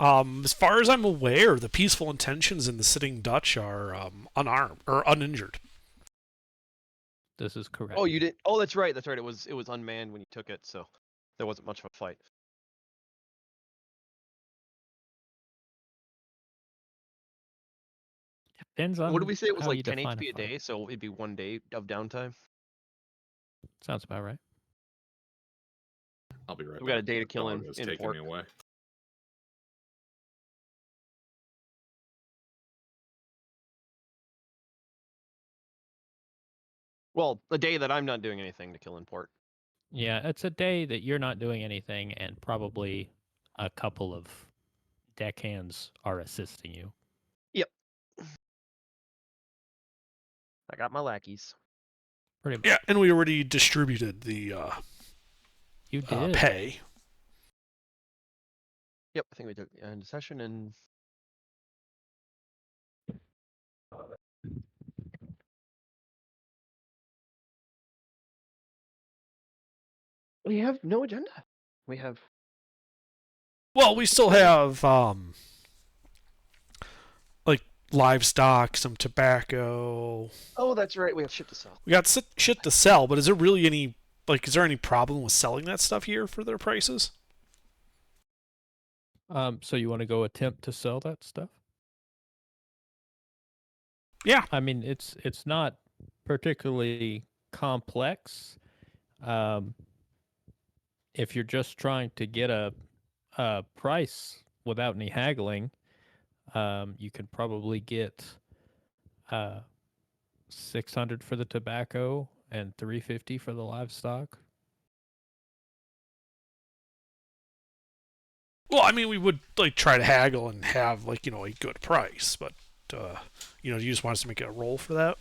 As far as I'm aware, the peaceful intentions in the Sitting Dutch are unarmed or uninjured. This is correct. Oh, you didn't. Oh, that's right. That's right. It was unmanned when you took it, so there wasn't much of a fight. Depends What did on we say? It was how like you 10 define a HP a fight. day, so it'd be 1 day of downtime. Sounds about right. I'll be right We back. got a day to The kill dog in is taking port. me away. Well, a day that I'm not doing anything to kill in port. Yeah, it's a day that you're not doing anything, and probably a couple of deckhands are assisting you. Yep. I got my lackeys. Pretty much. Yeah, and we already distributed the You did. pay. Yep, I think we took end session and we have no agenda. We have Well, we still have like livestock, some tobacco. Oh, that's right. We have shit to sell. We got shit to sell, but is there really any like? Is there any problem with selling that stuff here for their prices? So you want to go attempt to sell that stuff? Yeah. I mean, it's not particularly complex. Um, if you're just trying to get a price without any haggling, you can probably get 600 for the tobacco and 350 for the livestock. Well, I mean, we would like try to haggle and have like a good price, but you just want us to make a roll for that.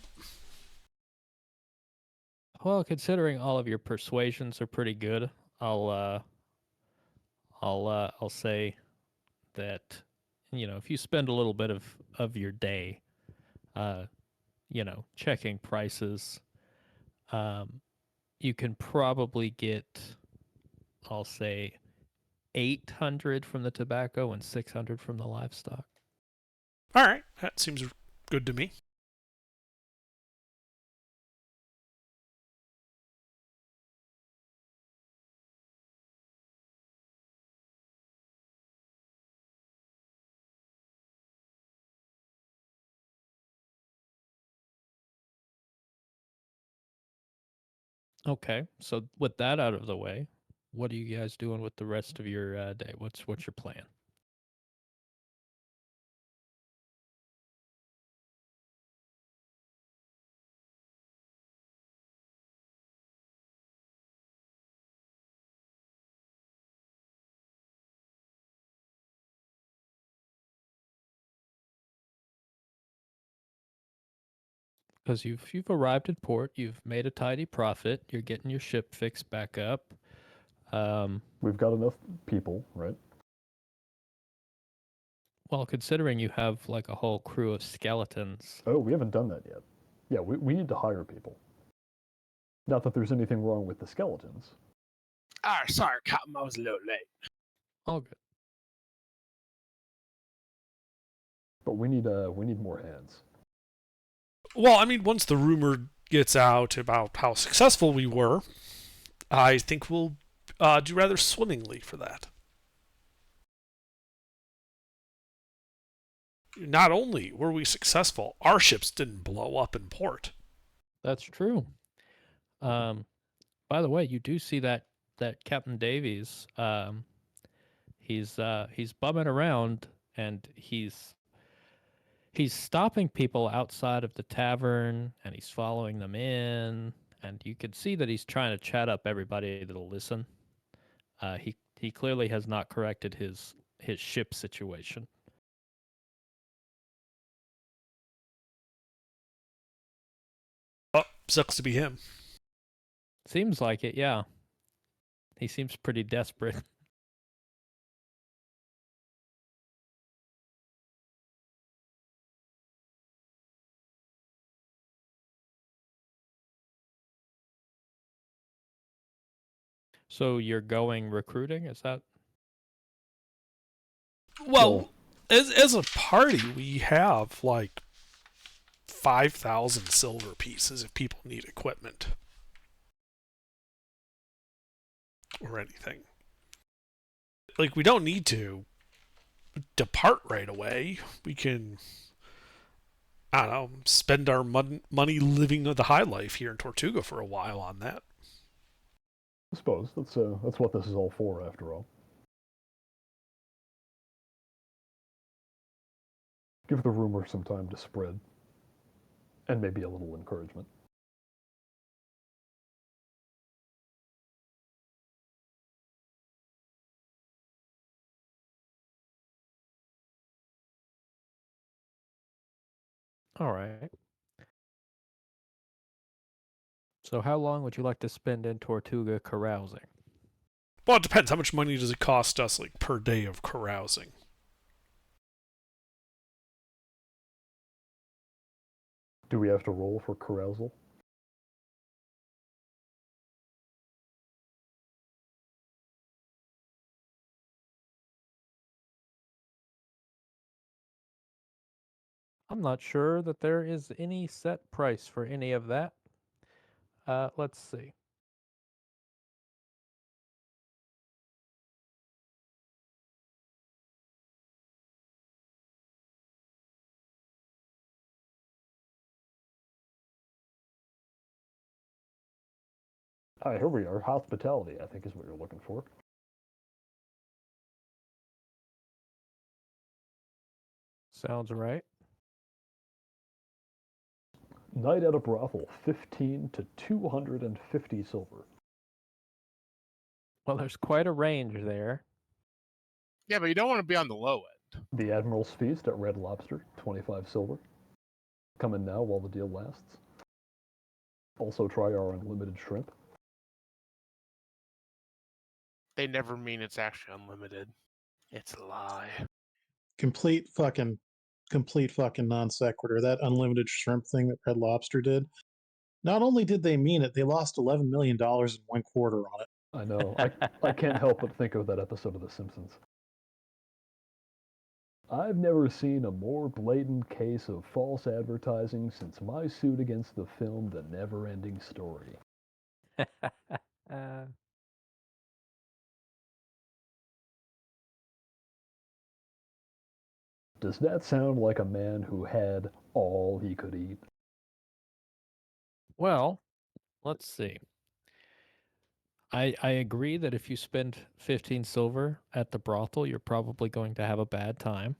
Well, considering all of your persuasions are pretty good, I'll say that if you spend a little bit of your day uh checking prices, um you can probably get, I'll say, 800 from the tobacco and 600 from the livestock. All right, that seems good to me. Okay, so with that out of the way, what are you guys doing with the rest of your day? What's your plan? Because you've arrived at port, you've made a tidy profit, you're getting your ship fixed back up. We've got enough people, right? Well, considering you have like a whole crew of skeletons. Oh, we haven't done that yet. Yeah, we need to hire people. Not that there's anything wrong with the skeletons. Sorry, Captain, I was a little late. All good. But we need more hands. Well, I mean, once the rumor gets out about how successful we were, I think we'll do rather swimmingly for that. Not only were we successful, our ships didn't blow up in port. That's true. By the way, you do see that Captain Davies. He's bumming around, and he's stopping people outside of the tavern, and he's following them in, and you can see that he's trying to chat up everybody that'll listen. He clearly has not corrected his ship situation. Oh, sucks to be him. Seems like it, yeah. He seems pretty desperate. So you're going recruiting, is that? Well, as a party, we have like 5,000 silver pieces if people need equipment or anything. Like, we don't need to depart right away. We can, I don't know, spend our money living the high life here in Tortuga for a while on that. I suppose that's what this is all for, after all. Give the rumor some time to spread, and maybe a little encouragement. All right. So how long would you like to spend in Tortuga carousing? Well, it depends. How much money does it cost us, like, per day of carousing? Do we have to roll for carousal? I'm not sure that there is any set price for any of that. Let's see. Ah, here we are. Hospitality, I think, is what you're looking for. Sounds right. Night at a brothel, 15 to 250 silver. Well, there's quite a range there. Yeah, but you don't want to be on the low end. The Admiral's Feast at Red Lobster, 25 silver. Come in now while the deal lasts. Also try our unlimited shrimp. They never mean it's actually unlimited. It's a lie. Complete fucking non sequitur. That unlimited shrimp thing that Red Lobster did. Not only did they mean it, they lost $11 million in 1 quarter on it. I know. I can't help but think of that episode of The Simpsons. I've never seen a more blatant case of false advertising since my suit against the film The Never-Ending Story. Does that sound like a man who had all he could eat? Well, let's see. I agree that if you spend 15 silver at the brothel, you're probably going to have a bad time.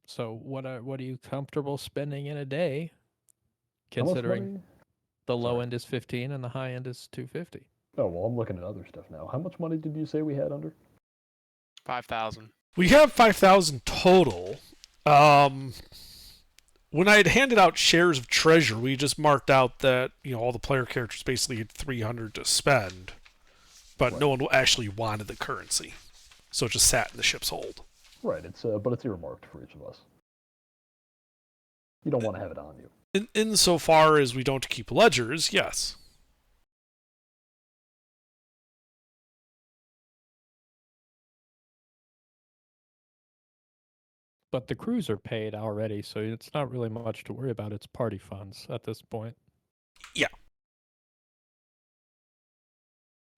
So what are you comfortable spending in a day, How much considering money? the low Sorry. end is 15 and the high end is 250? Oh, well, I'm looking at other stuff now. How much money did you say we had under? 5,000. We have 5,000 total. When I had handed out shares of treasure, we just marked out that, all the player characters basically had 300 to spend, but Right. no one actually wanted the currency, so it just sat in the ship's hold. Right, but it's earmarked for each of us. You don't want to have it on you. Insofar as we don't keep ledgers, yes. But the crews are paid already, so it's not really much to worry about. It's party funds at this point. Yeah.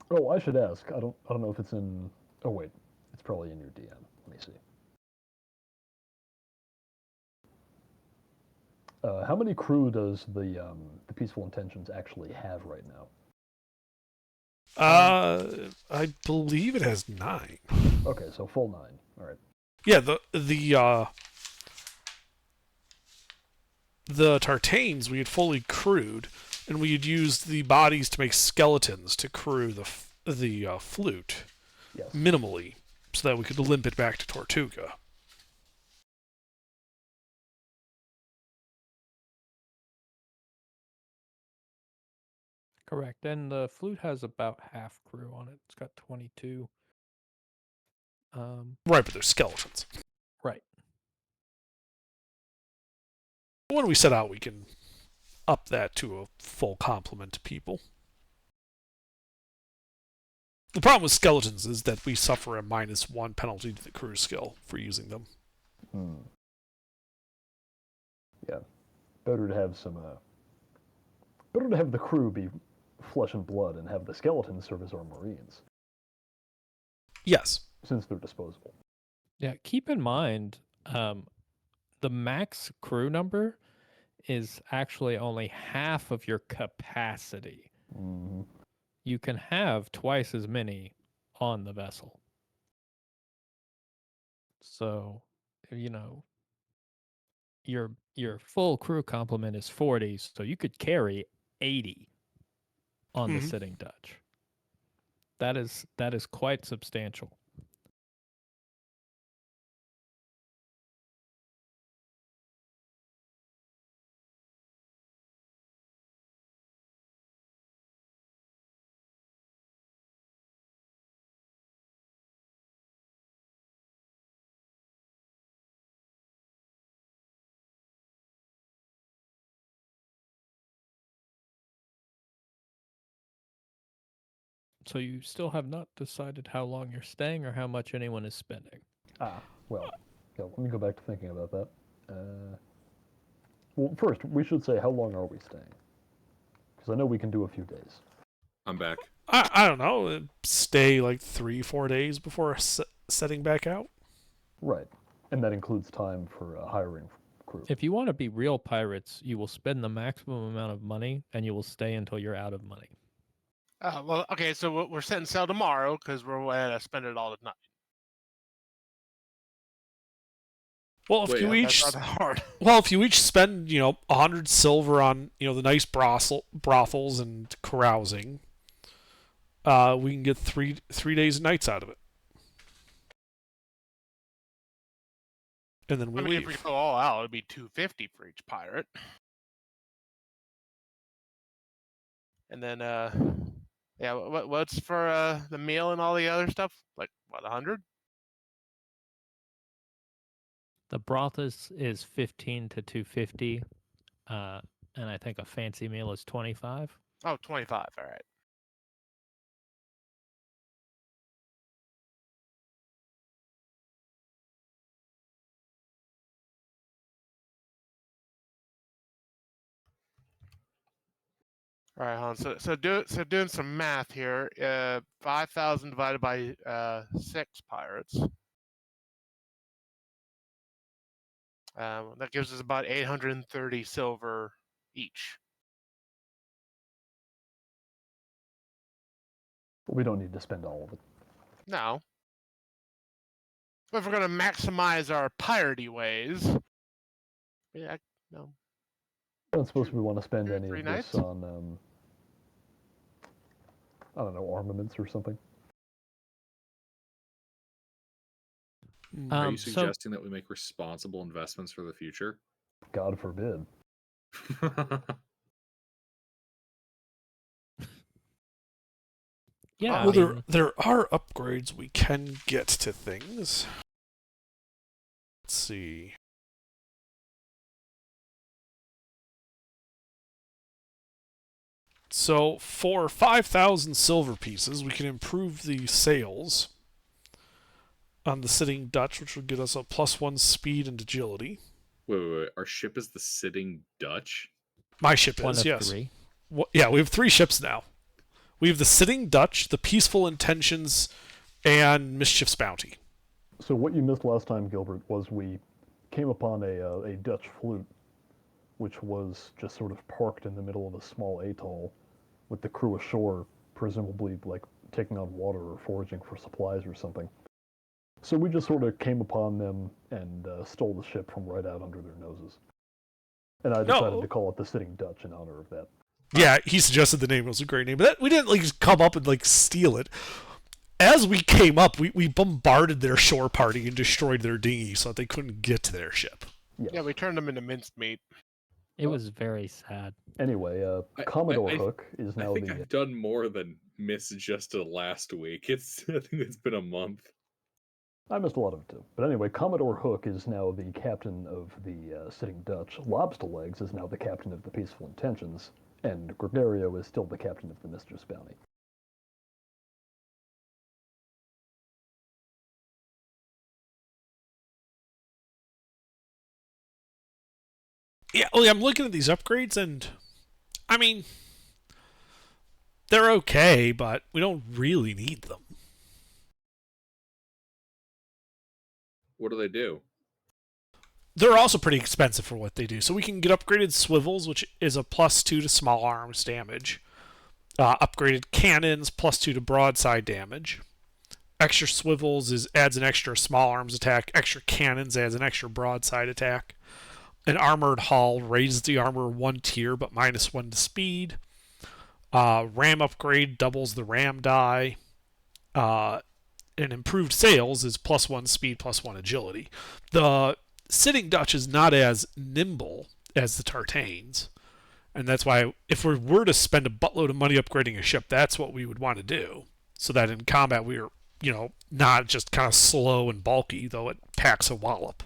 Oh, I should ask. I don't know if it's in. Oh wait, it's probably in your DM. Let me see. How many crew does the Peaceful Intentions actually have right now? I believe it has 9. Okay, so full 9. All right. Yeah, the Tartanes we had fully crewed, and we had used the bodies to make skeletons to crew the flute Yes. minimally, so that we could limp it back to Tortuga. Correct. And the flute has about half crew on it. It's got 22. Right, but they're skeletons. Right. When we set out, we can up that to a full complement of people. The problem with skeletons is that we suffer a -1 penalty to the crew skill for using them. Yeah, better to have better to have the crew be flesh and blood and have the skeletons serve as our marines, Yes. since they're disposable. Yeah, keep in mind, the max crew number is actually only half of your capacity. Mm-hmm. You can have twice as many on the vessel. So, you know, your full crew complement is 40, so you could carry 80 on the Mhm. sitting Dutch. That is quite substantial. So you still have not decided how long you're staying or how much anyone is spending. Well, yeah, let me go back to thinking about that. Well, first, we should say how long are we staying? Because I know we can do a few days. I'm back. I don't know. Stay like 3-4 days before setting back out. Right. And that includes time for hiring crew. If you want to be real pirates, you will spend the maximum amount of money and you will stay until you're out of money. Well, okay, so we're setting sail tomorrow because we're going to spend it all tonight. Well, if Wait, you That's each not that hard. well, if you each spend 100 silver on the nice brothels and carousing, we can get three days and nights out of it, and then we I mean, if we leave. go all out, it'd be 250 for each pirate. And then, yeah, what's for the meal and all the other stuff? Like, what, 100? The broth is 15 to 250, and I think a fancy meal is 25. Oh, 25, all right. All right, hon. So doing some math here. 5,000 divided by 6 pirates. That gives us about 830 silver each. But we don't need to spend all of it. No. But if we're going to maximize our piratey ways, yeah, no. I don't suppose we want to spend 2 or any 3 of nights? this on, I don't know, armaments or something. Are you So suggesting that we make responsible investments for the future? God forbid. yeah, I Well, mean, there are upgrades we can get to things. Let's see. So for 5,000 silver pieces, we can improve the sails on the sitting Dutch, which would get us a +1 speed and agility. Wait. Our ship is the Sitting Dutch? My ship one is, of yes. 3. Yeah, we have 3 ships now. We have the Sitting Dutch, the Peaceful Intentions, and Mischief's Bounty. So what you missed last time, Gilbert, was we came upon a Dutch flute, which was just sort of parked in the middle of a small atoll, with the crew ashore, presumably like taking on water or foraging for supplies or something. So we just sort of came upon them and stole the ship from right out under their noses. And I decided No. to call it the Sitting Dutch in honor of that. Yeah, he suggested the name was a great name, but we didn't just come up and steal it. As we came up, we bombarded their shore party and destroyed their dinghy so that they couldn't get to their ship. Yes. Yeah, we turned them into minced meat. It was very sad. Anyway, Commodore Hook is I now think the. I've done more than miss just a last week. I think it's been a month. I missed a lot of it too. But anyway, Commodore Hook is now the captain of the Sitting Dutch. Lobster Legs is now the captain of the Peaceful Intentions. And Gregario is still the captain of the Mistress Bounty. Yeah, well, I'm looking at these upgrades, and I mean, they're okay, but we don't really need them. What do they do? They're also pretty expensive for what they do. So we can get upgraded swivels, which is a +2 to small arms damage. Upgraded cannons, +2 to broadside damage. Extra swivels adds an extra small arms attack. Extra cannons adds an extra broadside attack. An armored hull raises the armor 1 tier, but -1 to speed. Ram upgrade doubles the ram die. And improved sails is +1 speed, +1 agility. The Sitting Dutch is not as nimble as the Tartanes. And that's why, if we were to spend a buttload of money upgrading a ship, that's what we would want to do. So that in combat, we're, not just kind of slow and bulky, though it packs a wallop.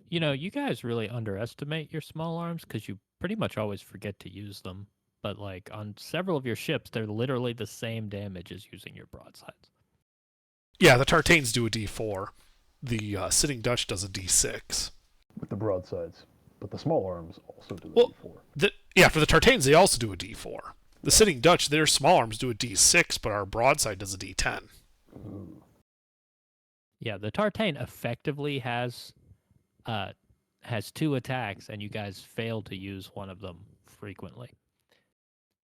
You guys really underestimate your small arms because you pretty much always forget to use them. But like on several of your ships, they're literally the same damage as using your broadsides. Yeah, the Tartanes do a D4. The Sitting Dutch does a D6. with the broadsides, but the small arms also do the Well, D4. For the Tartanes, they also do a D4. The Sitting Dutch, their small arms do a D6, but our broadside does a D10. Ooh. Yeah, the Tartane effectively has 2 attacks, and you guys fail to use one of them frequently.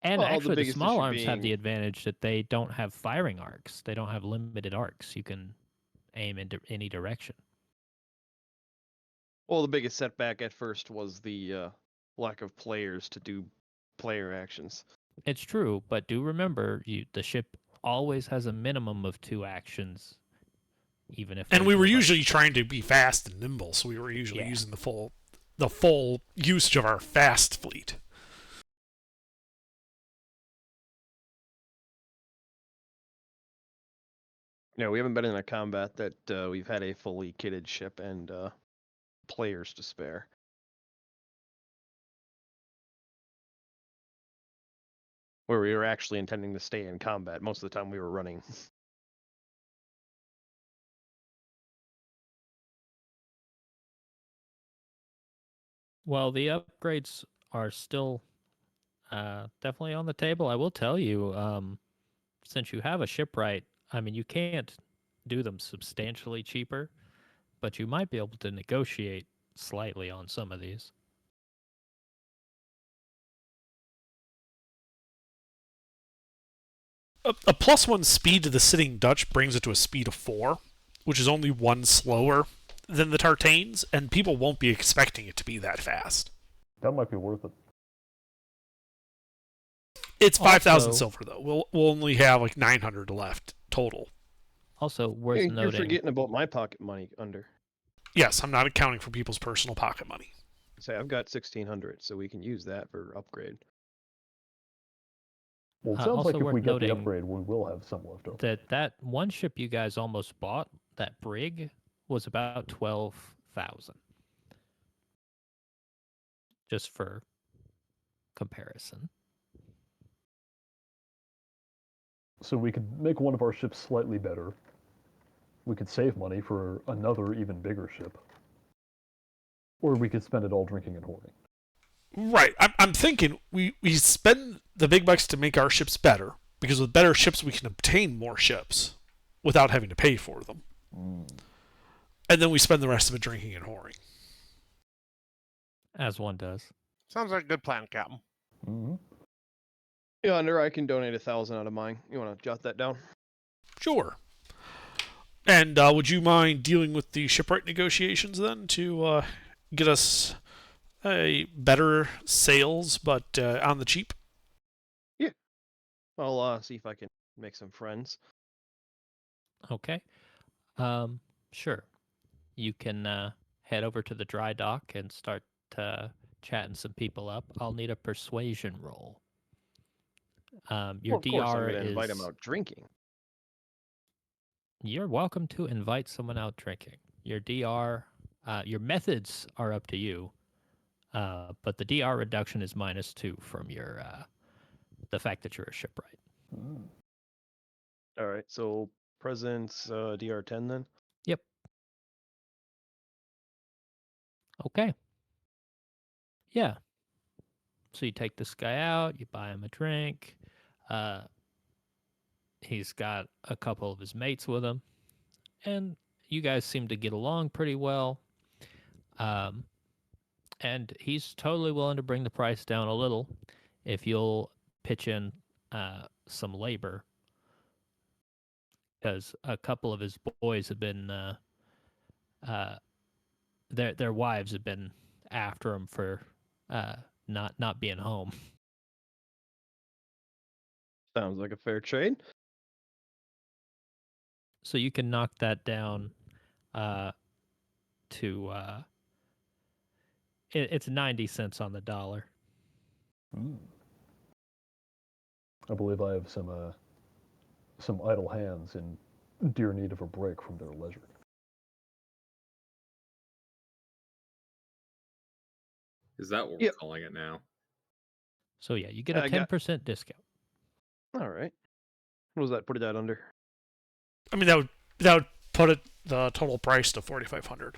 And Well, the actually, the biggest small issue arms have the being- advantage that they don't have firing arcs. They don't have limited arcs. You can aim in any direction. Well, the biggest setback at first was the lack of players to do player actions. It's true, but do remember, the ship always has a minimum of 2 actions, even if. And we there's were nobody. usually trying to be fast and nimble, so we were usually Yeah. using the full usage of our fast fleet. No, we haven't been in a combat that we've had a fully kitted ship and players to spare. Where we were actually intending to stay in combat. Most of the time we were running. Well, the upgrades are still definitely on the table. I will tell you, since you have a shipwright, I mean, you can't do them substantially cheaper, but you might be able to negotiate slightly on some of these. A +1 speed to the Sitting Dutch brings it to a speed of 4, which is only 1 slower than the Tartanes, and people won't be expecting it to be that fast. That might be worth it. It's 5,000 Also- silver, though. We'll only have like 900 left total. Also, worth You're noting. forgetting about my pocket money under. Yes, I'm not accounting for people's personal pocket money. Say I've got 1,600, so we can use that for upgrade. Well, it Uh, sounds like also if worth we get the noting upgrade, we will have some left over. that one ship you guys almost bought, that brig, was about 12,000. Just for comparison. So we could make one of our ships slightly better. We could save money for another even bigger ship. Or we could spend it all drinking and hoarding. Right. I'm thinking we spend the big bucks to make our ships better, because with better ships we can obtain more ships without having to pay for them. And then we spend the rest of it drinking and whoring. As one does. Sounds like a good plan, Captain. Mm-hmm. Yeah, under I can donate 1,000 out of mine. You want to jot that down? Sure. And would you mind dealing with the shipwright negotiations then to get us a better sales, but on the cheap? I'll see if I can make some friends. Okay. Sure. You can head over to the dry dock and start chatting some people up. I'll need a persuasion roll. Your Well, of course, I'm DR going to invite is. them out drinking. You're welcome to invite someone out drinking. Your DR, your methods are up to you, but the DR reduction is -2 from your the fact that you're a shipwright. All right, so presence DR10 then. Yep. Okay. Yeah. So you take this guy out, you buy him a drink. He's got a couple of his mates with him, and you guys seem to get along pretty well. Um, and he's totally willing to bring the price down a little if you'll pitch in some labor, because a couple of his boys have been uh, their wives have been after him for not being home. Sounds like a fair trade. So you can knock that down to it's 90 cents on the dollar. Mm. I believe I have some idle hands in dear need of a break from their leisure. Is that what we're Yep. calling it now? So yeah, you get a I got- 10% discount. All right. What was that? Put that under. I mean, that would put it the total price to 4,500.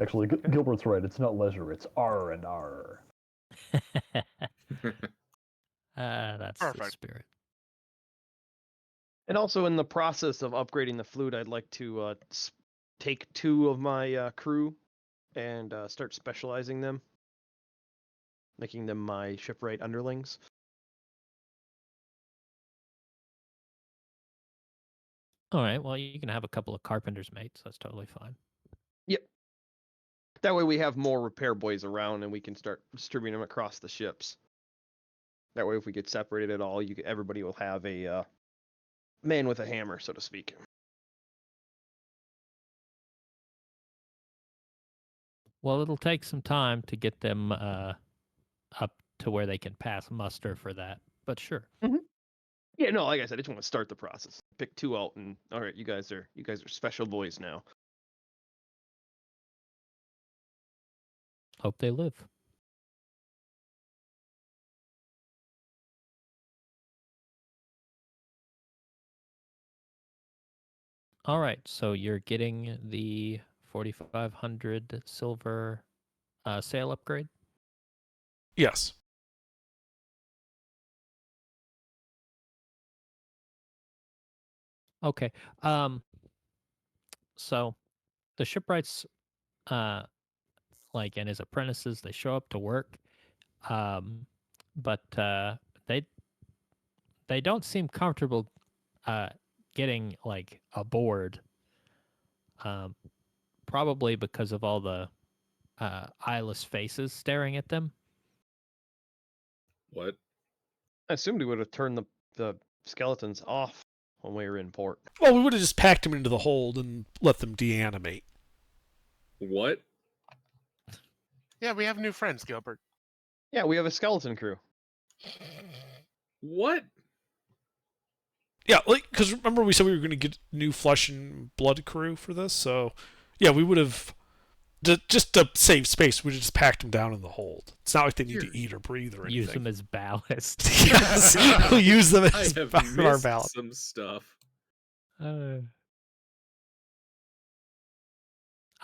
Actually, Gilbert's right. It's not leisure. It's R&R. That's the Perfect. spirit. And also, in the process of upgrading the flute, I'd like to take 2 of my crew and start specializing them, making them my shipwright underlings. All right, well, you can have a couple of carpenter's mates. That's totally fine. Yep. That way we have more repair boys around and we can start distributing them across the ships. That way if we get separated at all, everybody will have a man with a hammer, so to speak. Well, it'll take some time to get them up to where they can pass muster for that, but sure. Yeah, no, like I said, I just want to start the process. Pick 2 out and all right, you guys are special boys now. Hope they live. All right, so you're getting the 4,500 silver sail upgrade. Yes. Okay. So the shipwrights, like, and his apprentices, they show up to work, but they they don't seem comfortable getting like aboard. Probably because of all the eyeless faces staring at them. What? I assumed we would have turned the skeletons off when we were in port. Well, we would have just packed them into the hold and let them deanimate. What? Yeah, we have new friends, Gilbert. Yeah, we have a skeleton crew. What? Yeah, like, because remember we said we were going to get new flesh and blood crew for this, so yeah, we would have just to save space. We just packed them down in the hold. It's not like they need to eat or breathe or anything. Use them as ballast. Yes, we'll use them I as have part of our missed ballast. some stuff. I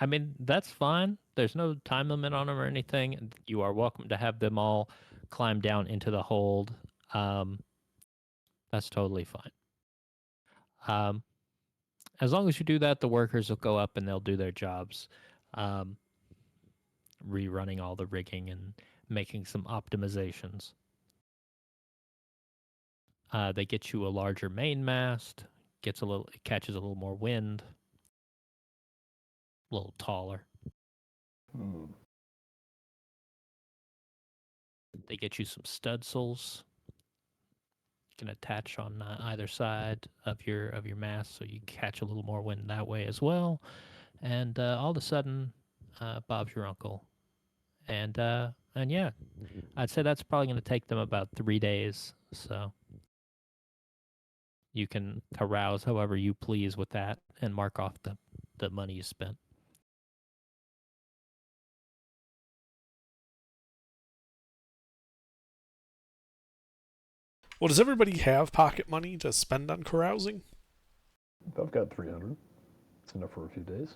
mean, that's fine. There's no time limit on them or anything. You are welcome to have them all climb down into the hold. That's totally fine. As long as you do that, the workers will go up and they'll do their jobs, rerunning all the rigging and making some optimizations. They get you a larger mainmast, it catches a little more wind, a little taller. Hmm. They get you some studsails. You can attach on either side of your mast, so you catch a little more wind that way as well. And all of a sudden, Bob's your uncle. And yeah, I'd say that's probably going to take them about 3 days. So you can carouse however you please with that and mark off the money you spent. Well, does everybody have pocket money to spend on carousing? I've got 300. It's enough for a few days.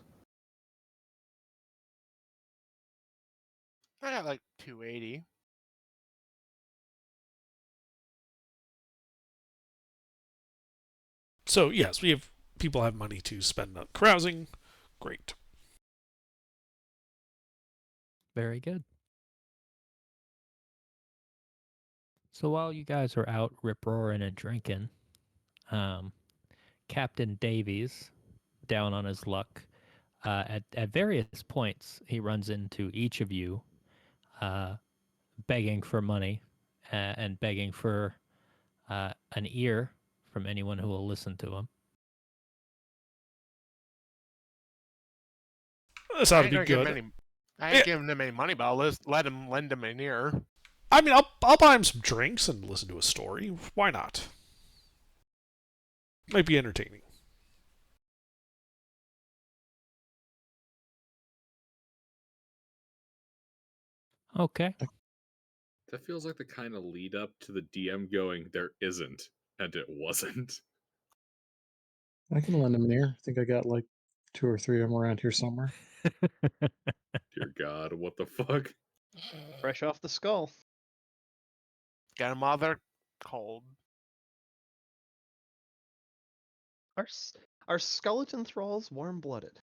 I got like 280. So yes, we have people have money to spend on carousing. Great. Very good. So while you guys are out rip roaring and drinking, um, Captain Davies, down on his luck, at various points he runs into each of you, uh, begging for money and begging for an ear from anyone who will listen to him. This I ought to ain't be gonna give him good. any. I Yeah, ain't giving him any money, but I'll let him lend him an ear. I mean, I'll buy him some drinks and listen to a story. Why not? Might be entertaining. Okay. That feels like the kind of lead up to the DM going, there isn't, and it wasn't. I can lend him an ear. I think I got like 2 or 3 of them around here somewhere. Dear God, what the fuck? Fresh off the skull. Get him while they're cold. Are skeleton thralls warm-blooded?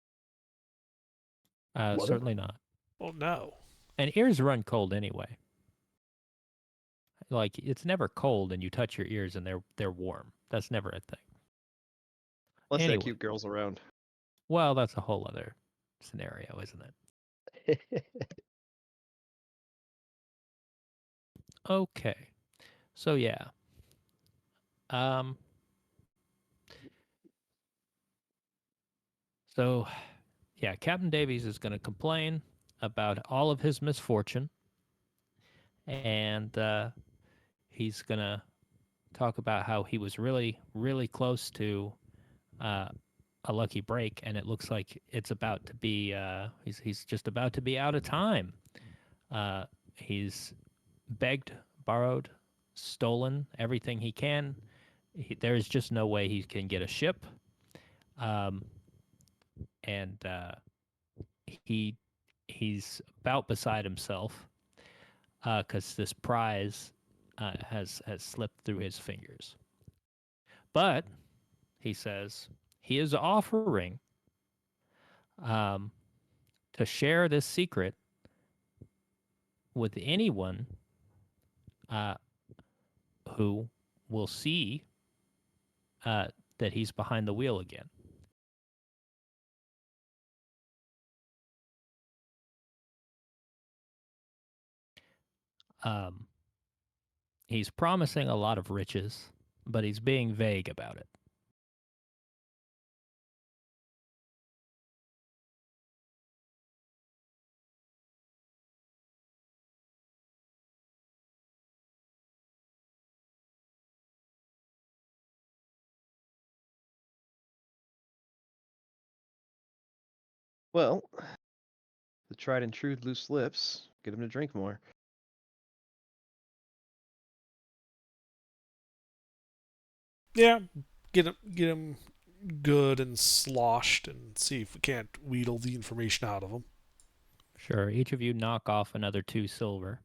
Blooded? Certainly not. Oh no. And ears run cold anyway. Like it's never cold, and you touch your ears and they're warm. That's never a thing. Unless they have Anyway, cute girls around. well, that's a whole other scenario, isn't it? Okay. So yeah. Um. So, yeah, Captain Davies is going to complain about all of his misfortune, and he's going to talk about how he was really, really close to uh, a lucky break, and it looks like it's about to be. He's just about to be out of time. He's begged, borrowed, stolen everything he can. There is just no way he can get a ship, um, and he he's about beside himself because this prize has slipped through his fingers. But he says he is offering um, to share this secret with anyone uh, who will see uh, that he's behind the wheel again. Um, he's promising a lot of riches, but he's being vague about it. Well, the tried and true loose lips. Get him to drink more. Yeah, get him good and sloshed, and see if we can't wheedle the information out of him. Sure, each of you knock off another 2 silver.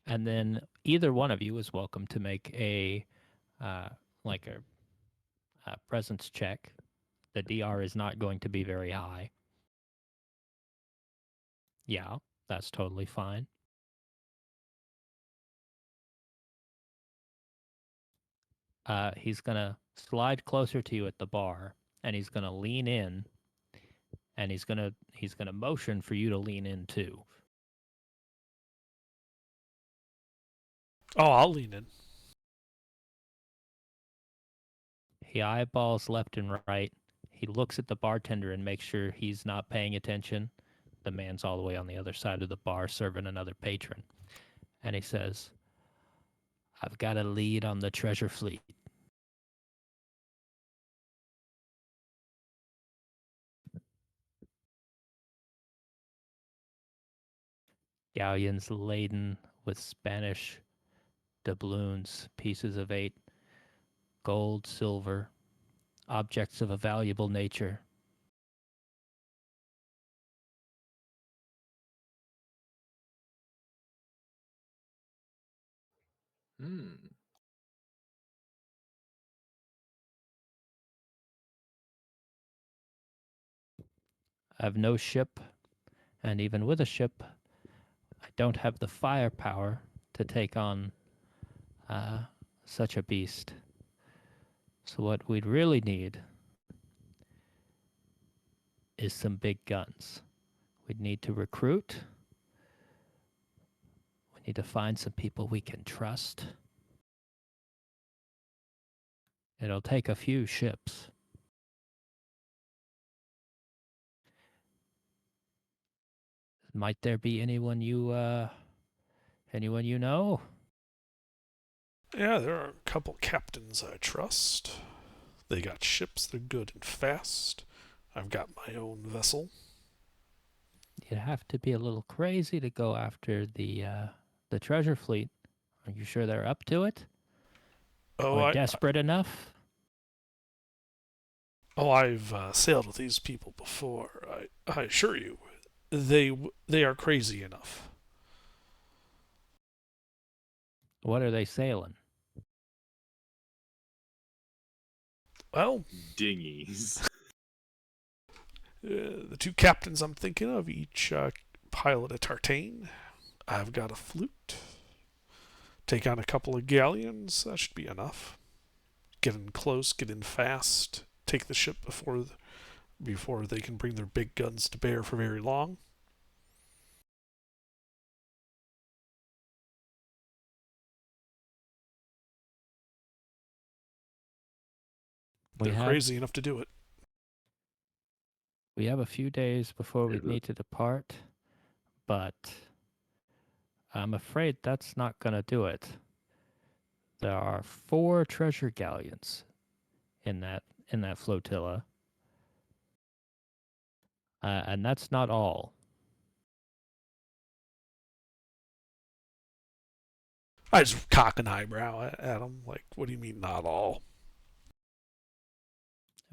And then either one of you is welcome to make a uh, like a presence check. The DR is not going to be very high. Yeah, that's totally fine. He's gonna slide closer to you at the bar, and he's gonna lean in, and he's gonna motion for you to lean in too. Oh, I'll lean in. He eyeballs left and right. He looks at the bartender and makes sure he's not paying attention. The man's all the way on the other side of the bar serving another patron. And he says, I've got a lead on the treasure fleet. Galleons laden with Spanish doubloons, pieces of 8, gold, silver, objects of a valuable nature. Hmm. I have no ship, and even with a ship, I don't have the firepower to take on such a beast. So what we'd really need is some big guns. We'd need to recruit. We need to find some people we can trust. It'll take a few ships. Might there be anyone you know? Yeah, there are a couple captains I trust. They got ships, they're good and fast. I've got my own vessel. You'd have to be a little crazy to go after the treasure fleet. Are you sure they're up to it? Oh, Or desperate enough? I've sailed with these people before. I assure you, they are crazy enough. What are they sailing? Well, Dinghies. the two captains I'm thinking of each pilot a tartane. I've got a flute. Take on a couple of galleons. That should be enough. Get in close, get in fast. Take the ship before they can bring their big guns to bear for very long. They're crazy enough to do it. We have a few days before we Is it? need to depart, but I'm afraid that's not going to do it. There are 4 treasure galleons in that flotilla, and that's not all. I just cock an eyebrow at them. Like, what do you mean, not all?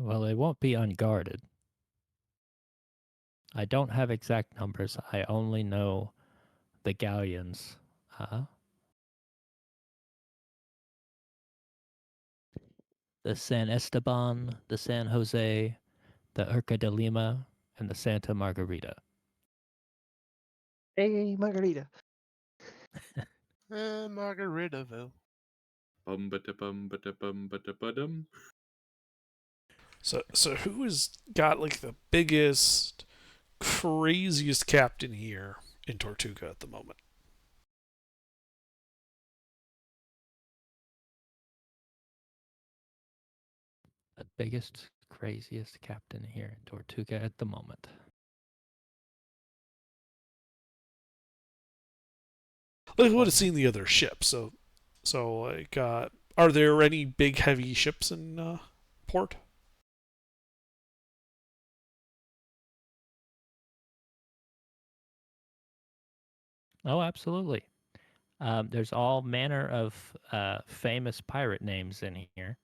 Well, they won't be unguarded. I don't have exact numbers. I only know the galleons. The San Esteban, the San Jose, the Urca de Lima, and the Santa Margarita. Hey, Margarita. Margaritaville. Bum-ba-da-bum-ba-da-bum-ba-da-ba-dum. So who has got like the biggest, craziest captain here in Tortuga at the moment? The biggest, craziest captain here in Tortuga at the moment. Like, I would have seen the other ships. So like, are there any big, heavy ships in port? Oh, absolutely. There's all manner of famous pirate names in here.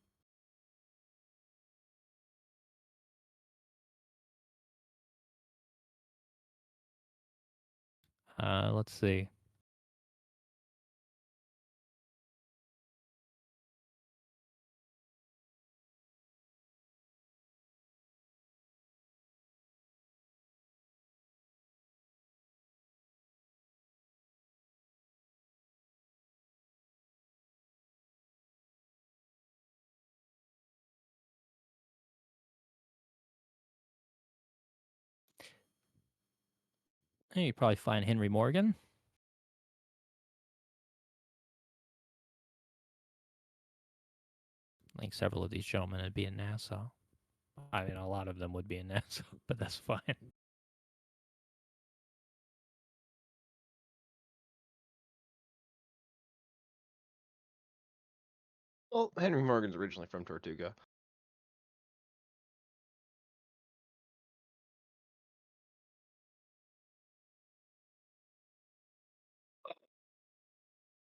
Let's see. You probably find Henry Morgan. I think several of these gentlemen would be in Nassau. I mean, a lot of them would be in Nassau, but that's fine. Well, Henry Morgan's originally from Tortuga.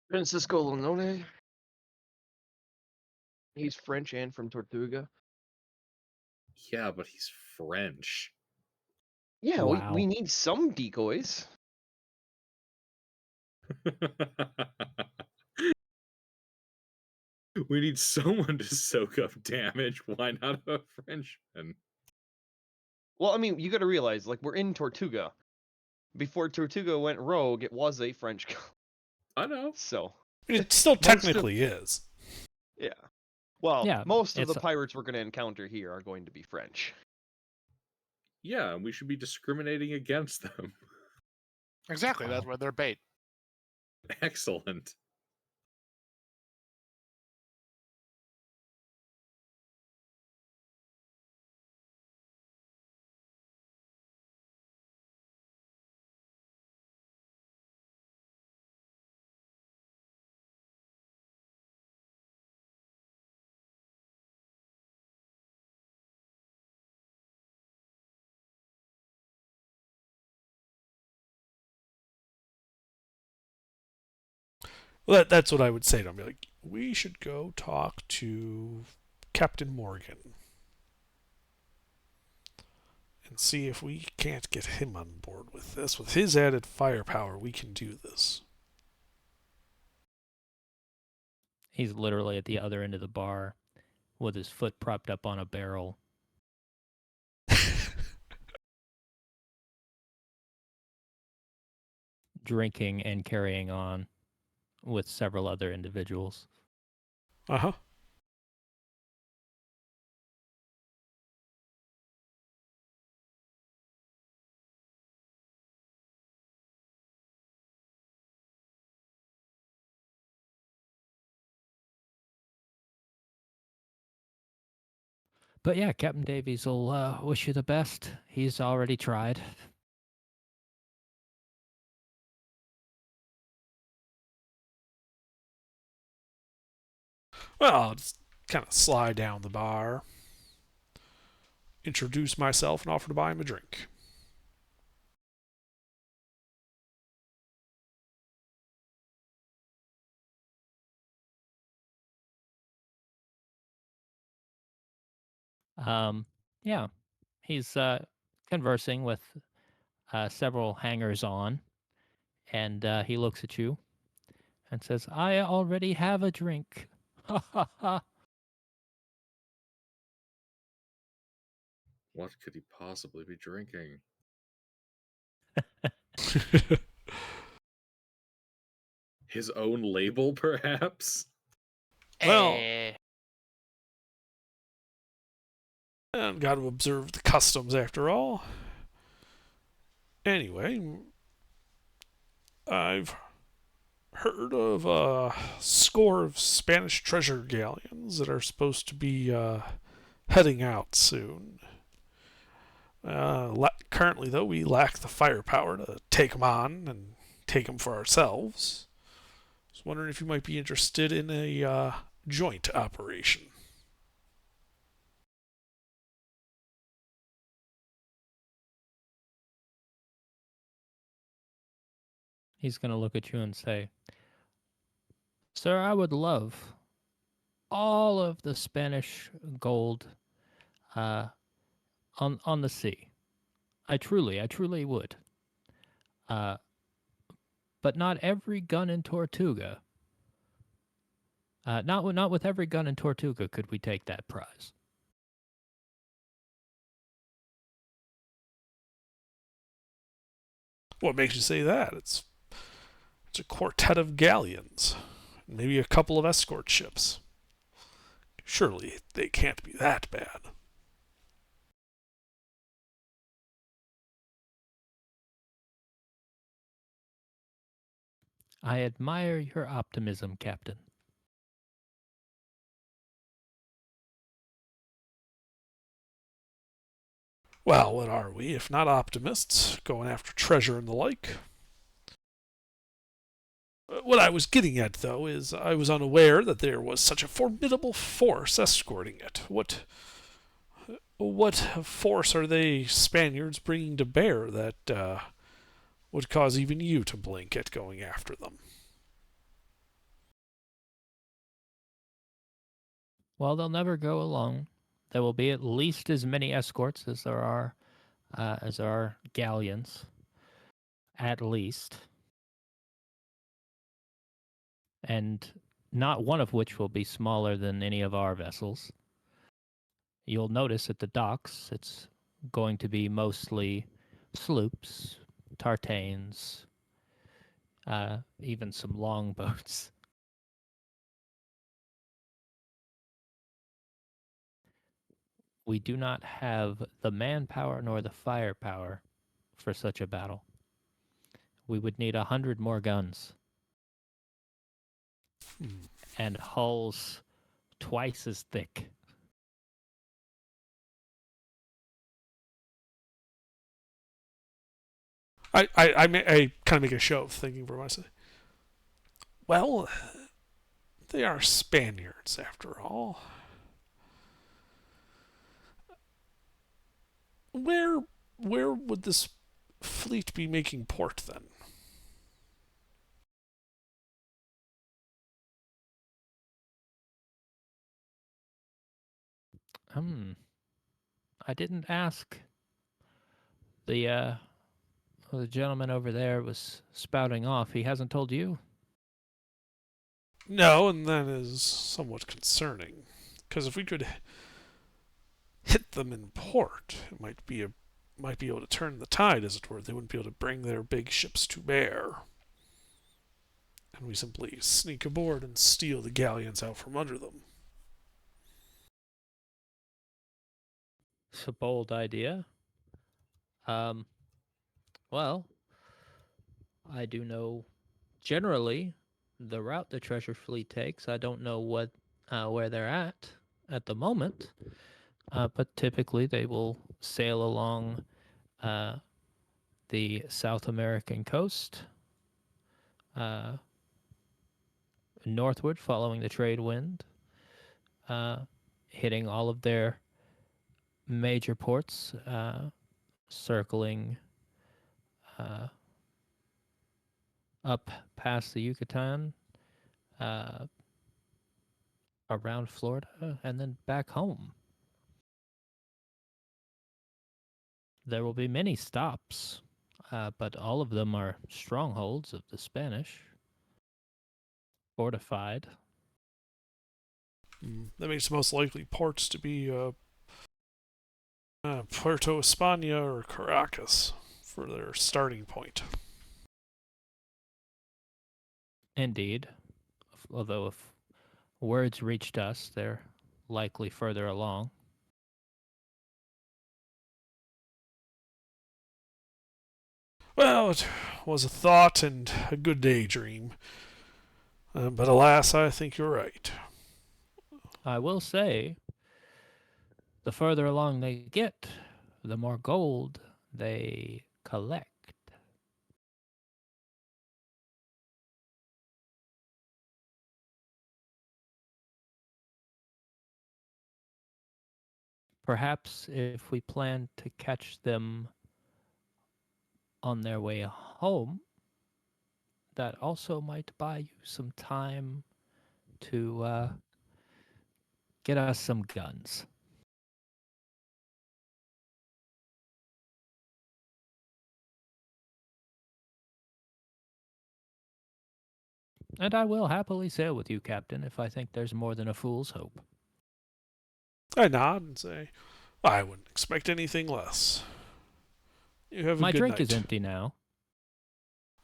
Francisco Lonone. He's French and from Tortuga. Yeah, but he's French. Yeah, Wow. we need some decoys. We need someone to soak up damage. Why not a Frenchman? Well, I mean, you got to realize, like, we're in Tortuga. Before Tortuga went rogue, it was a French colony. I know. So, It still Most of- technically is. yeah. Well, Yeah, most of the it's- pirates we're going to encounter here are going to be French. Yeah, and we should be discriminating against them. Exactly. That's Wow. why they're bait. Excellent. Well, that's what I would say to him. Be like, we should go talk to Captain Morgan and see if we can't get him on board with this. With his added firepower, we can do this. He's literally at the other end of the bar with his foot propped up on a barrel. Drinking and carrying on with several other individuals. Uh-huh. But yeah, Captain Davies will wish you the best. He's already tried. Well, I'll just kind of slide down the bar, introduce myself, and offer to buy him a drink. Yeah, he's conversing with several hangers on, and he looks at you and says, "I already have a drink." Ha ha ha. What could he possibly be drinking? His own label, perhaps? Well, Eh. and got to observe the customs after all. Anyway, I've heard of a score of Spanish treasure galleons that are supposed to be heading out soon. Currently, though, we lack the firepower to take them on and take them for ourselves. I was wondering if you might be interested in a joint operation. He's going to look at you and say, "Sir, I would love all of the Spanish gold uh, on the sea. I truly would. Uh, but not every gun in Tortuga. Not with every gun in Tortuga could we take that prize." What makes you say that? It's a quartet of galleons, maybe a couple of escort ships. Surely they can't be that bad. I admire your optimism, Captain. Well, what are we, if not optimists, going after treasure and the like? What I was getting at, though, is I was unaware that there was such a formidable force escorting it. What force are they Spaniards bringing to bear that would cause even you to blink at going after them? Well, they'll never go alone. There will be at least as many escorts as there are galleons, at least. And not one of which will be smaller than any of our vessels. You'll notice at the docks, it's going to be mostly sloops, tartanes, even some longboats. We do not have the manpower nor the firepower for such a battle. We would need 100 more guns Hmm. and hulls twice as thick. I kind of make a show of thinking for myself. Well, they are Spaniards after all. Where where would this fleet be making port then? Hmm. I didn't ask. The gentleman over there was spouting off. He hasn't told you? No, and that is somewhat concerning. Because if we could hit them in port, it might be able to turn the tide, as it were. They wouldn't be able to bring their big ships to bear, and we simply sneak aboard and steal the galleons out from under them. It's a bold idea. Um, well, I do know generally the route the treasure fleet takes. I don't know where they're at the moment, but typically they will sail along uh, the South American coast, uh, northward, following the trade wind, uh, hitting all of their major ports, circling uh, up past the Yucatan, uh, around Florida, and then back home. There will be many stops, but all of them are strongholds of the Spanish, fortified. That makes the most likely ports to be Puerto España or Caracas for their starting point. Indeed, although if words reached us, they're likely further along. Well, it was a thought and a good daydream. But alas, I think you're right. I will say, the further along they get, the more gold they collect. Perhaps if we plan to catch them on their way home, that also might buy you some time to get us some guns. And I will happily sail with you, Captain, if I think there's more than a fool's hope. I nod and say, I wouldn't expect anything less. You have a My good drink night. is empty now.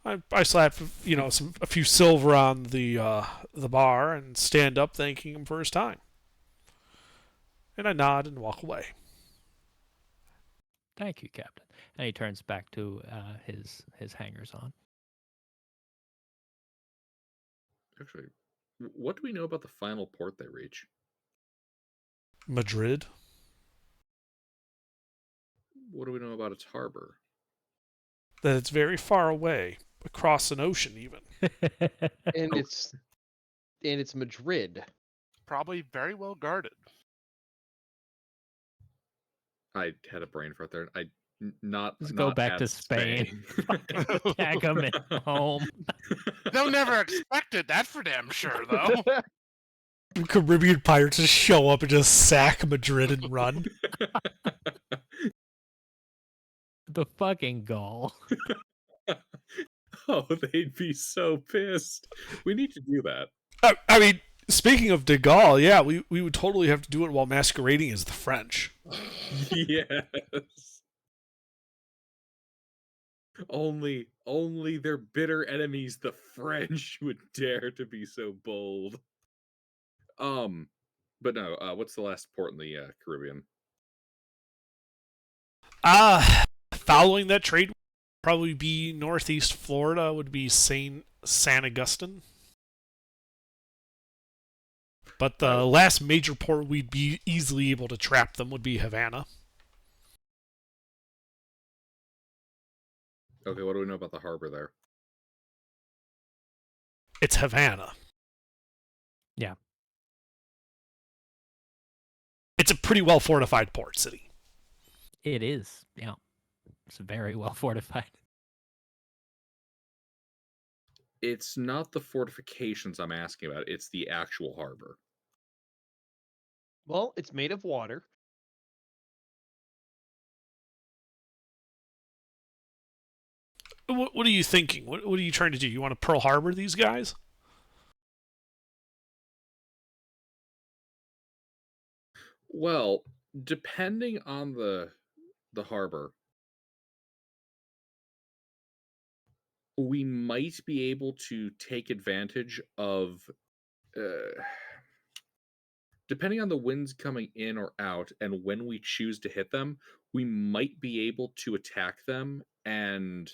I slap a few silver on the bar and stand up, thanking him for his time. And I nod and walk away. Thank you, Captain. And he turns back to his hangers on. Actually, what do we know about the final port they reach? Madrid. What do we know about its harbor? That it's very far away, across an ocean even. And it's Madrid. Probably very well guarded. I had a brain fart there. Not Let's not go back at to Spain. Tag him at home. They'll never expect it. That's for damn sure, though. Caribbean pirates just show up and just sack Madrid and run. The fucking gall. Oh, they'd be so pissed. We need to do that. I mean, speaking of De Gaulle, yeah, we would totally have to do it while masquerading as the French. Yes. Only their bitter enemies, the French, would dare to be so bold. But no. What's the last port in the Caribbean? Following that trade, would probably be Northeast Florida. Would be San Augustine. But the Right. last major port we'd be easily able to trap them would be Havana. Okay, what do we know about the harbor there? It's Havana. Yeah. It's a pretty well fortified port city. It is. Yeah. It's very well fortified. It's not the fortifications I'm asking about, it's the actual harbor. Well, it's made of water. What are you thinking? What are you trying to do? You want to Pearl Harbor these guys? Well, depending on the harbor, we might be able to take advantage of depending on the winds coming in or out and when we choose to hit them, we might be able to attack them and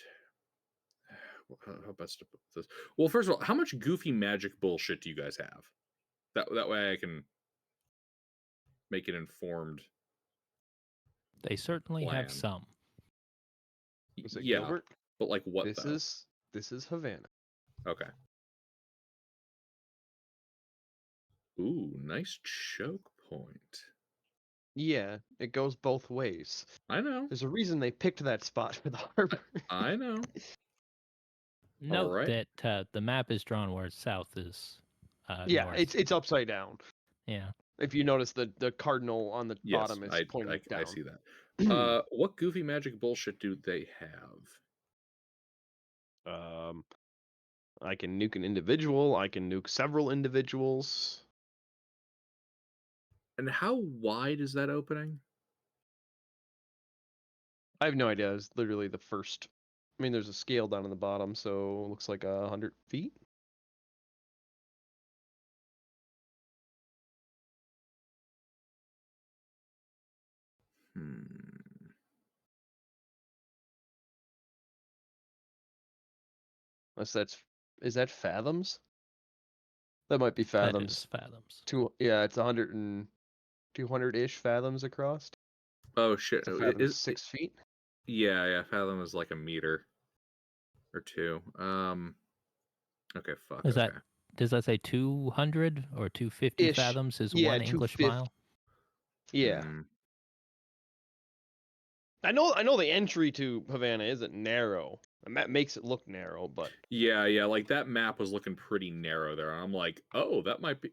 how best to put this? Well, first of all, how much goofy magic bullshit do you guys have? That way I can make an informed They certainly have plan. some. Was it Yeah, Gilbert? but like what This though? is Havana. Okay. Ooh, nice choke point. Yeah, it goes both ways. I know. There's a reason they picked that spot for the harbor. I know. Note right. that the map is drawn where south is Yeah, north. it's upside down. Yeah. If you notice the cardinal on the Yes, bottom is pointing I down. see that. What goofy magic bullshit do they have? I can nuke an individual. I can nuke several individuals. And how wide is that opening? I have no idea. It's literally the first. I mean, there's a scale down on the bottom, so it looks like 100 feet. Hmm. Is that fathoms? That might be That fathoms. is fathoms. Yeah, it's 200-ish fathoms across. Oh shit! It's a fathom 6 feet. Yeah. Fathom is like a meter or two. Okay. Fuck. Is that Okay. does that say 200 or 250 Ish. fathoms is Yeah, one English 250. mile? Yeah. Hmm. I know the entry to Havana isn't narrow. The map makes it look narrow, but Yeah. Like that map was looking pretty narrow there. I'm like, oh, that might be.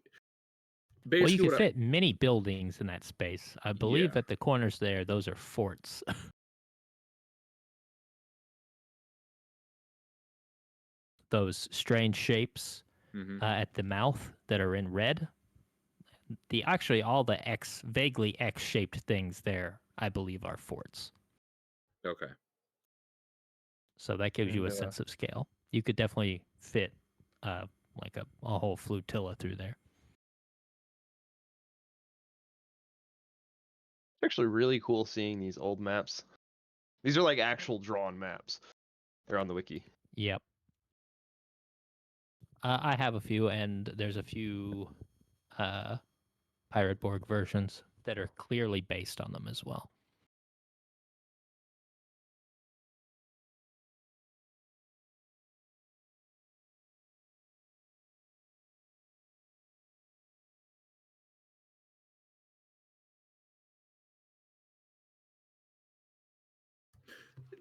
Well, you Basically, could fit many buildings in that space. I believe Yeah. at the corners there, those are forts. Those strange shapes Hmm. at the mouth that are in red. Actually all the vaguely X-shaped things there, I believe, are forts. Okay. So that gives you a And sense of scale. You could definitely fit like a whole flotilla through there. it's actually really cool seeing these old maps. These are like actual drawn maps. They're on the wiki. Yep. I have a few, and there's a few Pirate Borg versions that are clearly based on them as well.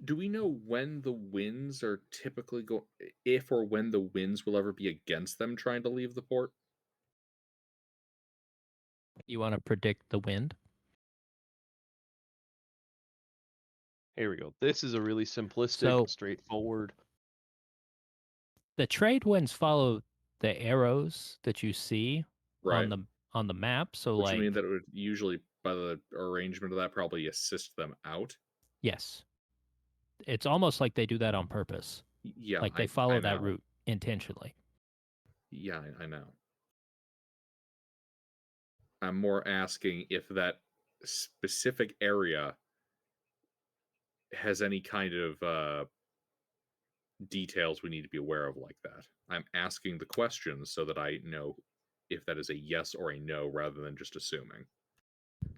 do we know when the winds are typically go? If or when the winds will ever be against them trying to leave the port? You want to predict the wind? Here we go. This is a really simplistic, So straightforward. the trade winds follow the arrows that you see Right. on the map. So Which you mean like, that it would usually, by the arrangement of that, probably assist them out. yes, it's almost like they do that on purpose. Yeah, Like they I follow that know. route intentionally. Yeah, I know. I'm more asking if that specific area has any kind of details we need to be aware of like that. I'm asking the questions so that I know if that is a yes or a no rather than just assuming.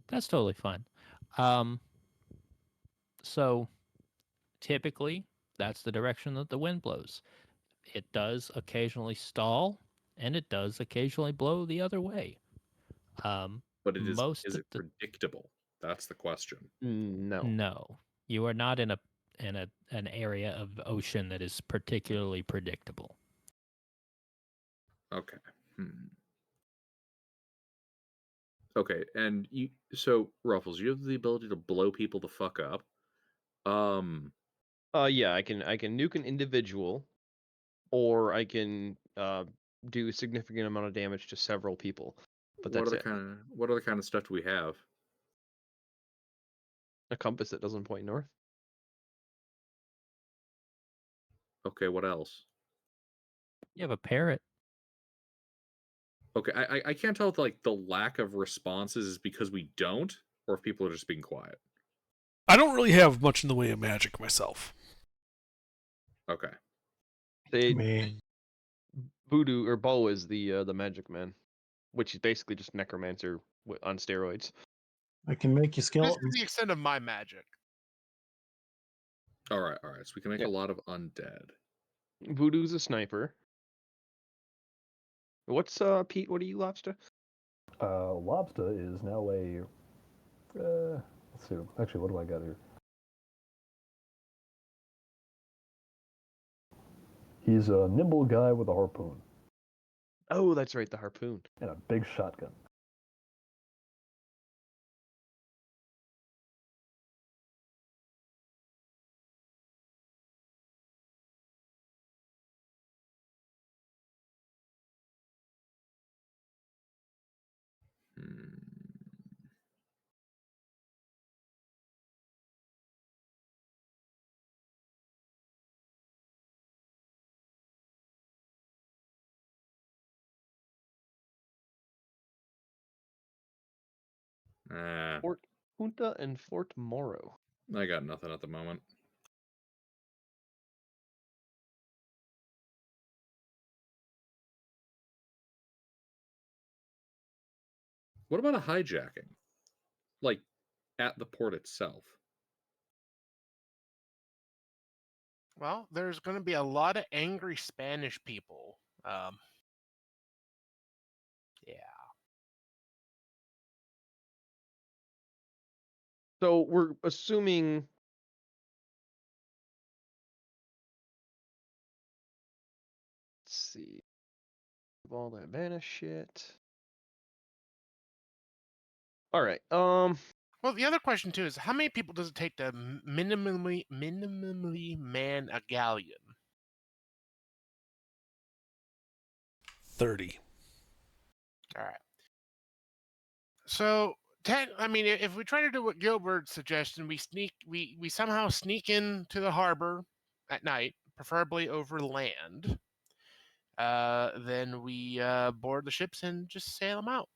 That's totally fine. Um, so typically, that's the direction that the wind blows. It does occasionally stall, and it does occasionally blow the other way. But Most is of it the predictable? That's the question. No. No, you are not in an area of ocean that is particularly predictable. Okay. Okay, and so Ruffles, you have the ability to blow people the fuck up. Yeah, I can nuke an individual, or I can do a significant amount of damage to several people. But what that's other it. kind of stuff do we have? A compass that doesn't point north. Okay, what else? You have a parrot. Okay, I can't tell if like the lack of responses is because we don't, or if people are just being quiet. I don't really have much in the way of magic myself. Okay. I They mean, Voodoo or Bo is the magic man, which is basically just necromancer on steroids. I can make you This is skeletons. the extent of my magic. All right. So we can make Yeah. a lot of undead. Voodoo's a sniper. What's Pete? What are you, Lobster? Lobster is now a. Let's see. Actually, what do I got here? He's a nimble guy with a harpoon Oh, that's right, the harpoon. and a big shotgun. Hmm. Fort Punta and Fort Moro. I got nothing at the moment. What about a hijacking? Like at the port itself? Well, there's going to be a lot of angry Spanish people. Yeah. So we're assuming. Let's see. All that mana shit. All right. Well, the other question too is how many people does it take to minimally man a galleon? 30. All right. So, I mean, if we try to do what Gilbert's suggestion, we somehow sneak into the harbor at night, preferably over land. Then we board the ships and just sail them out.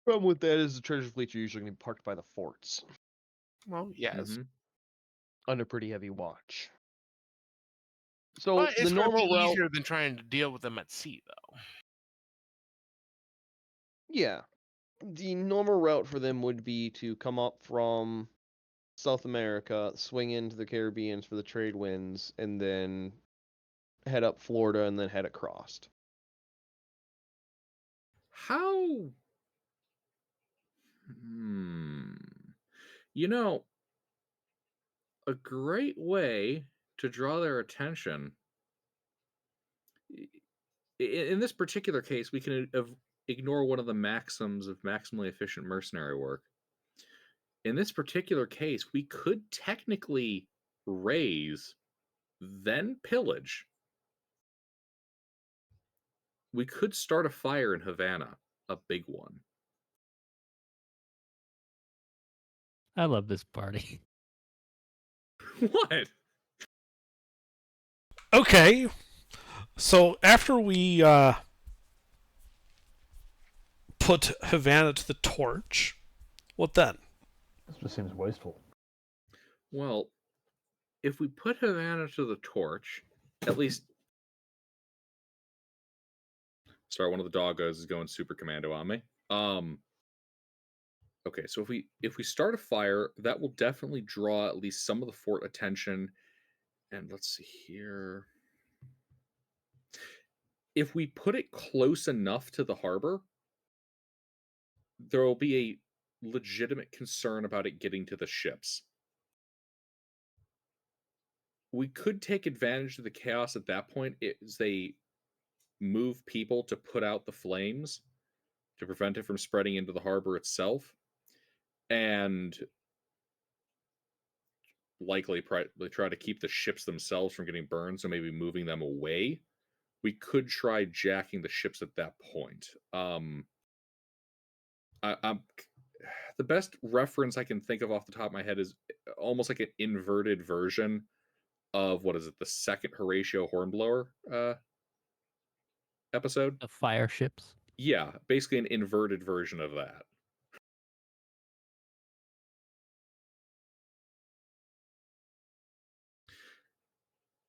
Problem with that is the treasure fleets are usually going to be parked by the forts Well, yes, under pretty heavy watch. So but the it's going to be normal route, easier than trying to deal with them at sea, though. yeah, the normal route for them would be to come up from South America, swing into the Caribbeans for the trade winds, and then head up Florida and then head across. How? Hmm. You know, a great way to draw their attention. In this particular case, we can ignore one of the maxims of maximally efficient mercenary work. in this particular case, we could technically raise, then pillage. We could start a fire in Havana, a big one. I love this party. What? Okay, so after we put Havana to the torch, what then? This just seems wasteful. Well, if we put Havana to the torch, at least. Sorry, one of the doggos is going super commando on me. Okay, so if we start a fire, that will definitely draw at least some of the fort attention. And let's see here. If we put it close enough to the harbor, there will be a legitimate concern about it getting to the ships. We could take advantage of the chaos at that point as they move people to put out the flames to prevent it from spreading into the harbor itself, and likely try to keep the ships themselves from getting burned, so maybe moving them away. We could try jacking the ships at that point. I'm the best reference I can think of off the top of my head is almost like an inverted version of what is it, the second Horatio Hornblower episode? The fire ships. Yeah, basically an inverted version of that.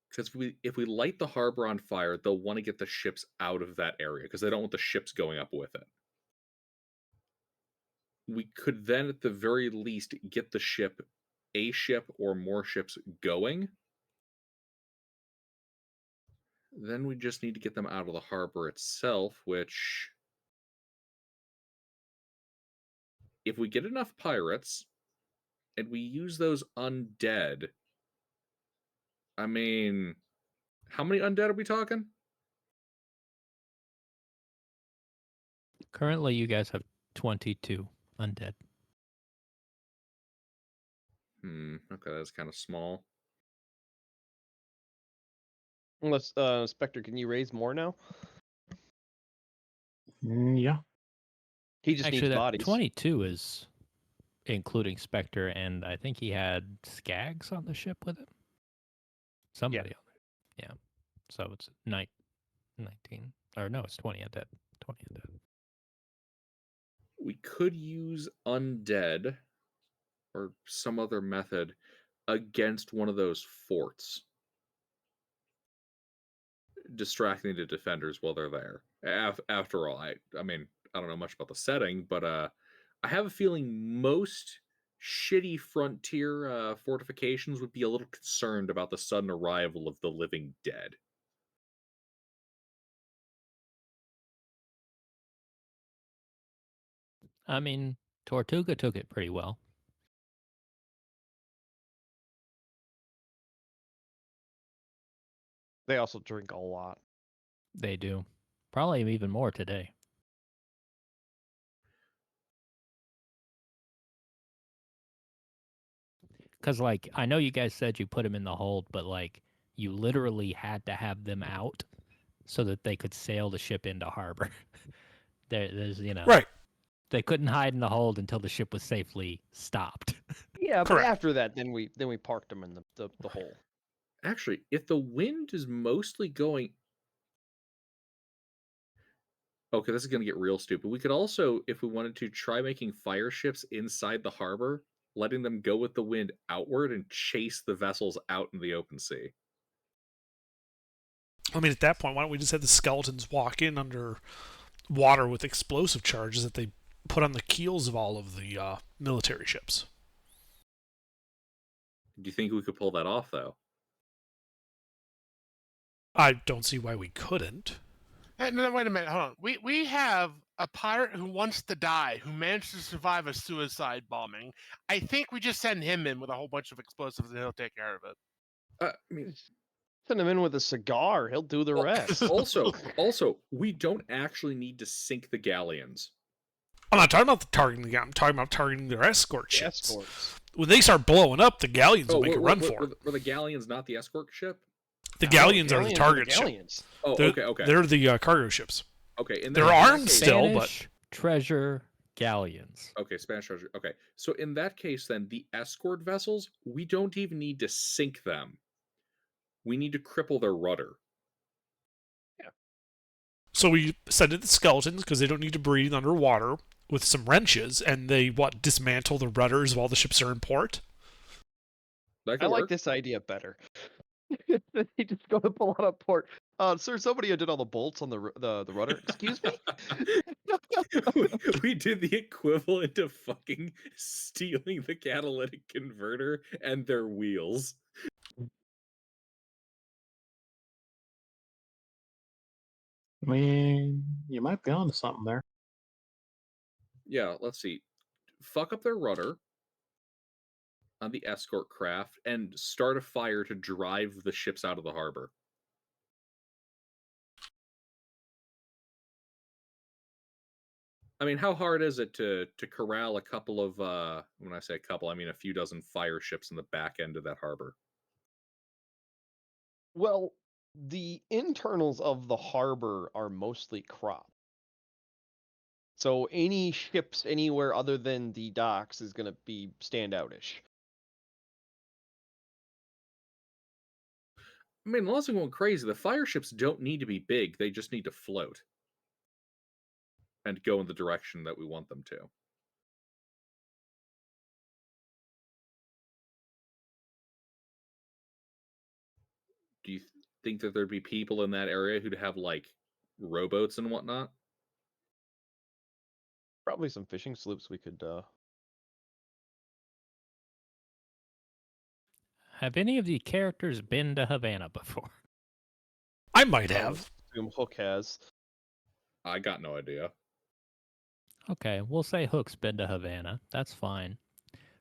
Because if we light the harbor on fire, they'll want to get the ships out of that area because they don't want the ships going up with it. We could then, at the very least, get the ship, a ship or more ships going. Then we just need to get them out of the harbor itself, which, if we get enough pirates and we use those undead, I mean, how many undead are we talking? Currently, you guys have 22 undead. Okay, that's kind of small. Unless Spectre, can you raise more now? Yeah. He just Actually, needs that bodies. 22 is including Spectre, and I think he had Skags on the ship with him. Somebody on it. Yeah. So it's 19. Or no, it's 20 undead. 20 undead. We could use undead or some other method against one of those forts, distracting the defenders while they're there. After all, I mean, I don't know much about the setting, but I have a feeling most shitty frontier fortifications would be a little concerned about the sudden arrival of the living dead. I mean, Tortuga took it pretty well. They also drink a lot. They do. Probably even more today. Because, like, I know you guys said you put them in the hold, but, like, you literally had to have them out so that they could sail the ship into harbor. There's, you know. Right. They couldn't hide in the hold until the ship was safely stopped. Yeah, but Correct. after that, then we parked them in the hole. Actually, if the wind is mostly going... Okay, this is going to get real stupid. We could also, if we wanted to, try making fire ships inside the harbor, letting them go with the wind outward and chase the vessels out in the open sea. I mean, at that point, why don't we just have the skeletons walk in under water with explosive charges that they put on the keels of all of the military ships? Do you think we could pull that off, though? I don't see why we couldn't. Hey, no, wait a minute. Hold on. We have a pirate who wants to die, who managed to survive a suicide bombing. I think we just send him in with a whole bunch of explosives and he'll take care of it. I mean, Send him in with a cigar. He'll do the rest. also, we don't actually need to sink the galleons. I'm not talking about the targeting the galleon. I'm talking about targeting their escort The ships. escorts. When they start blowing up, the galleons will Oh, make a run for it. were the galleons not the escort ship? The No, galleons are the galleons target ship. galleons. Oh, They're, okay. They're the cargo ships. Okay, They're in that armed case- still, but Spanish treasure galleons. Okay, Spanish treasure. Okay, so in that case, then the escort vessels, we don't even need to sink them. We need to cripple their rudder. so we send in the skeletons because they don't need to breathe underwater with some wrenches, and they dismantle the rudders while the ships are in port. That I could like work. this idea better. They just go to pull out a port. Sir, somebody did all the bolts on the rudder. Excuse me? we did the equivalent of fucking stealing the catalytic converter and their wheels. I mean, you might be onto something there. Yeah, let's see. Fuck up their rudder on the escort craft and start a fire to drive the ships out of the harbor. I mean, how hard is it to corral a couple of when I say a couple, I mean a few dozen fire ships in the back end of that harbor? Well, the internals of the harbor are mostly crop. So any ships anywhere other than the docks is going to be standoutish. I mean, unless I'm going crazy, the fire ships don't need to be big, they just need to float and go in the direction that we want them to. Do you think that there'd be people in that area who'd have like rowboats and whatnot? Probably some fishing sloops we could Have any of the characters been to Havana before? I might have. assume Hook has. I got no idea. Okay, we'll say Hook's been to Havana. That's fine.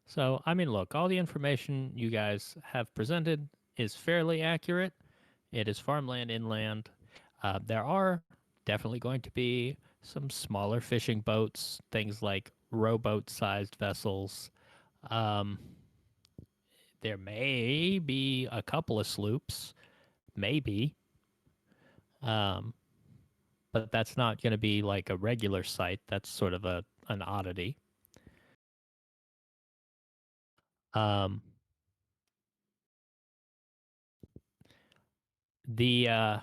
So, I mean, look, all the information you guys have presented is fairly accurate. It is farmland inland. There are definitely going to be some smaller fishing boats, things like rowboat sized vessels. Um, there may be a couple of sloops, maybe. But that's not going to be like a regular site. That's sort of an oddity. Um, the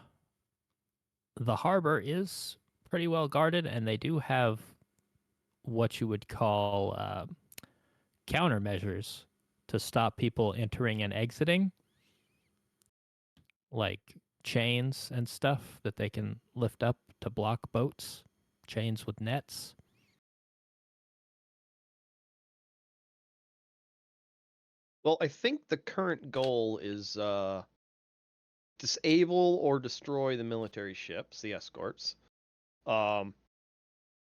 harbor is pretty well guarded, and they do have what you would call countermeasures to stop people entering and exiting, like chains and stuff that they can lift up to block boats, chains with nets. Well, I think the current goal is disable or destroy the military ships, the escorts.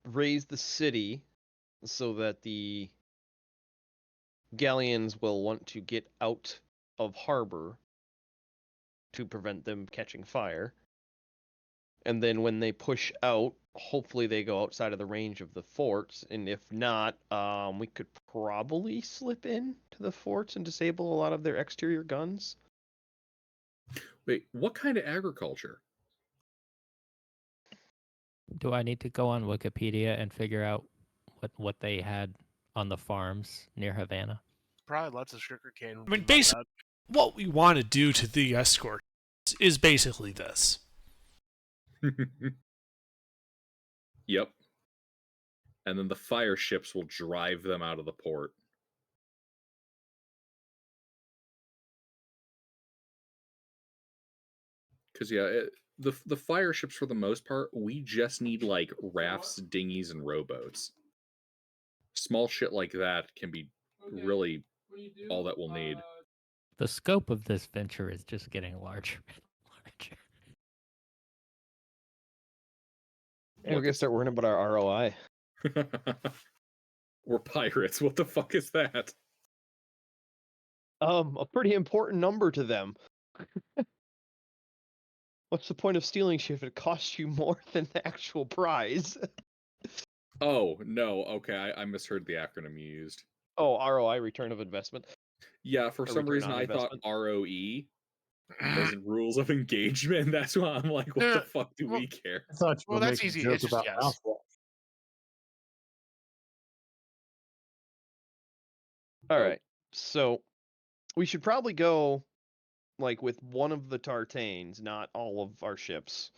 Raise the city so that the galleons will want to get out of harbor to prevent them catching fire. And then when they push out, hopefully they go outside of the range of the forts. And if not, we could probably slip in to the forts and disable a lot of their exterior guns. Wait, what kind of agriculture? Do I need to go on Wikipedia and figure out what they had on the farms near Havana? Probably lots of sugar cane. I mean, basically, what we want to do to the escort is basically this. Yep. And then the fire ships will drive them out of the port. Because the fire ships for the most part, we just need like rafts, dinghies, and rowboats. Small shit like that can be really all that we'll need. The scope of this venture is just getting larger and larger. And we're gonna start worrying about our ROI. We're pirates. What the fuck is that? A pretty important number to them. What's the point of stealing shit if it costs you more than the actual prize? Oh, no. Okay, I misheard the acronym you used. Oh, ROI, return of investment. Yeah, for Or some return reason on I thought investment. ROE, as in rules of engagement. That's why I'm like, what the fuck do well, we care? I thought you well, were that's making a easy. joke It's just about yes. mouthwash. All Oh. right. So we should probably go like with one of the Tartanes, not all of our ships,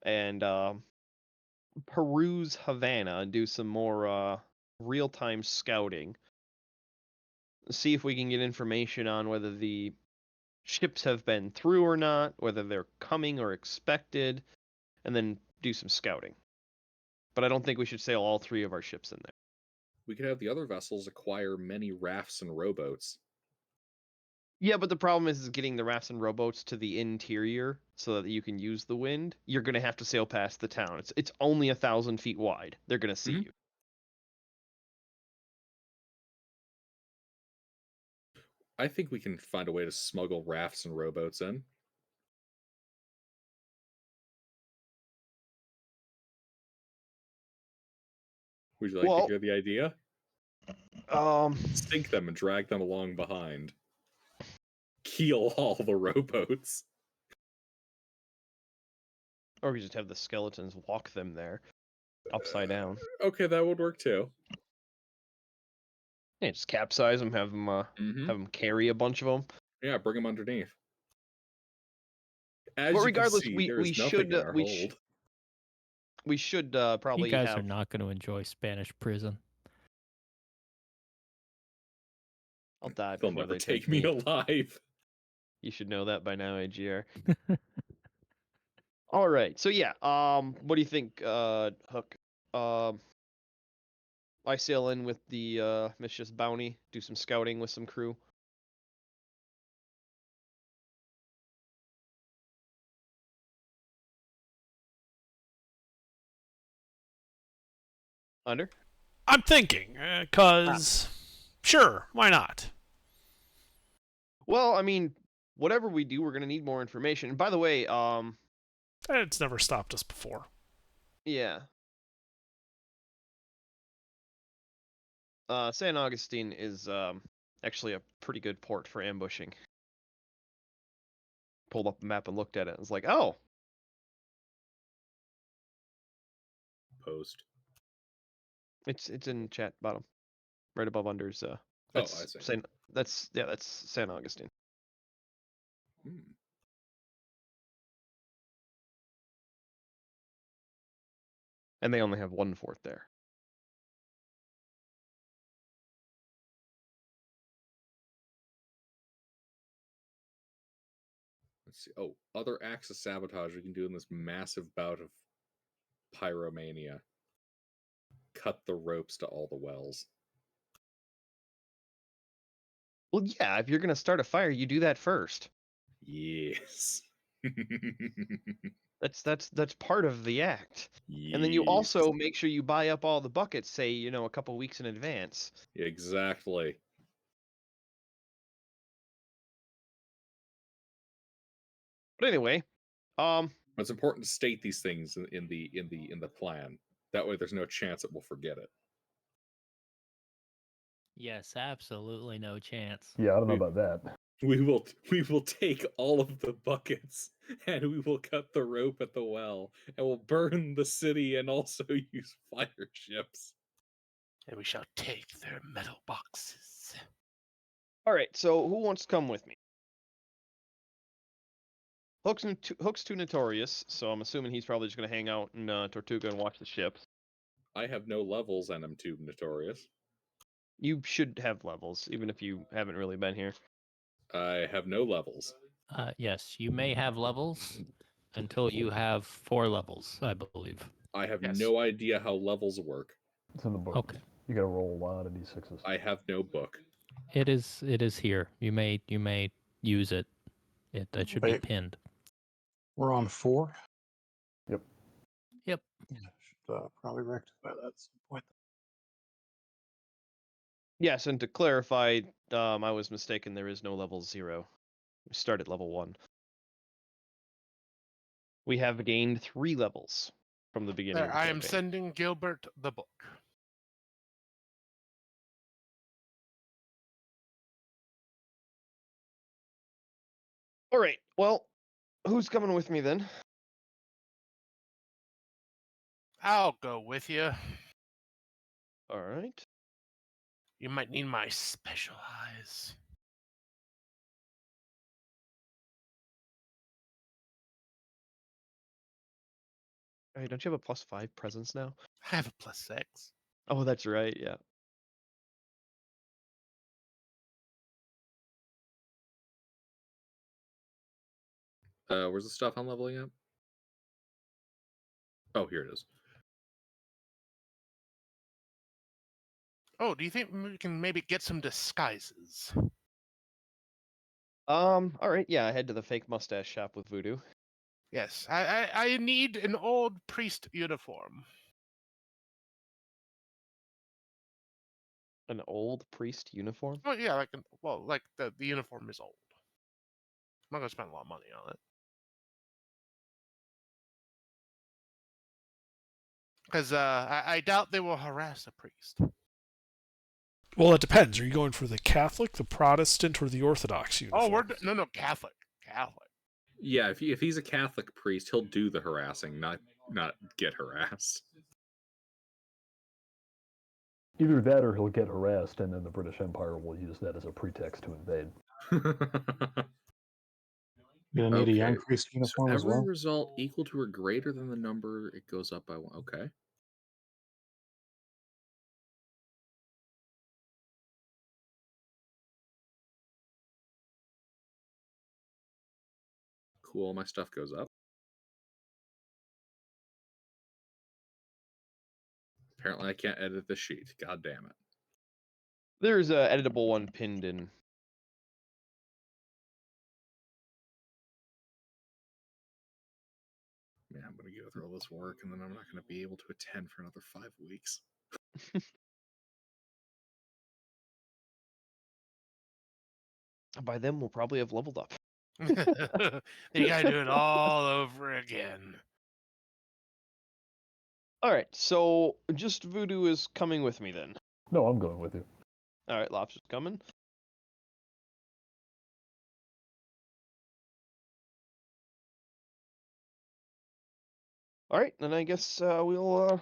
and peruse Havana and do some more real-time scouting. See if we can get information on whether the ships have been through or not, whether they're coming or expected, and then do some scouting. But I don't think we should sail all 3 of our ships in there. We could have the other vessels acquire many rafts and rowboats. Yeah, but the problem is getting the rafts and rowboats to the interior so that you can use the wind. You're gonna have to sail past the town. It's only 1,000 feet wide. They're gonna see Mhm. you. I think we can find a way to smuggle rafts and rowboats in. Would you like to Well, hear the idea? um, Sink them and drag them along behind. Keel all the rowboats. or we just have the skeletons walk them there, upside down. Okay, that would work too. Yeah, just capsize them, have Mm-hmm. them carry a bunch of them. Yeah, bring them underneath. As But you can regardless, see, we there we is nothing should in our we hold. we should You probably guys are have. not going to enjoy Spanish prison. I'll die They'll before never they take take me me. alive. You should know that by now, AGR. All right. So yeah, what do you think, Hook? Um, I sail in with the Mistress Bounty, do some scouting with some crew. Under? I'm thinking, cause sure, why not? Well, I mean, whatever we do, we're gonna need more information. And by the way, It's never stopped us before. yeah. San Augustine is actually a pretty good port for ambushing. Pulled up the map and looked at it. I was like, oh, Post. it's in chat bottom, right above Under's. Oh, That's I see. that's San Augustine. Hmm. And they only have one fort there. Let's see. Oh, other acts of sabotage we can do in this massive bout of pyromania. Cut the ropes to all the wells. Well, yeah, if you're gonna start a fire, you do that first. Yes. That's part of the act. And then you Yes. also make sure you buy up all the buckets, say, a couple weeks in advance. Exactly. But anyway, It's important to state these things in the plan. That way, there's no chance that we'll forget it. Yes, absolutely no chance. Yeah, I don't know about that. We will take all of the buckets and we will cut the rope at the well and we'll burn the city and also use fire ships. And we shall take their metal boxes. all right, so who wants to come with me? Hook's too notorious, so I'm assuming he's probably just gonna hang out in Tortuga and watch the ships. I have no levels and I'm too notorious. You should have levels, even if you haven't really been here. I have no levels. Yes, you may have levels until you have 4 levels, I believe. I have Yes. no idea how levels work. It's in the book. Okay. You gotta roll a lot of d6s. I have no book. It is here. You may use it. That should be Wait. pinned. We're on 4. Yep. Yeah, should probably rectify that at some point. Yes, and to clarify, I was mistaken. There is no level 0. We start at level 1. We have gained 3 levels. from the beginning There, of the I am campaign. sending Gilbert the book. All right. Well, who's coming with me then? I'll go with you. All right. You might need my special eyes. Hey, don't you have a +5 presence now? I have a +6. Oh, that's right. Yeah. Where's the stuff on leveling up? Oh, here it is. Oh, do you think we can maybe get some disguises? All right. Yeah, I head to the fake mustache shop with Voodoo. Yes, I need an old priest uniform. An old priest uniform. Oh yeah, like the uniform is old. I'm not gonna spend a lot of money on it. Because I doubt they will harass a priest. Well, it depends. Are you going for the Catholic, the Protestant, or the Orthodox uniform? Oh, no Catholic. Yeah, if he's a Catholic priest, he'll do the harassing, not get harassed. Either that or he'll get harassed, and then the British Empire will use that as a pretext to invade. You're gonna need a young Okay, priest So uniform as every well. result equal to or greater than the number it goes up by one. Okay. Cool, my stuff goes up. Apparently I can't edit the sheet. God damn it. There's a editable one pinned in. Man, I'm gonna go through all this work and then I'm not gonna be able to attend for another 5 weeks. By then, we'll probably have leveled up. You gotta do it all over again. All right. So just Voodoo is coming with me then. No, I'm going with you. All right, Lobster's coming. All right, then I guess we'll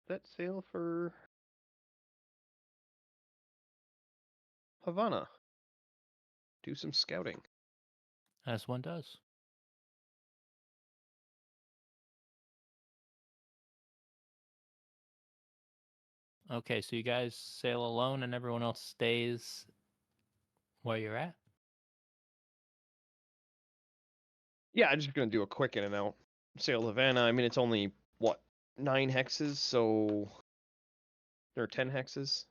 set sail for Havana. Do some scouting. As one does. Okay, so you guys sail alone and everyone else stays where you're at? Yeah, I'm just gonna do a quick in and out. Sail to Havana. I mean, it's only what 9 hexes, so there are 10 hexes.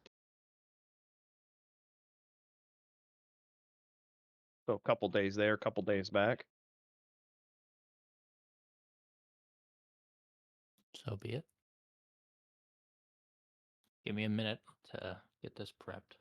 So a couple days there, a couple days back. So be it. Give me a minute to get this prepped.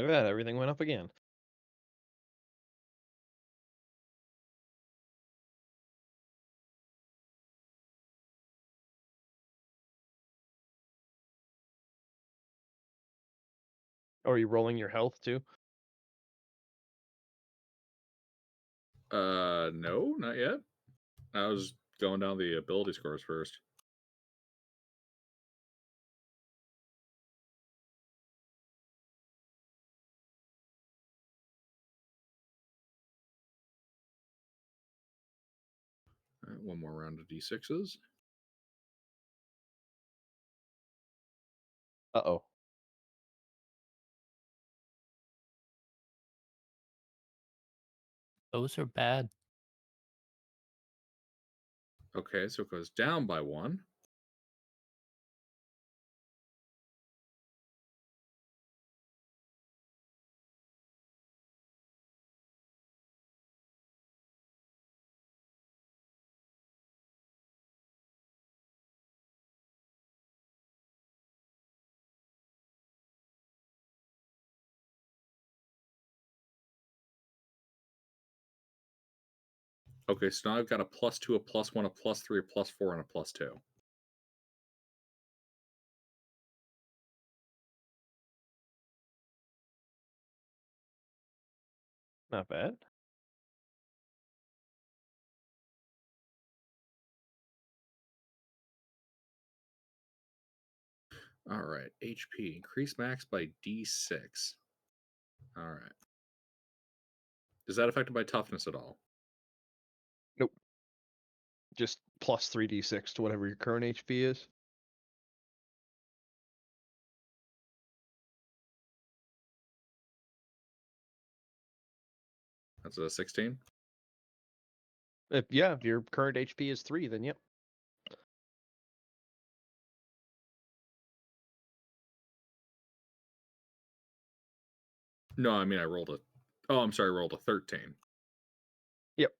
Look at that, everything went up again. Are you rolling your health too? No, not yet. I was going down the ability scores first. All right, one more round of d6s. Uh-oh. Those are bad. Okay, so it goes down by 1. Okay, so now I've got a +2, a +1, a +3, a +4, and a +2. Not bad. All right, HP. Increase max by d6. All right. Is that affected by toughness at all? Nope. Just plus 3d6 to whatever your current HP is. That's a 16. If your current HP is 3, then yep. No, I mean I rolled a. Oh, I'm sorry, I rolled a 13. Yep.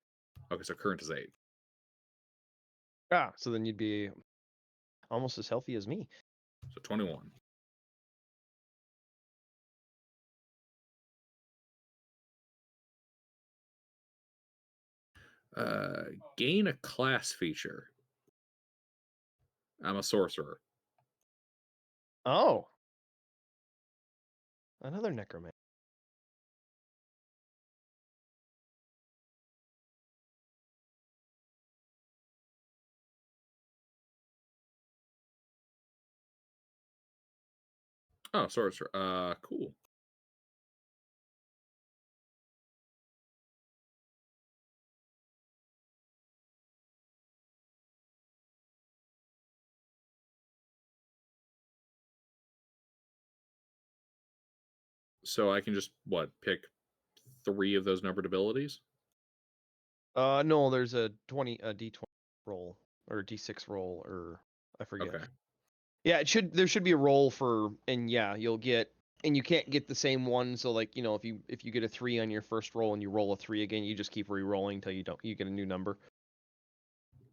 Okay, so current is 8. Ah, so then you'd be almost as healthy as me. So 21. Gain a class feature. I'm a sorcerer. Oh. Another necromancer. Oh, sorcerer. Cool. So I can just pick 3 of those numbered abilities? No, there's a d20 roll or a d6 roll, or I forget. Okay. Yeah, there should be a roll for, and yeah, you'll get, and you can't get the same one. So like, if you get a 3 on your first roll and you roll a 3 again, you just keep re-rolling until you get a new number.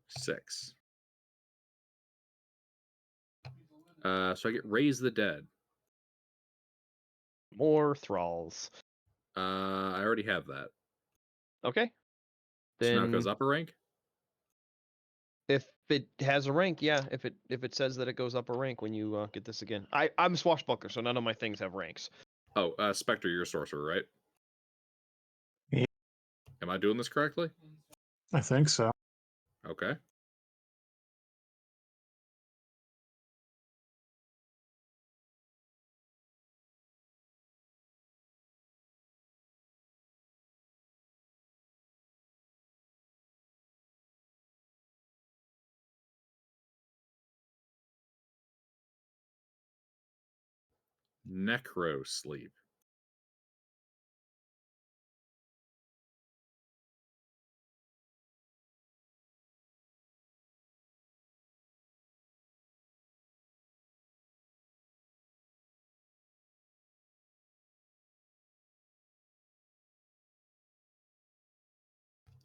6. So I get Raise the Dead. More thralls. I already have that. Okay. So now it Then goes up a rank? if it has a rank, yeah. If it says that it goes up a rank when you get this again. I'm a swashbuckler, so none of my things have ranks. Oh, Spectre, you're a sorcerer, right? Yeah. Am I doing this correctly? I think so. Okay. Necro Sleep.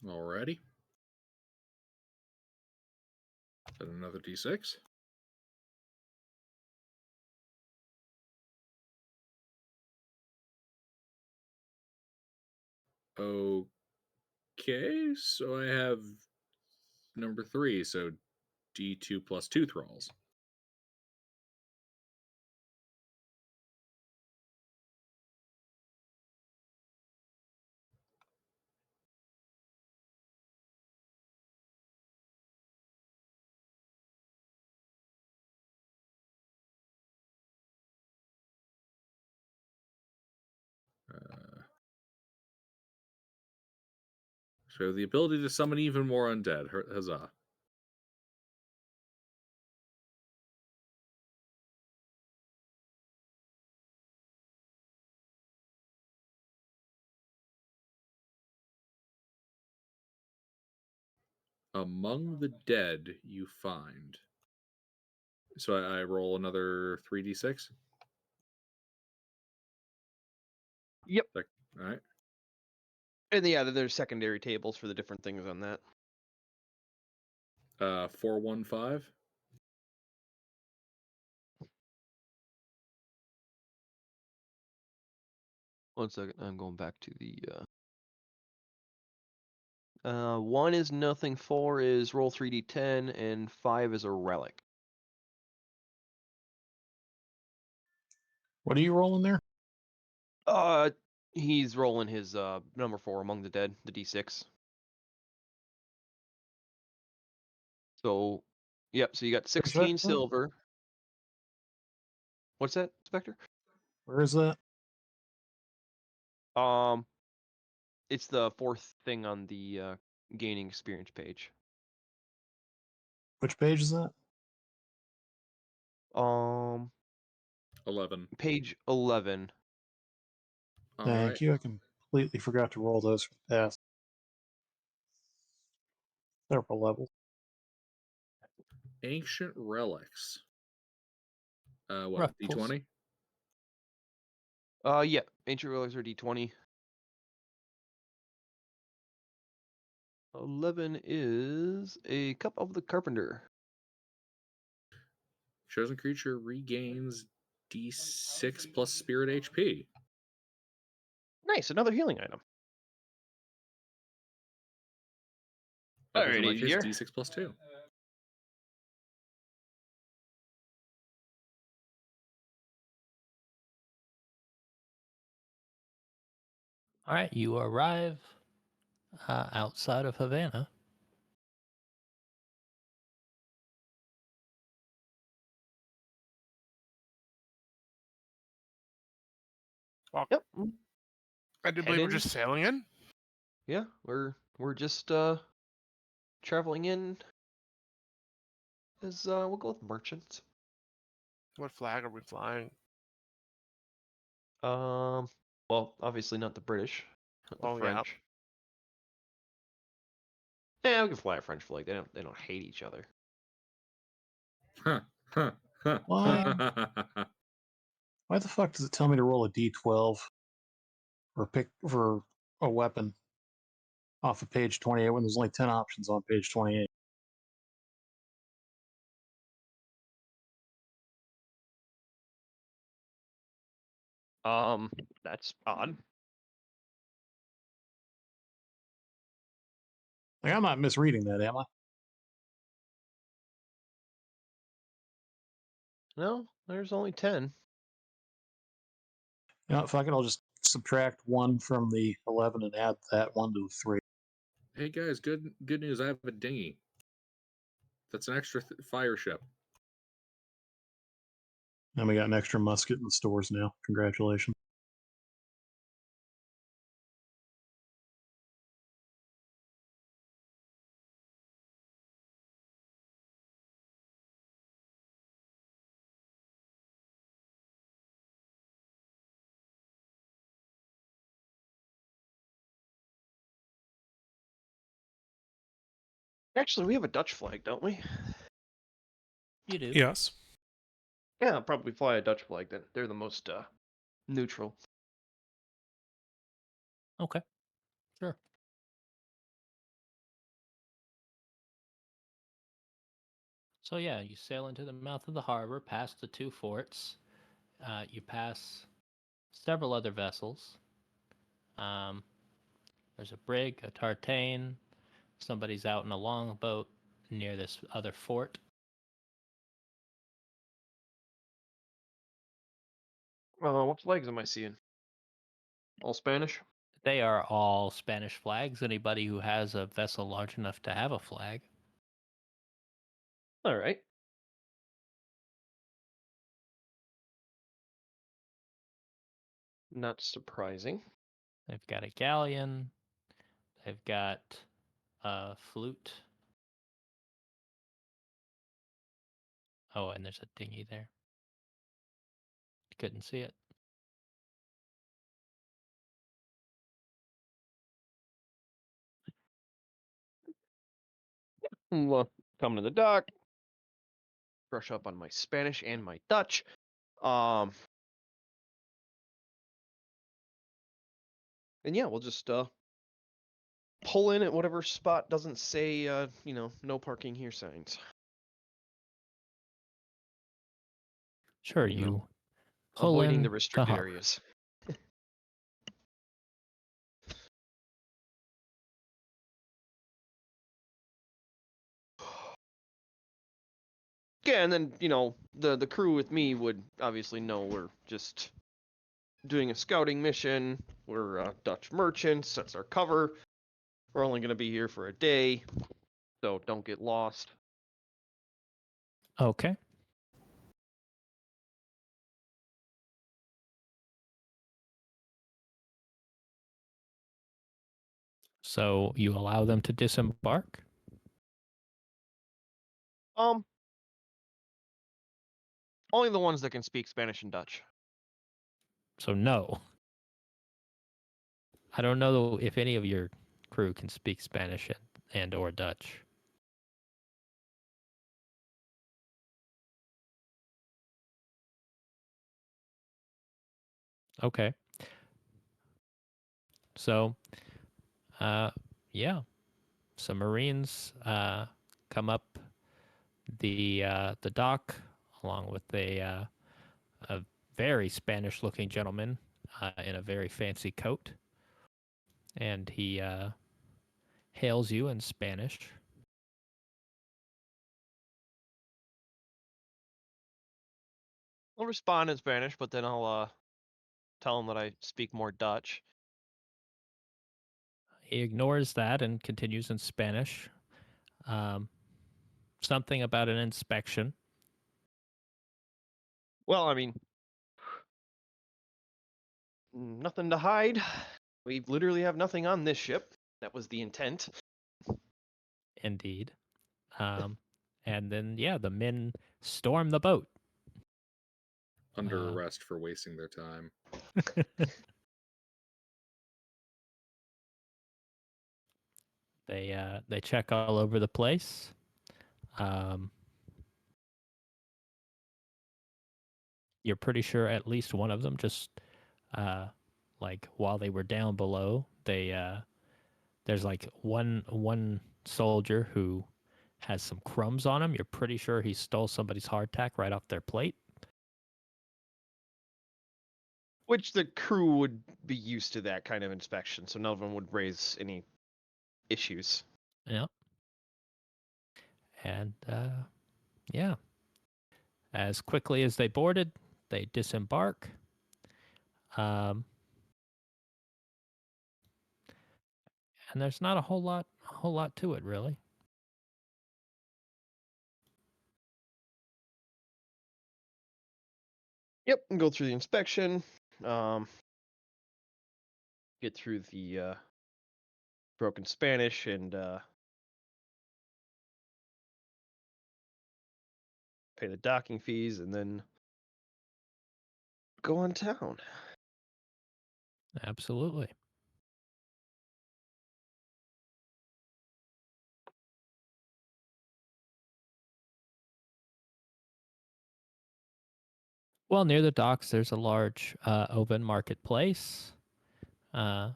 Alrighty. Then another d6. Okay, so I have number 3, so D2 plus 2 thralls. So the ability to summon even more undead. Huzzah. Among the dead you find. So I roll another 3d6. Yep. All right. And yeah, there's secondary tables for the different things on that. 415. One second, I'm going back to the. 1 is nothing, 4 is roll 3d10, and 5 is a relic. What are you rolling there? He's rolling his number 4 among the dead, the d6. So, yep. So you got Where's that 16 from? silver. What's that, Spectre? Where is that? It's the 4th thing on the gaining experience page. Which page is that? Um, 11. Page 11. All Thank right. you. I completely forgot to roll those for the past several levels. Ancient relics. Rough What, pulse. D20? Yeah, ancient relics are d20. 11 is a cup of the carpenter. Chosen creature regains D6 plus spirit HP. Nice, another healing item. Okay, so in my Alrighty, case, here. D6 plus 2. All right, you arrive outside of Havana. Yep. I do believe we're Heading. just sailing in. Yeah, we're just traveling in as we'll go with merchants. What flag are we flying? Well, obviously not the British, not the Oh, yeah. French. Yeah, we can fly a French flag. They don't hate each other. Huh. Huh. Huh. Why? Why the fuck does it tell me to roll a d12 or pick for a weapon off of page 28 when there's only 10 options on page 28? That's odd. Like, I'm not misreading that, am I? No, there's only 10. You know, fuck it, I'll just subtract 1 from the 11 and add that 1 to the 3. Hey guys, good news. I have a dinghy. That's an extra fire ship. And we got an extra musket in the stores now. Congratulations. Actually, we have a Dutch flag, don't we? You do. Yes. Yeah, I'll probably fly a Dutch flag then. They're the most neutral. Okay. Sure. So yeah, you sail into the mouth of the harbor, past the 2 forts. You pass several other vessels. Um, There's a brig, a tartane. Somebody's out in a longboat near this other fort. What flags am I seeing? All Spanish? They are all Spanish flags. Anybody who has a vessel large enough to have a flag. All right. Not surprising. They've got a galleon. They've got a flute. Oh, and there's a dinghy there. Couldn't see it. Coming to the dock. Brush up on my Spanish and my Dutch. And yeah, we'll just pull in at whatever spot doesn't say no parking here signs. Sure, You know, you pull avoiding in the the restricted harbor. areas. Yeah, and then the crew with me would obviously know we're just doing a scouting mission. We're Dutch merchants. That's our cover. We're only going to be here for a day, so don't get lost. Okay. So you allow them to disembark? Only the ones that can speak Spanish and Dutch. So no. I don't know if any of your crew can speak Spanish and or Dutch. Okay. So, yeah, some Marines come up the dock along with a very Spanish-looking gentleman in a very fancy coat, and he hails you in Spanish. I'll respond in Spanish, but then I'll tell him that I speak more Dutch. He ignores that and continues in Spanish. Something about an inspection. Well, I mean, nothing to hide. We literally have nothing on this ship. That was the intent. Indeed. And then, yeah, the men storm the boat. Under arrest for wasting their time. They check all over the place. You're pretty sure at least one of them just like while they were down below, there's like one soldier who has some crumbs on him. You're pretty sure he stole somebody's hardtack right off their plate. Which the crew would be used to that kind of inspection, so none of them would raise any issues. Yeah. And yeah. As quickly as they boarded, they disembark. And there's not a whole lot to it, really. Yep, and go through the inspection. Get through the broken Spanish and pay the docking fees, and then go on town. Absolutely. Well, near the docks, there's a large open marketplace. You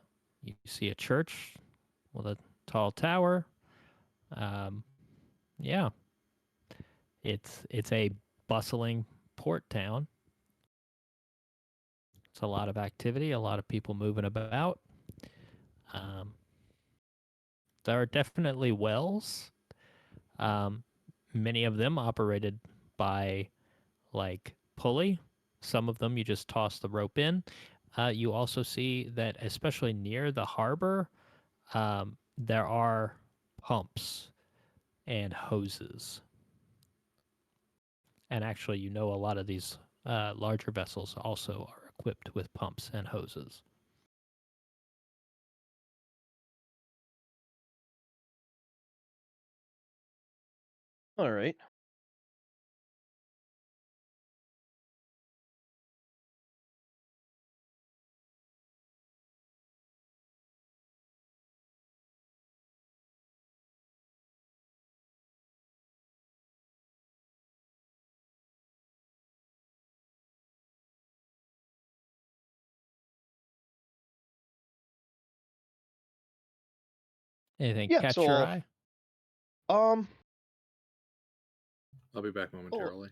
see a church with a tall tower. Yeah, it's a bustling port town. It's a lot of activity, a lot of people moving about. There are definitely wells. Many of them operated by like pulley. Some of them you just toss the rope in. You also see that, especially near the harbor, there are pumps and hoses. And actually, a lot of these larger vessels also are equipped with pumps and hoses. All right. Anything Yeah. catch your So, eye? um, I'll be back oh, momentarily.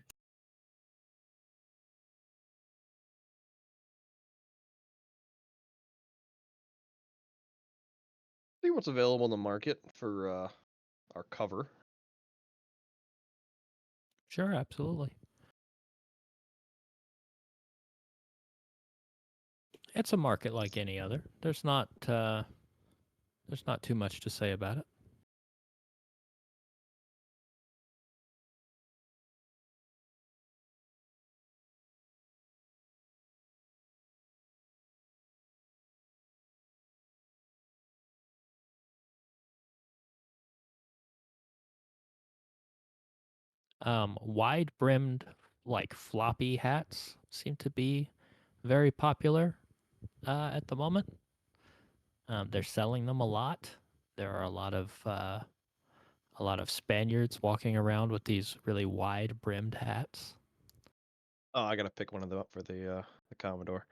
see what's available in the market for our cover. Sure, absolutely. It's a market like any other. There's not too much to say about it. Wide brimmed, like floppy hats seem to be very popular at the moment. They're selling them a lot. There are a lot of Spaniards walking around with these really wide brimmed hats. Oh, I gotta pick one of them up for the Commodore.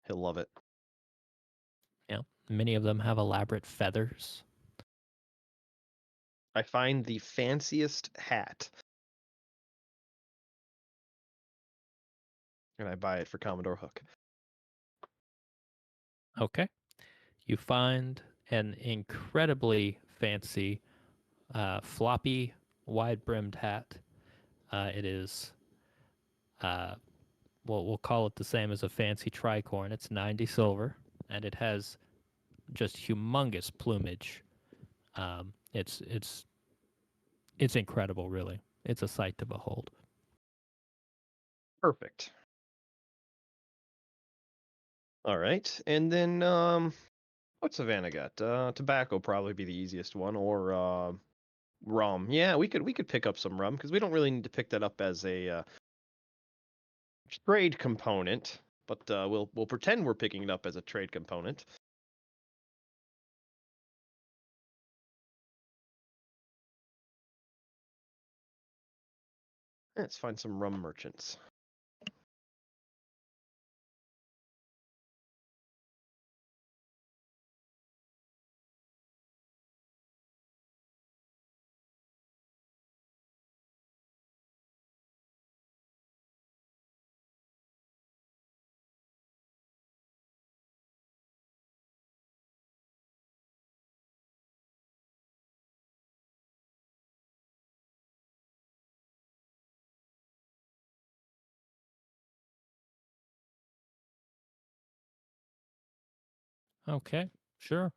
He'll love it. Yeah, many of them have elaborate feathers. I find the fanciest hat, and I buy it for Commodore Hook. Okay. You find an incredibly fancy, floppy, wide brimmed hat. It is, we'll call it the same as a fancy tricorn. It's 90 silver, and it has just humongous plumage. It's incredible, really. It's a sight to behold. Perfect. All right, and then what's Savannah got? Tobacco probably be the easiest one, or rum. Yeah, we could pick up some rum because we don't really need to pick that up as a trade component, but we'll pretend we're picking it up as a trade component. Let's find some rum merchants. Okay, sure.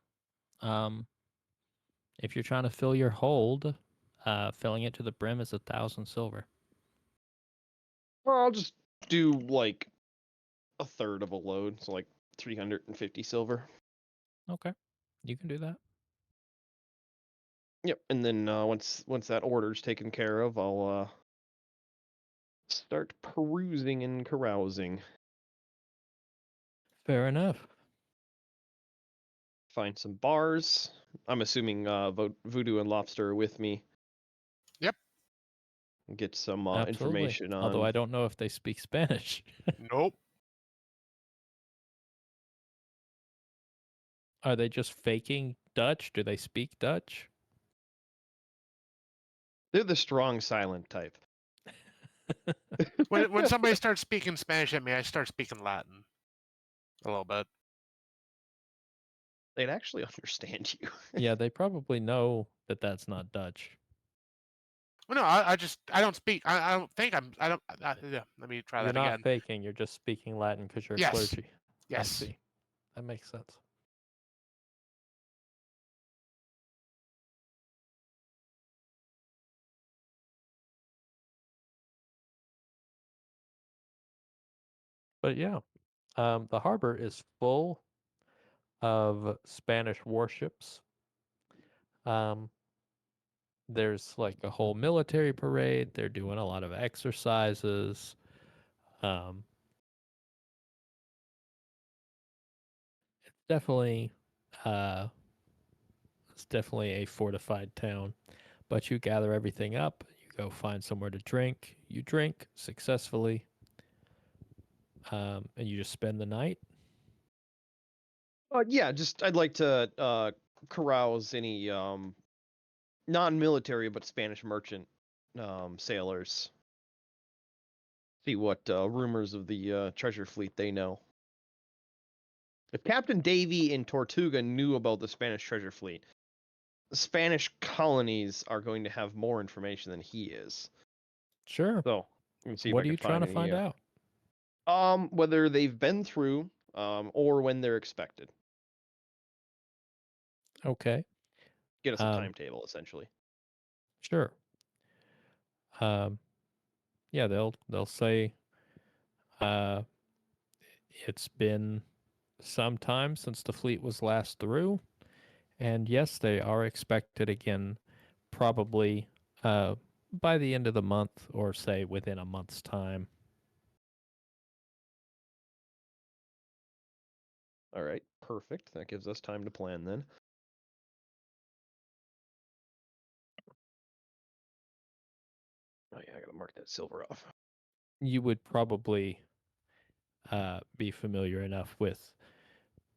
Um, if you're trying to fill your hold, filling it to the brim is 1,000 silver. Well, I'll just do like a third of a load, so like 350 silver. Okay, you can do that. Yep, and then once that order's taken care of, I'll start perusing and carousing. Fair enough. Find some bars. I'm assuming Voodoo and Lobster are with me. Yep. Get some Absolutely. information Although on. I don't know if they speak Spanish. Nope. Are they just faking Dutch? Do they speak Dutch? They're the strong silent type. When somebody starts speaking Spanish at me, I start speaking Latin a little bit. They'd actually understand you. Yeah, they probably know that that's not Dutch. Well, no, I don't speak. I don't think I don't. Yeah, let me try You're that not again. faking. You're just speaking Latin because you're Yes. clergy. I Yes. see. That makes sense. But yeah, the harbor is full of Spanish warships. Um, there's like a whole military parade. They're doing a lot of exercises. Um, it's definitely, uh, it's definitely a fortified town. But you gather everything up. You go find somewhere to drink. You drink successfully, and you just spend the night. Yeah, just I'd like to carouse any non-military but Spanish merchant sailors. See what rumors of the treasure fleet they know. If Captain Davy in Tortuga knew about the Spanish treasure fleet, the Spanish colonies are going to have more information than he is. Sure. So, let me see if What I are can you trying find to any. find out? Whether they've been through, or when they're expected. Okay. Get us a Um, timetable, essentially. sure. Um, yeah, they'll say uh, it's been some time since the fleet was last through, and yes, they are expected again, probably uh, by the end of the month, or say within a month's time. All right, perfect. That gives us time to plan then. Oh yeah, I gotta mark that silver off. You would probably be familiar enough with,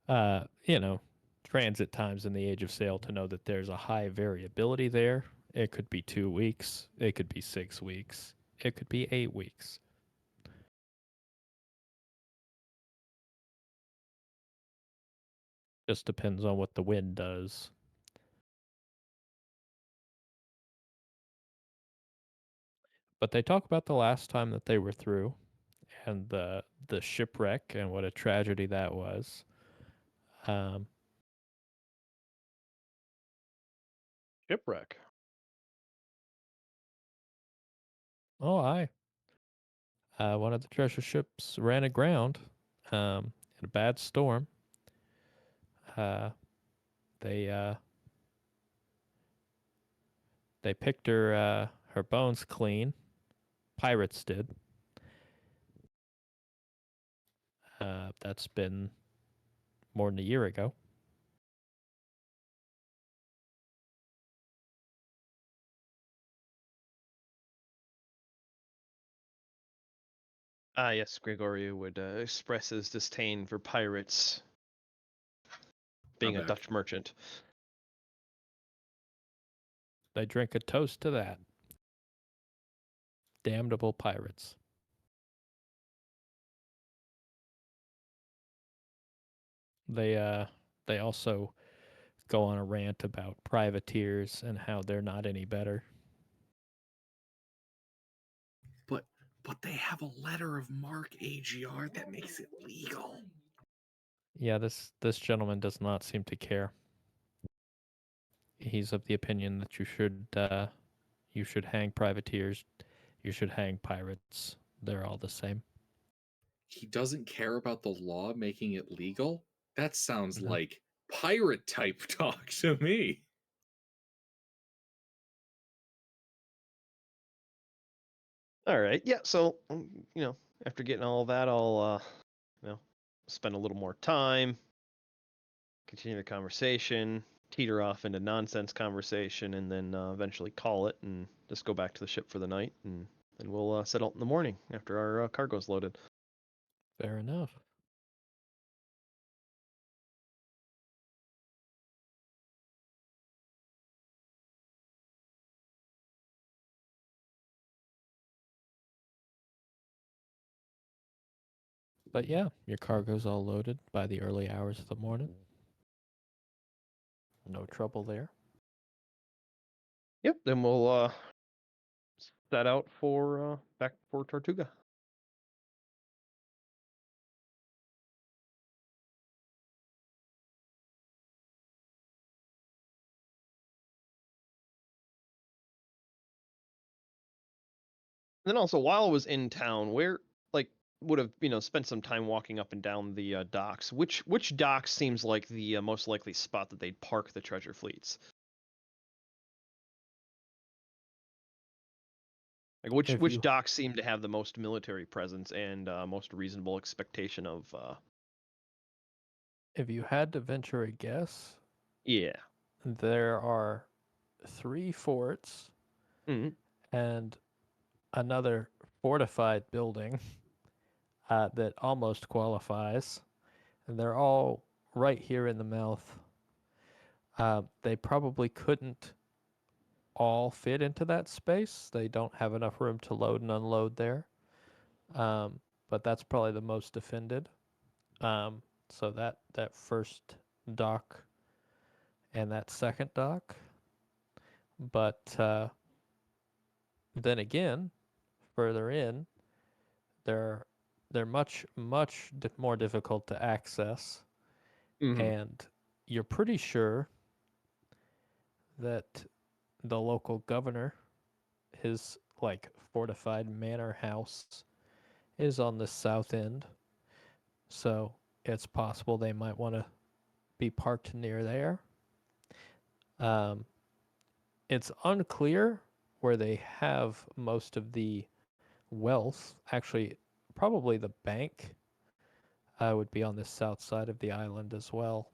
you know, transit times in the Age of Sail to know that there's a high variability there. It could be 2 weeks, it could be 6 weeks, it could be 8 weeks. Just depends on what the wind does. But they talk about the last time that they were through and the shipwreck and what a tragedy that was. Um, Shipwreck. oh, one of the treasure ships ran aground in a bad storm. Uh, they uh, they picked her bones clean. Pirates did. That's been more than a year ago. Ah, yes, Gregorio would express his disdain for pirates being I'm a back. Dutch merchant. They drink a toast to that. Damnable pirates. They also go on a rant about privateers and how they're not any better. But they have a letter of marque AGR that makes it legal. Yeah, this gentleman does not seem to care. He's of the opinion that you should hang privateers, you should hang pirates. They're all the same. He doesn't care about the law making it legal? That sounds No. like pirate type talk to me. All right, yeah. So, after getting all that, I'll, spend a little more time, continue the conversation, teeter off into nonsense conversation, and then eventually call it and just go back to the ship for the night, and then we'll set out in the morning after our cargo's loaded. Fair enough. But yeah, your cargo's all loaded by the early hours of the morning. No trouble there. Yep. Then we'll set out for back for Tortuga. And then also, while I was in town, where like would have spent some time walking up and down the docks. Which dock seems like the most likely spot that they'd park the treasure fleets? Like which docks seem to have the most military presence and most reasonable expectation of? If you had to venture a guess, Yeah. there are 3 forts Hmm. and another fortified building that almost qualifies, and they're all right here in the mouth. They probably couldn't all fit into that space. They don't have enough room to load and unload there. But that's probably the most defended. So that first dock and that second dock. But then again, further in, they're much more difficult to access, Hmm. and you're pretty sure that the local governor, his like fortified manor house, is on the south end, so it's possible they might want to be parked near there. Um, it's unclear where they have most of the wealth. Actually, probably the bank would be on the south side of the island as well.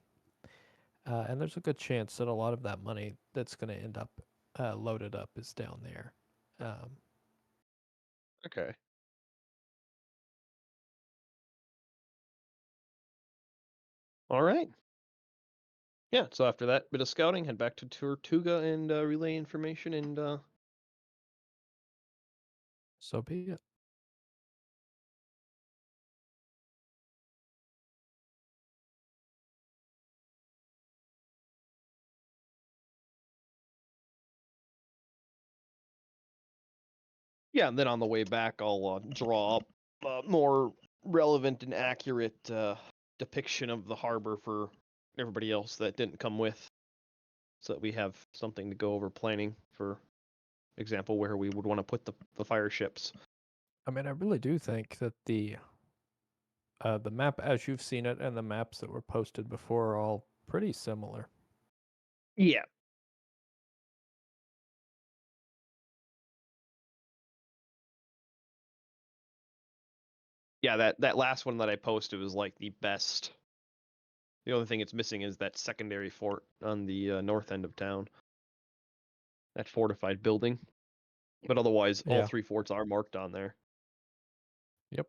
And there's a good chance that a lot of that money that's going to end up loaded up is down there. Okay. All right. Yeah. So after that bit of scouting, head back to Tortuga and relay information and. So be it. Yeah, and then on the way back, I'll draw up a more relevant and accurate depiction of the harbor for everybody else that didn't come with, so that we have something to go over planning, for example, where we would want to put the fire ships. I mean, I really do think that the map as you've seen it and the maps that were posted before are all pretty similar. Yeah. Yeah, that last one that I posted was like the best. The only thing it's missing is that secondary fort on the north end of town. That fortified building. But otherwise, all Yeah. 3 forts are marked on there. Yep.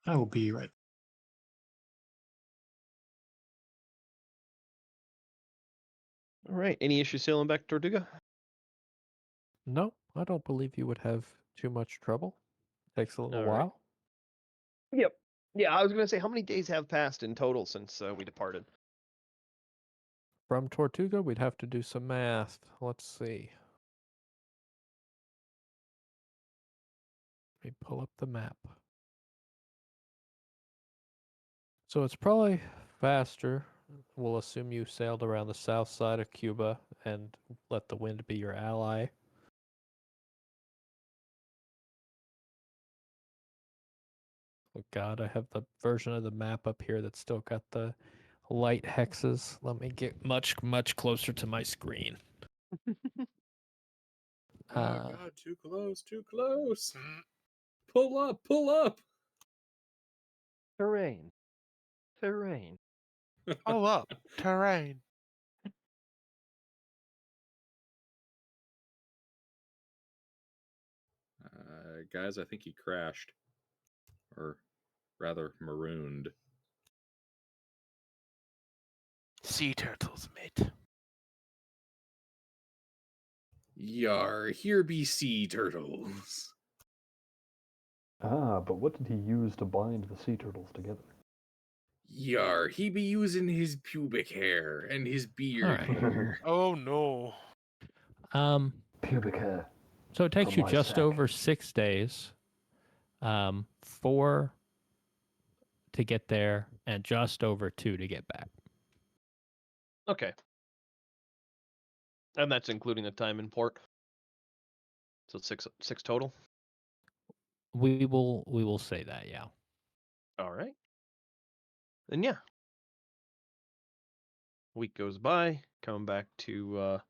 I will be right. All right. Any issues sailing back to Tortuga? No, I don't believe you would have too much trouble. Takes a little All right. while. Yep. Yeah, I was gonna say, how many days have passed in total since we departed? From Tortuga, we'd have to do some math. Let's see. Let me pull up the map. So it's probably faster. We'll assume you sailed around the south side of Cuba and let the wind be your ally. Oh God, I have the version of the map up here that's still got the light hexes. Let me get much closer to my screen. Oh God, too close, too close. Pull up, pull up. Terrain. Terrain. Oh, up terrain. Guys, I think he crashed. Or rather, marooned. Sea turtles, mate. Yar, here be sea turtles. Ah, but what did he use to bind the sea turtles together? Yar, he be using his pubic hair and his beard. Alright. Oh no. Pubic hair. So it takes From you my just sack. over 6 days, 4 to get there, and just over 2 to get back. Okay. And that's including the time in port. So it's six total. We will say that, yeah. All right. Then yeah. Week goes by. Coming back to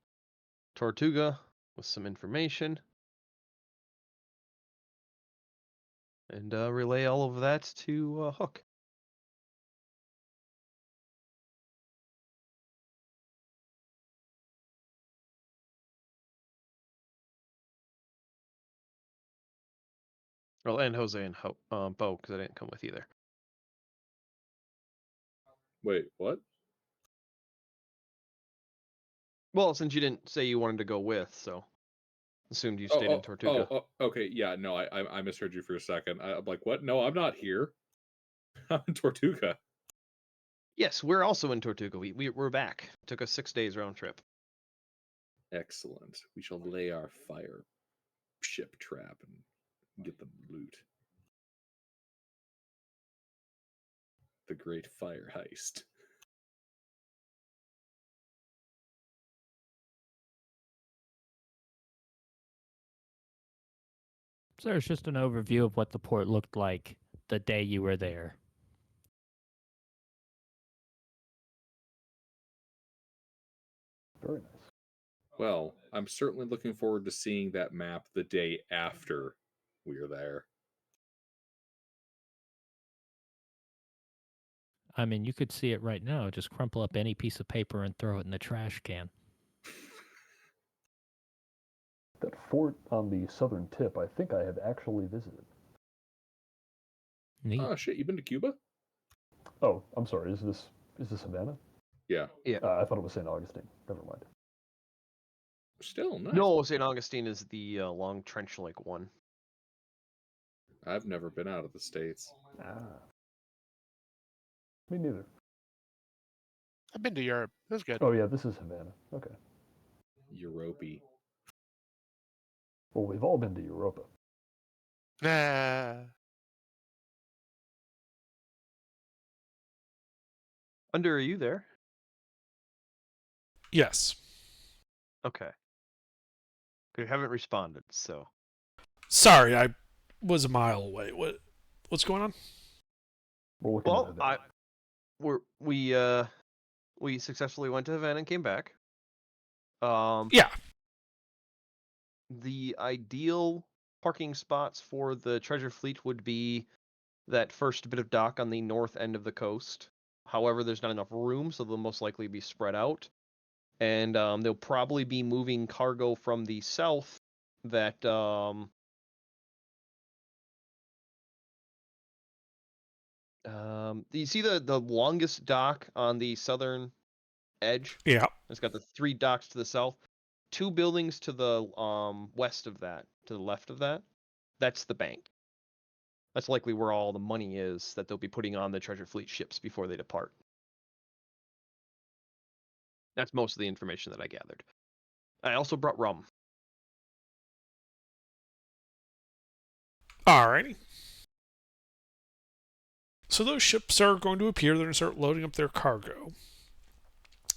Tortuga with some information. And relay all of that to Hook. Well, and Jose and Bo, because I didn't come with either. Wait, what? Well, since you didn't say you wanted to go with, so assumed you stayed in Tortuga. Okay. Yeah, no, I misheard you for a second. I'm like, what? No, I'm not here. I'm in Tortuga. Yes, we're also in Tortuga. We're back. Took us 6 days round trip. Excellent. We shall lay our fire ship trap and get the loot. The great fire heist. So there's just an overview of what the port looked like the day you were there. Very nice. Well, I'm certainly looking forward to seeing that map the day after we're there. I mean, you could see it right now. Just crumple up any piece of paper and throw it in the trash can. That fort on the southern tip, I think I have actually visited. Neat. Oh shit, you been to Cuba? Oh, I'm sorry. Is this Havana? Yeah. Yeah. I thought it was St. Augustine. Never mind. Still nice. No, St. Augustine is the long trench like one. I've never been out of the States. Ah. Me neither. I've been to Europe. It was good. Oh yeah, this is Havana. Okay. Europey. Well, we've all been to Europa. Nah. Under, are you there? Yes. Okay. You haven't responded, so. Sorry, I was a mile away. What's going on? We're looking at Well, Havana. we successfully went to Havana and came back. Yeah. The ideal parking spots for the treasure fleet would be that first bit of dock on the north end of the coast. However, there's not enough room, so they'll most likely be spread out. And they'll probably be moving cargo from the south that you see the longest dock on the southern edge? Yeah. It's got the 3 docks to the south. 2 buildings to the west of that, to the left of that. That's the bank. That's likely where all the money is that they'll be putting on the treasure fleet ships before they depart. That's most of the information that I gathered. I also brought rum. Alrighty. So those ships are going to appear. They're going to start loading up their cargo.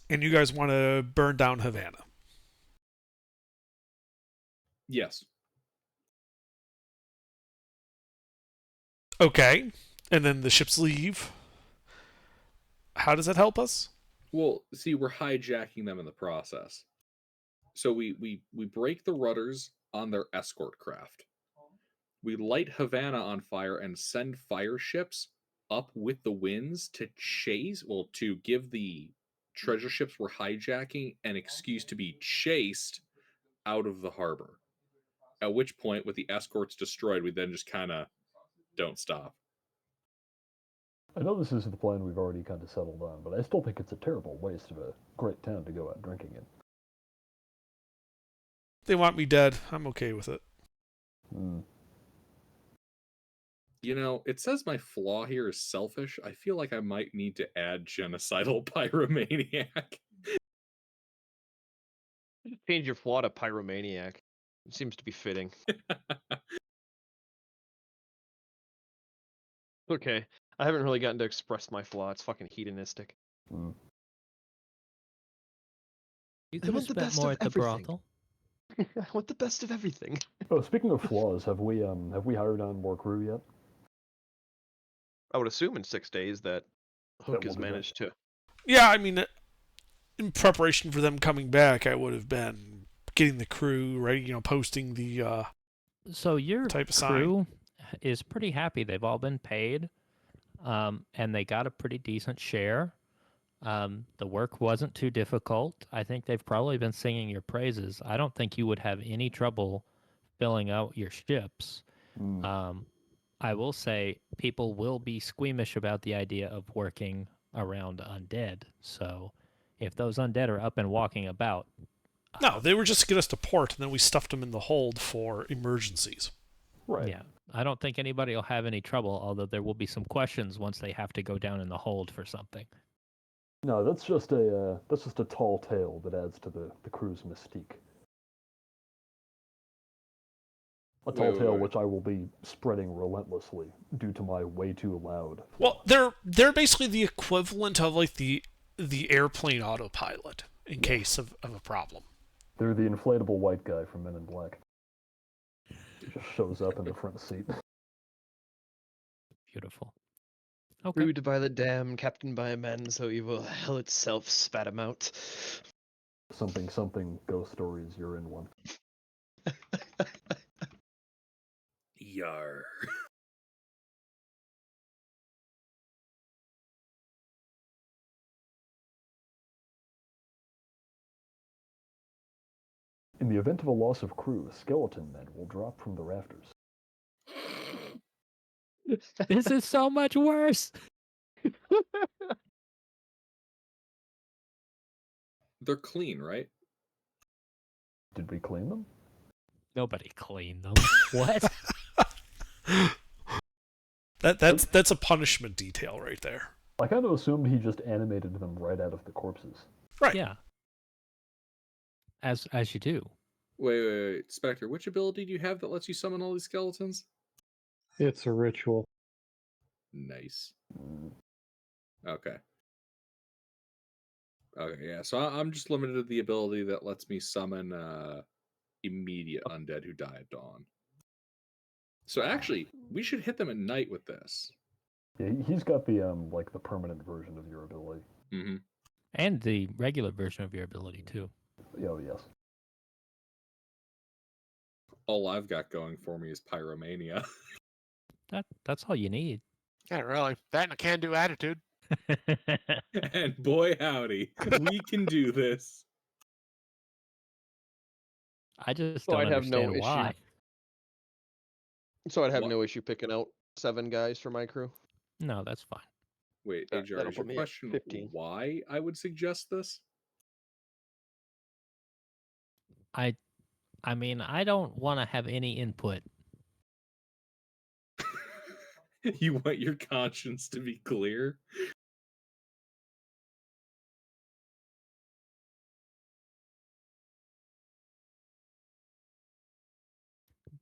And you guys want to burn down Havana. Yes. Okay. And then the ships leave. How does that help us? Well, see, we're hijacking them in the process. So we break the rudders on their escort craft. We light Havana on fire and send fire ships up with the winds to to give the treasure ships we're hijacking an excuse to be chased out of the harbor. At which point, with the escorts destroyed, we then just kind of don't stop. I know this is the plan we've already kind of settled on, but I still think it's a terrible waste of a great town to go out drinking in. They want me dead. I'm okay with it. Hmm. You know, it says my flaw here is selfish. I feel like I might need to add genocidal pyromaniac. Change your flaw to pyromaniac. It seems to be fitting. Okay. I haven't really gotten to express my flaw. It's fucking hedonistic. Mm. You I could have want the spent best more of at the everything. brothel. I want the best of everything. Oh, speaking of flaws, have we hired on more crew yet? I would assume in 6 days that Hook we'll has do that. managed to. Yeah, I mean, in preparation for them coming back, I would have been getting the crew ready, posting the So your type of sign. crew is pretty happy. They've all been paid, and they got a pretty decent share. The work wasn't too difficult. I think they've probably been singing your praises. I don't think you would have any trouble filling out your ships. Mm. I will say people will be squeamish about the idea of working around undead. So if those undead are up and walking about, No, they were just to get us to port, and then we stuffed them in the hold for emergencies. Right. yeah, I don't think anybody will have any trouble, although there will be some questions once they have to go down in the hold for something. No, that's just a tall tale that adds to the crew's mystique. A tall tale wait. which I will be spreading relentlessly due to my way too loud. Well, they're basically the equivalent of like the airplane autopilot in case of a problem. They're the inflatable white guy from Men in Black. He just shows up in the front seat. Beautiful. Okay. Crewed by the dam, captained by men, so evil hell itself spat him out. Something ghost stories, you're in one. Yar. In the event of a loss of crew, skeleton men will drop from the rafters. This is so much worse. They're clean, right? Did we clean them? Nobody cleaned them. What? That's a punishment detail right there. I kind of assumed he just animated them right out of the corpses. Right. Yeah. As you do. Wait, Spectre, which ability do you have that lets you summon all these skeletons? It's a ritual. Nice. Mm. Okay. Okay, yeah. So I'm just limited to the ability that lets me summon immediate undead who die at dawn. So actually, we should hit them at night with this. Yeah, he's got the like the permanent version of your ability. Mm-hmm. And the regular version of your ability, too. Oh yes. All I've got going for me is pyromania. That's all you need. Yeah, really. That and a can-do attitude. And boy howdy, we can do this. I just So don't I'd have no understand issue. why. So I'd have What? no issue picking out 7 guys for my crew. No, that's fine. Wait, That- Ajar, that'll is your put me at question 15. why I would suggest this? I mean, I don't want to have any input. You want your conscience to be clear?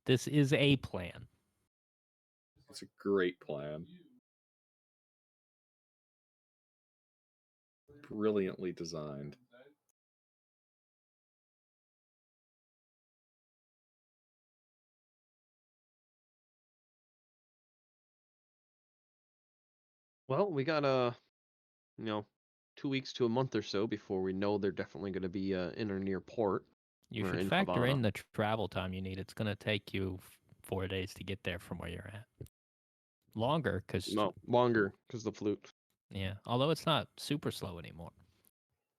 This is a plan. It's a great plan. Brilliantly designed. Well, we got 2 weeks to a month or so before we know they're definitely going to be in or near port. You Or should in factor in Havana. the travel time you need. It's going to take you 4 days to get there from where you're at. Longer, because, No, longer because the flute. yeah, although it's not super slow anymore.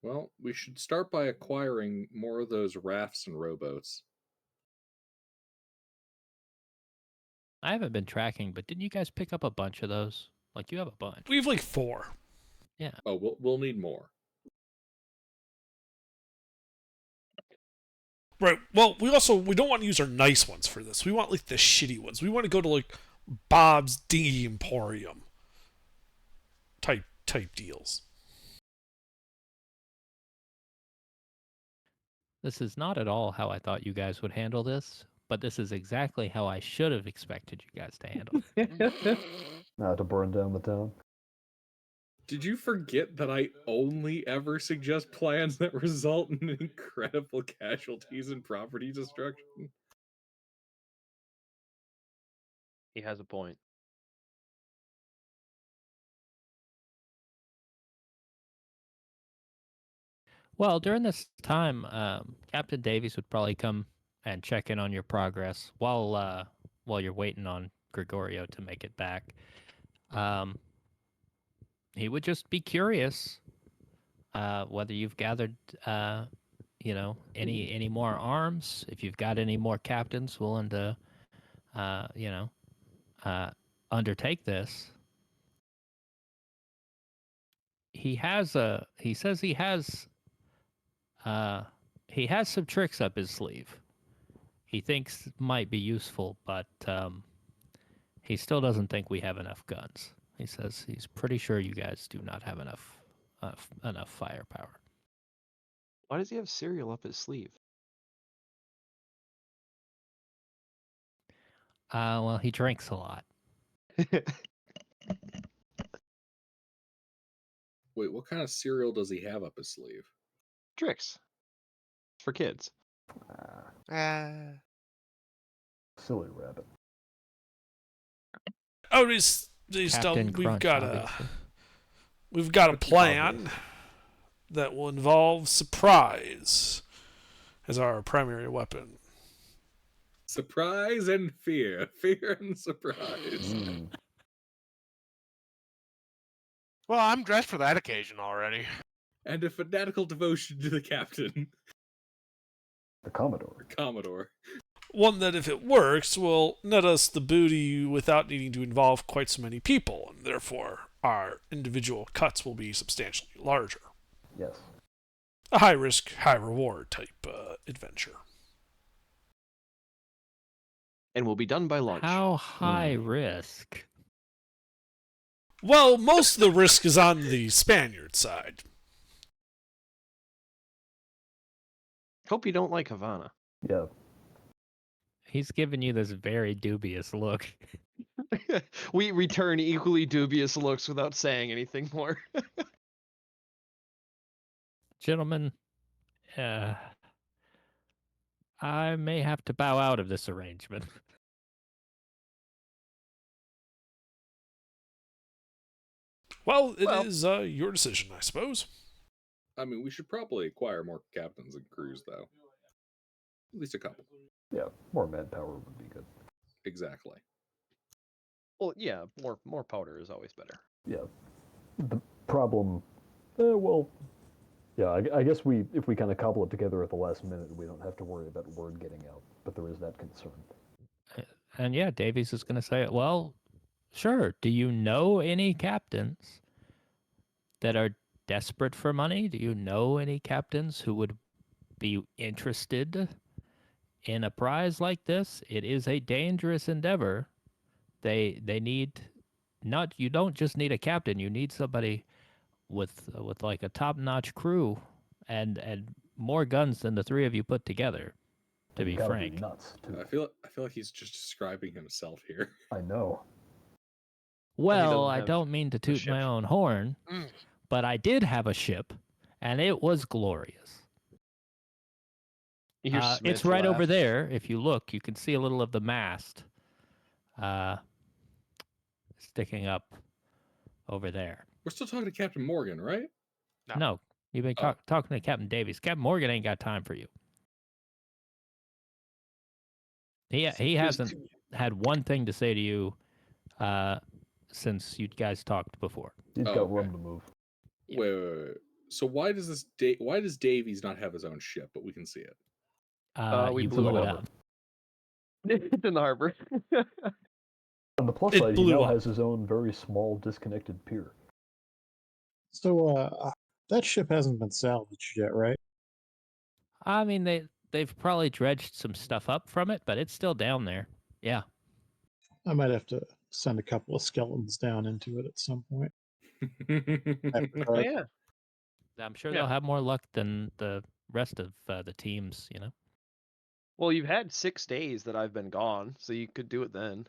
Well, we should start by acquiring more of those rafts and rowboats. I haven't been tracking, but didn't you guys pick up a bunch of those? Like, you have a bunch. We have like 4. Oh, we'll need more. Right. Well, we don't want to use our nice ones for this. We want like the shitty ones. We want to go to like Bob's Dinghy Emporium type deals. This is not at all how I thought you guys would handle this, but this is exactly how I should have expected you guys to handle it. To burn down the town. Did you forget that I only ever suggest plans that result in incredible casualties and property destruction? He has a point. Well, during this time, Captain Davies would probably come and check in on your progress while you're waiting on Gregorio to make it back. He would just be curious whether you've gathered, any more arms. If you've got any more captains willing to, undertake this. He says he has some tricks up his sleeve. He thinks might be useful, but he still doesn't think we have enough guns. He says he's pretty sure you guys do not have enough firepower. Why does he have cereal up his sleeve? Well, he drinks a lot. Wait, what kind of cereal does he have up his sleeve? Tricks. For kids. Silly rabbit. Oh, these Captain don't. Crunch, obviously. We've got a It's plan obvious. that will involve surprise as our primary weapon. Surprise and fear. Fear and surprise. Well, I'm dressed for that occasion already. And a fanatical devotion to the captain. The Commodore. Commodore. One that, if it works, will net us the booty without needing to involve quite so many people, and therefore our individual cuts will be substantially larger. Yes. A high risk, high reward type adventure. And will be done by lunch. How high risk? Well, most of the risk is on the Spaniard side. Hope you don't like Havana. Yeah. He's giving you this very dubious look. We return equally dubious looks without saying anything more. Gentlemen, I may have to bow out of this arrangement. Well, it is your decision, I suppose. I mean, we should probably acquire more captains and crews, though. At least a couple. Yeah. More manpower would be good. Exactly. Well, yeah, more powder is always better. Yeah. The problem. Yeah. I guess if we kind of cobble it together at the last minute, we don't have to worry about word getting out. But there is that concern. And yeah, Davies is going to say, well, sure. Do you know any captains that are desperate for money? Do you know any captains who would be interested in a prize like this? It is a dangerous endeavor. They need not you don't just need a captain, you need somebody with like a top-notch crew and more guns than the three of you put together, to And be you gotta frank. nuts too. I feel like he's just describing himself here. I know. Well, doesn't I have don't mean to toot ship. my own horn, but I did have a ship, and it was glorious. You hear It's Smith right laugh. over there. If you look, you can see a little of the mast sticking up over there. We're still talking to Captain Morgan, right? No. No, you've been talking to Captain Davies. Captain Morgan ain't got time for you. He hasn't had one thing to say to you since you guys talked before. He's Oh, got okay. room to move. Yeah. Wait. So why does Davies not have his own ship, but we can see it? We He blew blew it it up. up. It's in the harbor. On the plus It side, he blew now up. has his own very small, disconnected pier. So that ship hasn't been salvaged yet, right? I mean, they've probably dredged some stuff up from it, but it's still down there. Yeah. I might have to send a couple of skeletons down into it at some point after Oh, dark. yeah. I'm sure Yeah. they'll have more luck than the rest of the teams, you know? Well, you've had 6 days that I've been gone, so you could do it then.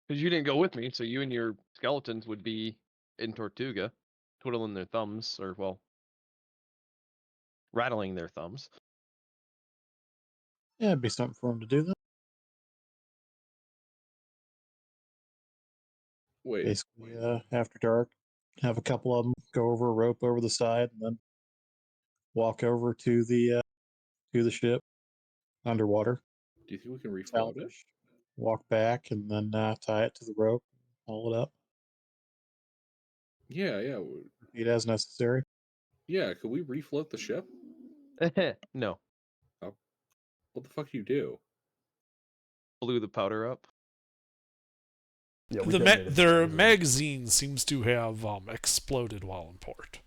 Because you didn't go with me, so you and your skeletons would be in Tortuga, twiddling their thumbs, or, well, rattling their thumbs. Yeah, it'd be something for them to do. Then Wait, basically, after dark, have a couple of them go over a rope over the side, and then walk over to the ship underwater, do you think we can refloat it? salvage, walk back, and then tie it to the rope, haul it up, Yeah, repeat as necessary. yeah. Could we refloat the ship? No. What the fuck do you do? Blew the powder up. Yeah, we detonated Their the magazine seems to have exploded while in port.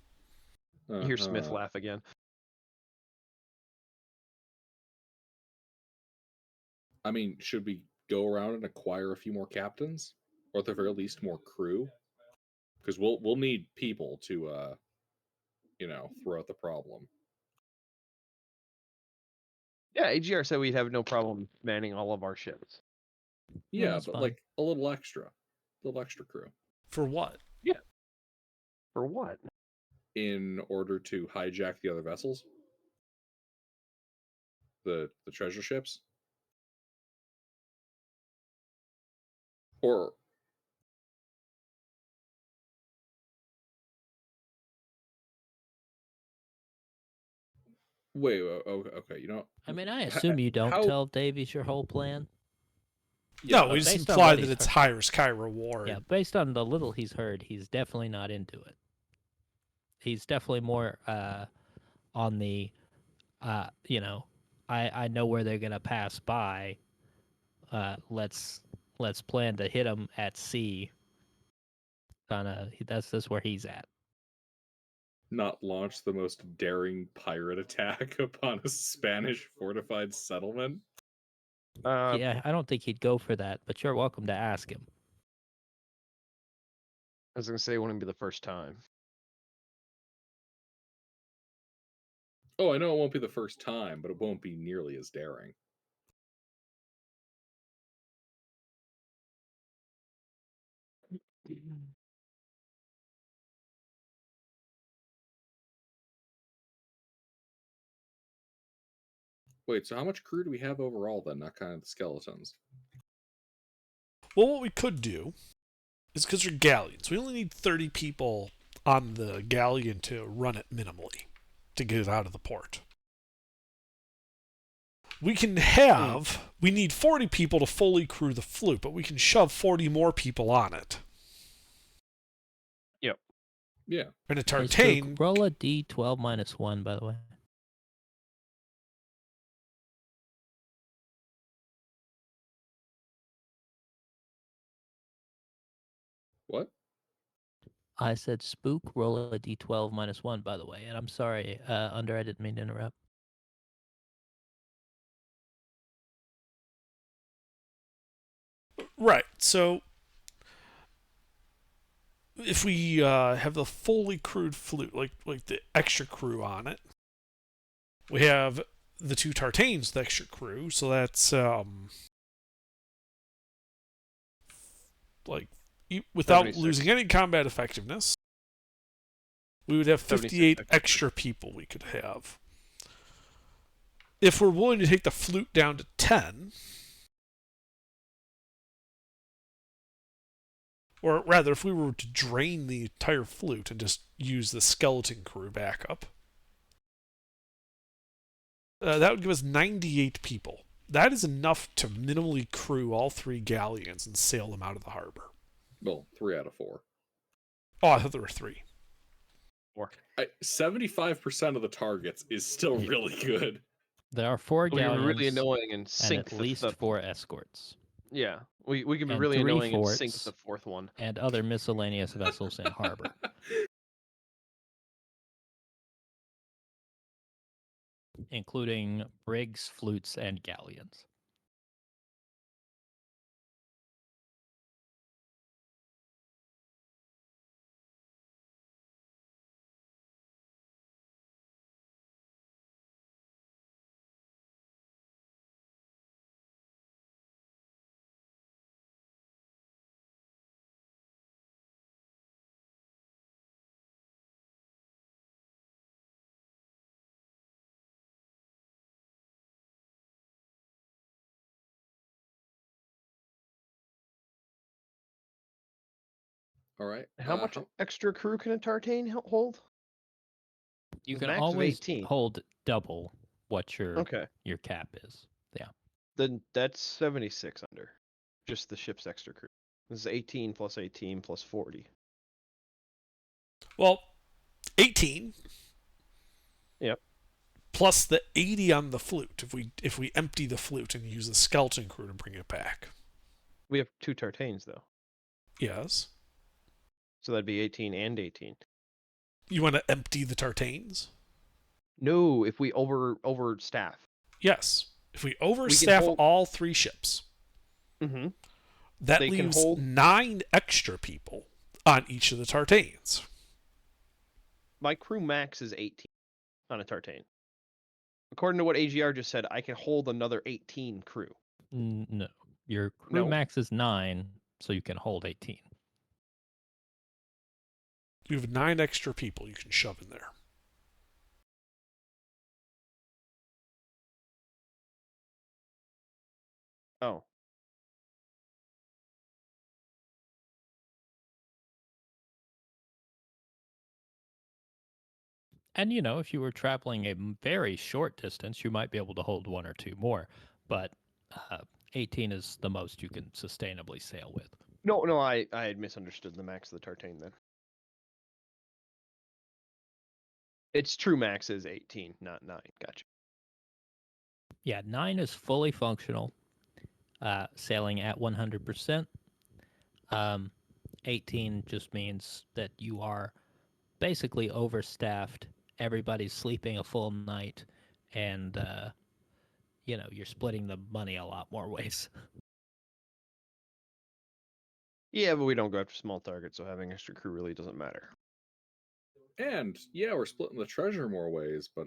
You hear Smith Uh-huh. laugh again. I mean, should we go around and acquire a few more captains, or at the very least, more crew? Because we'll need people to throw out the problem. Yeah, AGR said we'd have no problem manning all of our ships. Yeah, that's but fine. like a little extra crew For what? For what? in order to hijack the other vessels, the treasure ships, or wait, okay, you know, I mean, I assume you don't how? tell Davies your whole plan. No, but we just based on imply what that he's it's heard- high risk, high reward. Yeah, based on the little he's heard, he's definitely not into it. He's definitely more on the, I know where they're gonna pass by. Let's plan to hit them at sea. That's where he's at. Not launch the most daring pirate attack upon a Spanish fortified settlement? Yeah, I don't think he'd go for that, but you're welcome to ask him. I was gonna say it wouldn't be the first time. Oh, I know it won't be the first time, but it won't be nearly as daring. Wait, so how much crew do we have overall then, not kind of the skeletons? Well, what we could do is because they're galleons, we only need 30 people on the galleon to run it minimally to get it out of the port. We can have, we need 40 people to fully crew the flute, but we can shove 40 more people on it. Yeah. And a Hey, Spook, tartane. roll a d12 minus 1, by the way. What? I said Spook, roll a d12 minus 1, by the way. And I'm sorry, Under, I didn't mean to interrupt. Right, so if we have the fully crewed flute, like the extra crew on it, we have the 2 tartanes, the extra crew, so that's like without 76. losing any combat effectiveness, we would have 76 58 extra. extra people we could have. If we're willing to take the flute down to 10, or rather, if we were to drain the entire flute and just use the skeleton crew backup, that would give us 98 people. That is enough to minimally crew all 3 galleons and sail them out of the harbor. Well, 3 out of 4. Oh, I thought there were 3. 75% of the targets is still really good. There are 4 We can be galleons really annoying and and sink at least 4 escorts, Yeah, we can be and really 3 annoying and sink forts. the 4th one. and other miscellaneous vessels in harbor. Including brigs, flutes, and galleons. All right. How much extra crew can a Tartane hold? You The can max of always 18. hold double what Okay. your cap is. Yeah. Then that's 76 under. Just the ship's extra crew. This is 18 plus 18 plus 40. Well, 18. Yep. Plus the 80 on the flute. If we empty the flute and use the skeleton crew to bring it back. We have 2 Tartanes though. Yes. So that'd be 18 and 18. You want to empty the Tartanes? No, if we overstaff. Yes. If we overstaff hold... all 3 ships, mm-hmm. that They leaves can hold... 9 extra people on each of the Tartanes. My crew max is 18 on a Tartane. According to what AGR just said, I can hold another 18 crew. No. Your crew max is 9, so you can hold 18. You have 9 extra people you can shove in there. Oh. And, if you were traveling a very short distance, you might be able to hold 1 or 2 more. But 18 is the most you can sustainably sail with. No, I had misunderstood the max of the Tartane then. Its true max is 18, not 9. Gotcha. Yeah, 9 is fully functional, sailing at 100%. 18 just means that you are basically overstaffed. Everybody's sleeping a full night, and you're splitting the money a lot more ways. Yeah, but we don't go after small targets, so having extra crew really doesn't matter. And yeah, we're splitting the treasure more ways, but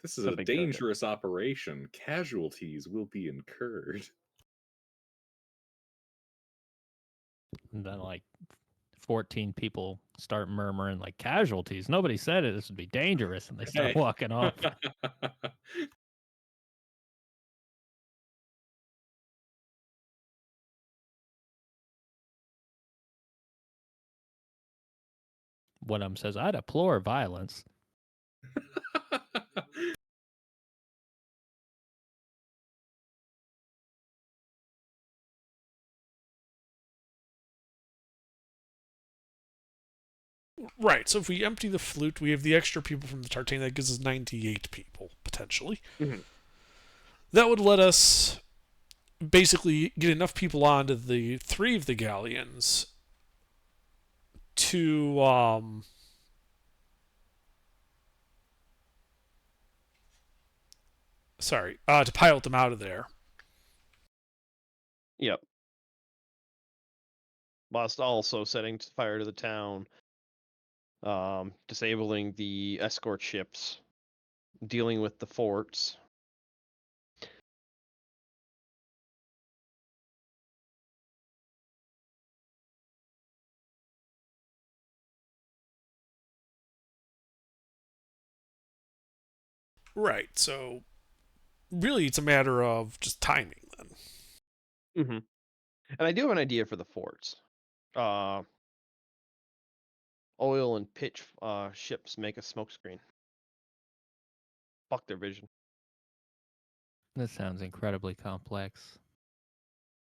this is a big dangerous operation. Casualties will be incurred. And then 14 people start murmuring casualties. Nobody said it. This would be dangerous, and they start walking off. One of them says, "I deplore violence." Right, so if we empty the flute, we have the extra people from the Tartane. That gives us 98 people, potentially. Mm-hmm. That would let us basically get enough people onto the 3 of the galleons to to pilot them out of there. Yep. Whilst also setting fire to the town, disabling the escort ships, dealing with the forts. Right, so really it's a matter of just timing then. Mm-hmm. And I do have an idea for the forts. Oil and pitch ships make a smokescreen. Fuck their vision. This sounds incredibly complex.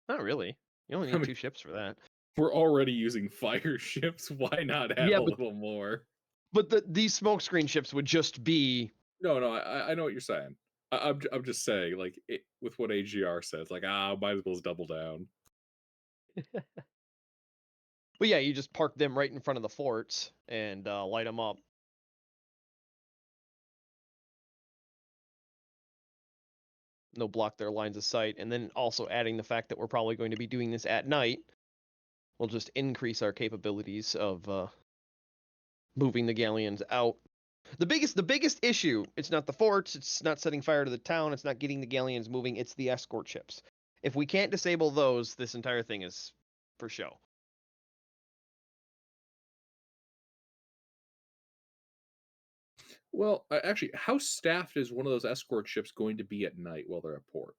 Not really. You only need 2 ships for that. We're already using fire ships. Why not add a little more? But these smokescreen ships would just be... No, I know what you're saying. I'm just saying, with what AGR says, might as well double down. But yeah, you just park them right in front of the forts and light them up. They'll block their lines of sight. And then also adding the fact that we're probably going to be doing this at night will just increase our capabilities of moving the galleons out. The biggest issue, it's not the forts, it's not setting fire to the town, it's not getting the galleons moving, it's the escort ships. If we can't disable those, this entire thing is for show. Well, actually, how staffed is one of those escort ships going to be at night while they're at port?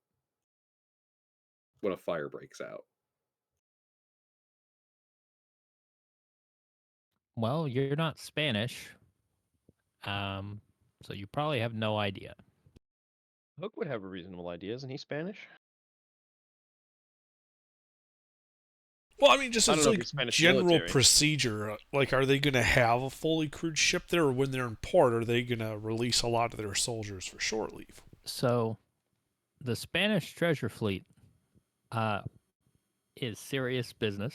When a fire breaks out? Well, you're not Spanish, so you probably have no idea. Hook would have a reasonable idea. Isn't he Spanish? Well, I mean, just I don't as know if like he's Spanish general military. procedure, like, are they going to have a fully crewed ship there, or when they're in port, are they going to release a lot of their soldiers for shore leave? So, the Spanish treasure fleet uh, is serious business.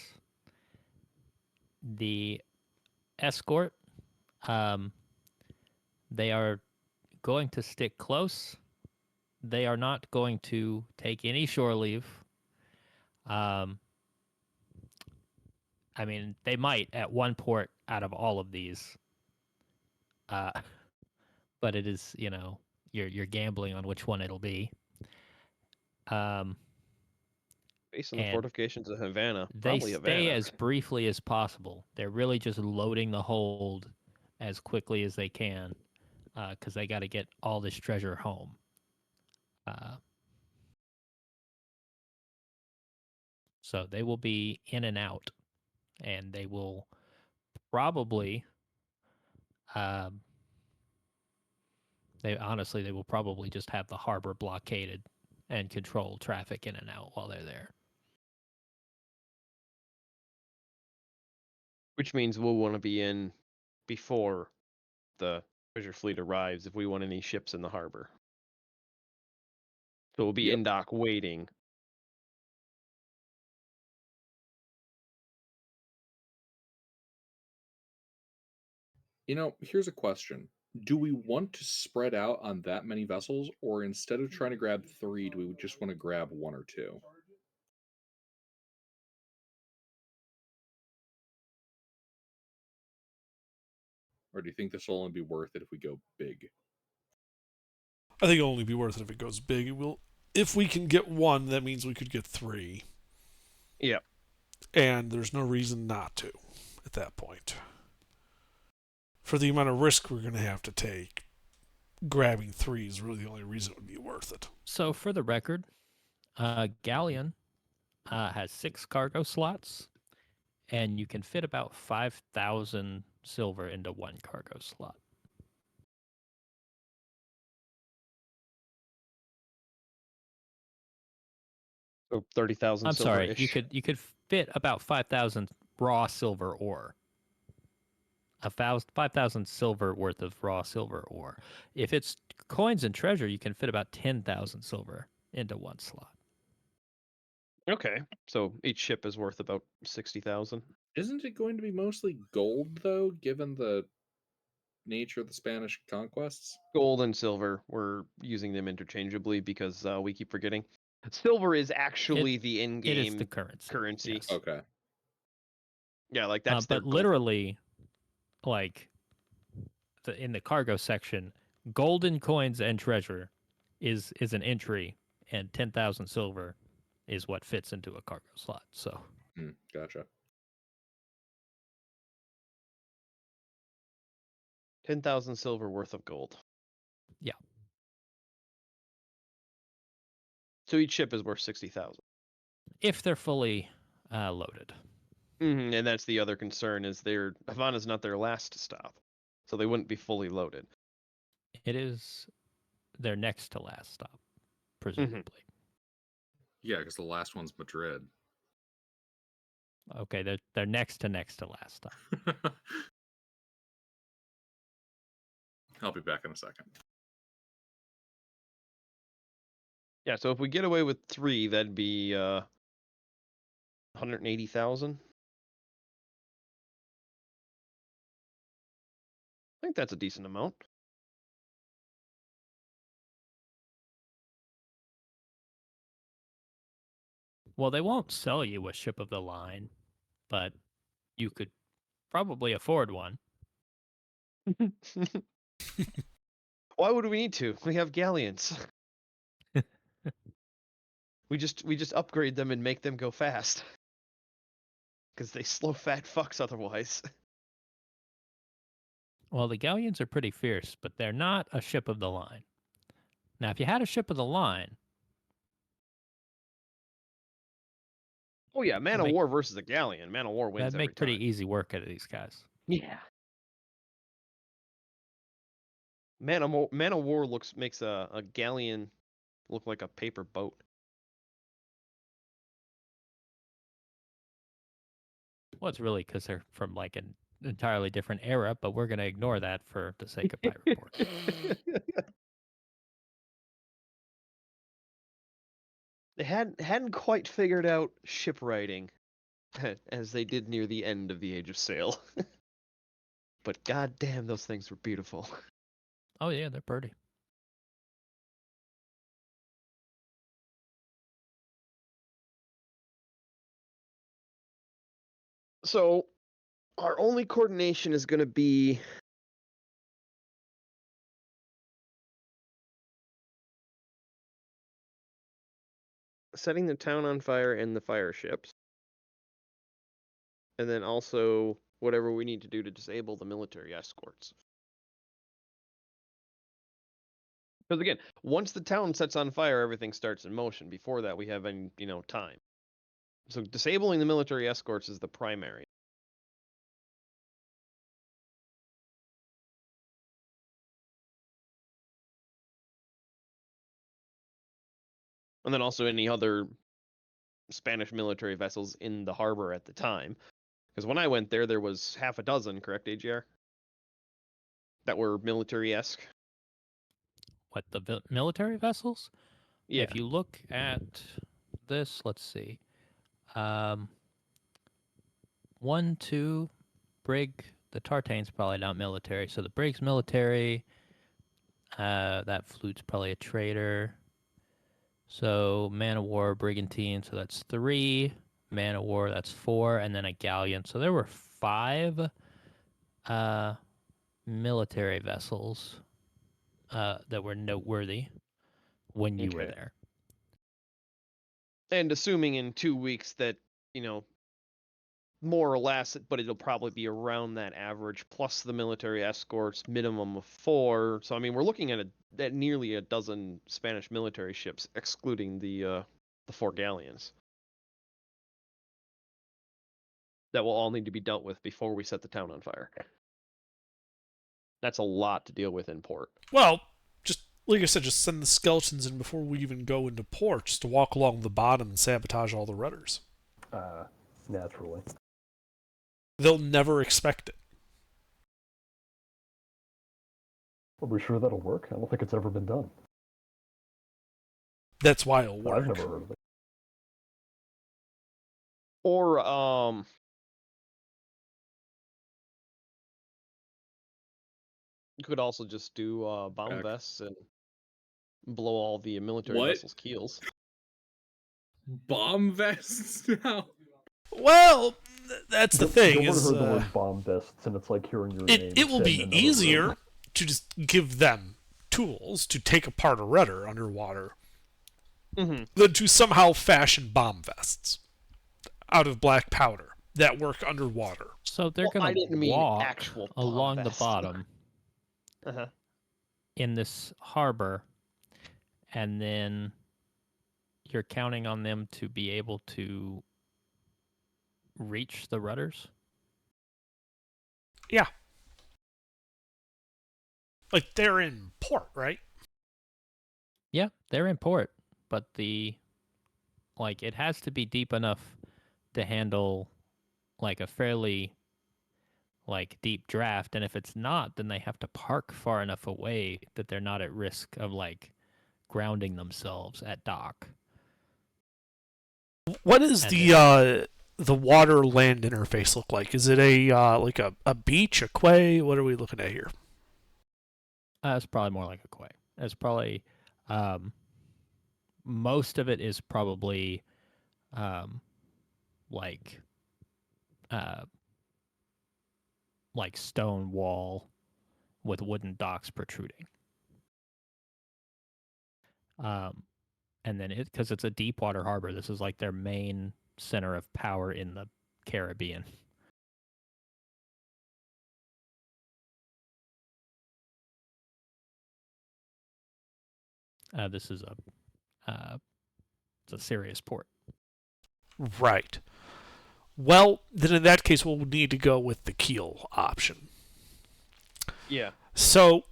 The escort, um, they are going to stick close. They are not going to take any shore leave. Um, I mean, they might at one port out of all of these, uh, but it is, you're gambling on which one it'll be. Um, Based on the and fortifications of Havana, they probably stay Havana. as briefly as possible. They're really just loading the hold as quickly as they can because they got to get all this treasure home. So they will be in and out, and they will probably, um, they will probably just have the harbor blockaded and control traffic in and out while they're there. Which means we'll want to be in before the treasure fleet arrives if we want any ships in the harbor. So we'll be Yep. in dock waiting. Here's a question. Do we want to spread out on that many vessels, or instead of trying to grab 3, do we just want to grab 1 or 2? Or do you think this will only be worth it if we go big? I think it'll only be worth it if it goes big. It will, if we can get one, that means we could get 3, Yeah. and there's no reason not to at that point. For the amount of risk we're going to have to take, grabbing 3 is really the only reason it would be worth it. So for the record, Galleon has 6 cargo slots, and you can fit about 5,000 silver into 1 cargo slot. So 30,000 I'm silver sorry, you could fit about 5,000 raw silver ore. 5,000 silver worth of raw silver ore. If it's coins and treasure, you can fit about 10,000 silver into 1 slot. Okay. So each ship is worth about 60,000. Isn't it going to be mostly gold, though, given the nature of the Spanish conquests? Gold and silver, we're using them interchangeably because we keep forgetting. Silver is actually the It is the in-game currency. yes. Okay. Yeah, like that's their But gold. literally, like in the cargo section, golden coins and treasure is an entry, and 10,000 silver is what fits into a cargo slot. So Gotcha. 10,000 silver worth of gold. yeah, So each ship is worth 60,000. if they're fully loaded. And that's the other concern is Havana's not their last stop, so they wouldn't be fully loaded. It is their next to last stop, presumably. Yeah, because the last one's Madrid. Okay, they're next to last stop. I'll be back in a second. Yeah, so if we get away with 3, that'd be 180,000. I think that's a decent amount. Well, they won't sell you a ship of the line, but you could probably afford one. Why would we need to? We have galleons. we just upgrade them and make them go fast. Because they slow fat fucks otherwise. Well, the galleons are pretty fierce, but they're not a ship of the line. Now, if you had a ship of the line, Oh yeah, Man That'd of make- War versus a galleon. Man of War wins that'd every make pretty time. easy work out of these guys. Yeah. Man of War makes a galleon look like a paper boat. Well, it's really because they're from like an entirely different era, but we're going to ignore that for the sake of Pirate Borg. They hadn't quite figured out shipwriting as they did near the end of the Age of Sail. But goddamn, those things were beautiful. Oh yeah, they're pretty. So, our only coordination is going to be setting the town on fire and the fire ships. And then also whatever we need to do to disable the military escorts. Because again, once the town sets on fire, everything starts in motion. Before that, we have any, time. So disabling the military escorts is the primary. And then also any other Spanish military vessels in the harbor at the time. Because when I went there, there was half a dozen, correct, AGR? That were military-esque. What, the military vessels? Yeah. If you look at this, let's see. 1, 2, brig. The Tartane's probably not military, so the brig's military. That flute's probably a trader. So man of war, brigantine. So that's 3. Man of war, that's 4, and then a galleon. So there were 5 military vessels that were noteworthy when you were Okay. there. And assuming in 2 weeks that, more or less, but it'll probably be around that average, plus the military escorts, minimum of 4. So, I mean, we're looking at nearly a dozen Spanish military ships, excluding the 4 galleons. That will all need to be dealt with before we set the town on fire. That's a lot to deal with in port. Well, just like I said, just send the skeletons in before we even go into port, just to walk along the bottom and sabotage all the rudders. Naturally. They'll never expect it. Are we sure that'll work? I don't think it's ever been done. That's why it'll work. I've never heard of it. Or you could also just do bomb vests and blow all the military What? vessels' keels. Bomb vests now? Well, that's the thing. Gilbert Is heard the word bomb vests, and it's like hearing your name. it will said be in another easier room. to just give them tools to take apart a rudder underwater Mm-hmm. than to somehow fashion bomb vests out of black powder that work underwater. So they're Well, I going didn't to mean walk actual bomb along the vests. bottom Uh-huh. in this harbor, and then you're counting on them to be able to reach the rudders? Yeah. Like, they're in port, right? Yeah, they're in port, but it has to be deep enough to handle like a fairly deep draft, and if it's not, then they have to park far enough away that they're not at risk of grounding themselves at dock. What is And the water land interface look like? Is it a beach, a quay? What are we looking at here? It's probably more like a quay. It's probably most of it is probably like stone wall with wooden docks protruding. And then because it's a deep water harbor, this is like their main center of power in the Caribbean. This is it's a serious port. Right. Well, then in that case, we'll need to go with the keel option. Yeah. So,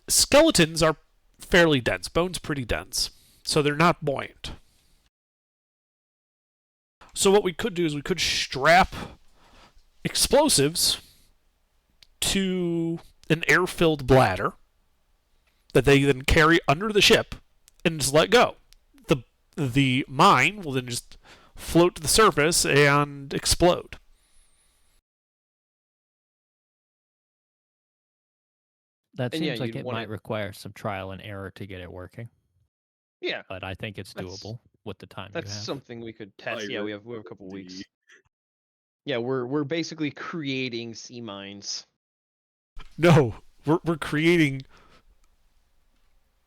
skeletons are fairly dense. Bone's pretty dense. So they're not buoyant. So what we could do is we could strap explosives to an air-filled bladder that they then carry under the ship and just let go. The mine will then just float to the surface and explode. That And yeah, seems like you'd it want might it. require some trial and error to get it working, Yeah, but I think it's That's- doable with the time you that's have. something we could test. Yeah, we have a couple Irony. weeks. Yeah, we're basically creating sea mines. No, we're creating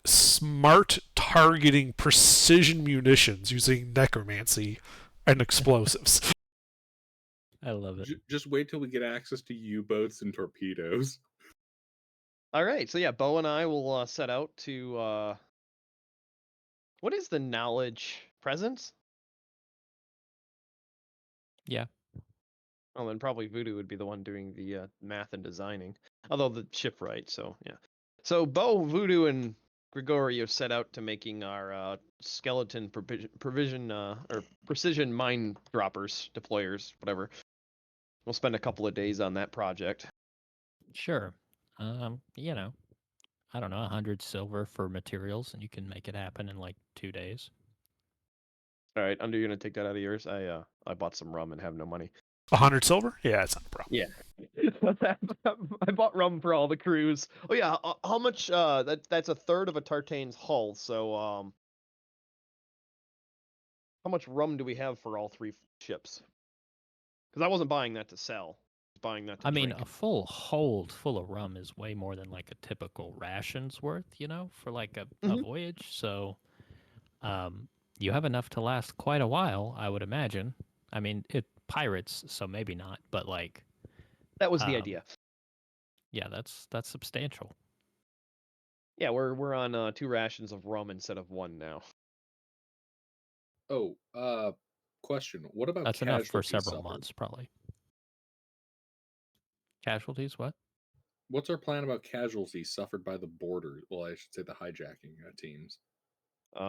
smart targeting precision munitions using necromancy and explosives. I love it. Just wait till we get access to U-boats and torpedoes. All right, so yeah, Bo and I will set out to. What is the knowledge presence? Yeah. Oh, then probably Voodoo would be the one doing the math and designing. Although the shipwright, so yeah. So Bo, Voodoo, and Gregorio set out to making our skeleton provision or precision mine droppers, deployers, whatever. We'll spend a couple of days on that project. Sure. You know, I don't know, 100 silver for materials, and you can make it happen in like 2 days. All right, Under, you're gonna take that out of yours. I bought some rum and have no money. 100 silver? Yeah, that's not a problem. Yeah. I bought rum for all the crews. Oh yeah, how much? That's a third of a Tartane's hull. So how much rum do we have for all three ships? Because I wasn't buying that to sell. I was buying that to I mean, drink. a full hold full of rum is way more than like a typical ration's worth, you know, for like a Mhm. voyage. So, you have enough to last quite a while, I would imagine. I mean, it pirates, so maybe not, but like, That was the um, idea. yeah, that's substantial. Yeah, we're on 2 rations of rum instead of 1 now. Oh, question. What about That's enough for casualties several suffered? months, probably. Casualties? What? What's our plan about casualties suffered by the border? Well, I should say the hijacking teams.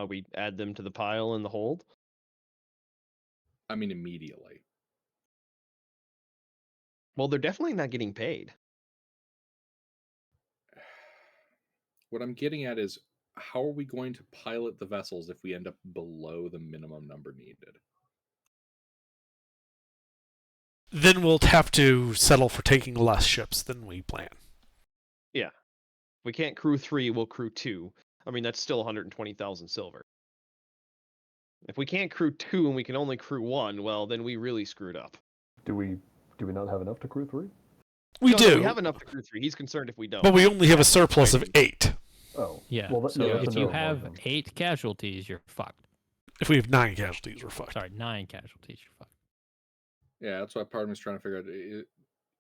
We add them to the pile in the hold. I mean, immediately. Well, they're definitely not getting paid. What I'm getting at is, how are we going to pilot the vessels if we end up below the minimum number needed? Then we'll have to settle for taking less ships than we plan. Yeah. If we can't crew 3, we'll crew 2. I mean, that's still 120,000 silver. If we can't crew 2 and we can only crew 1, well, then we really screwed up. Do we not have enough to crew 3? We No, do, no, we have enough to crew 3. He's concerned if we don't. but we only have a That's surplus of fighting. 8. Oh. Yeah. Well, So yeah, that's if a you no on have margin. 8 casualties, you're fucked. If we have 9 casualties, we're fucked. Sorry, 9 casualties, you're fucked. Yeah, that's why part of me is trying to figure out,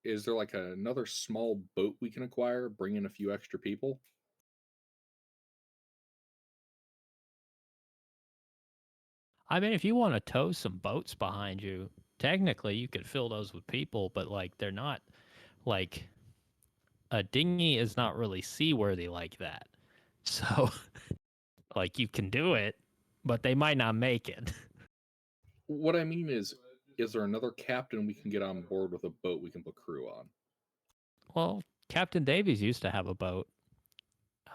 is there like another small boat we can acquire, bring in a few extra people? I mean, if you want to tow some boats behind you, technically you could fill those with people, but like they're not like a dinghy is not really seaworthy like that. So like you can do it, but they might not make it. What I mean is there another captain we can get on board with a boat we can put crew on? Well, Captain Davies used to have a boat,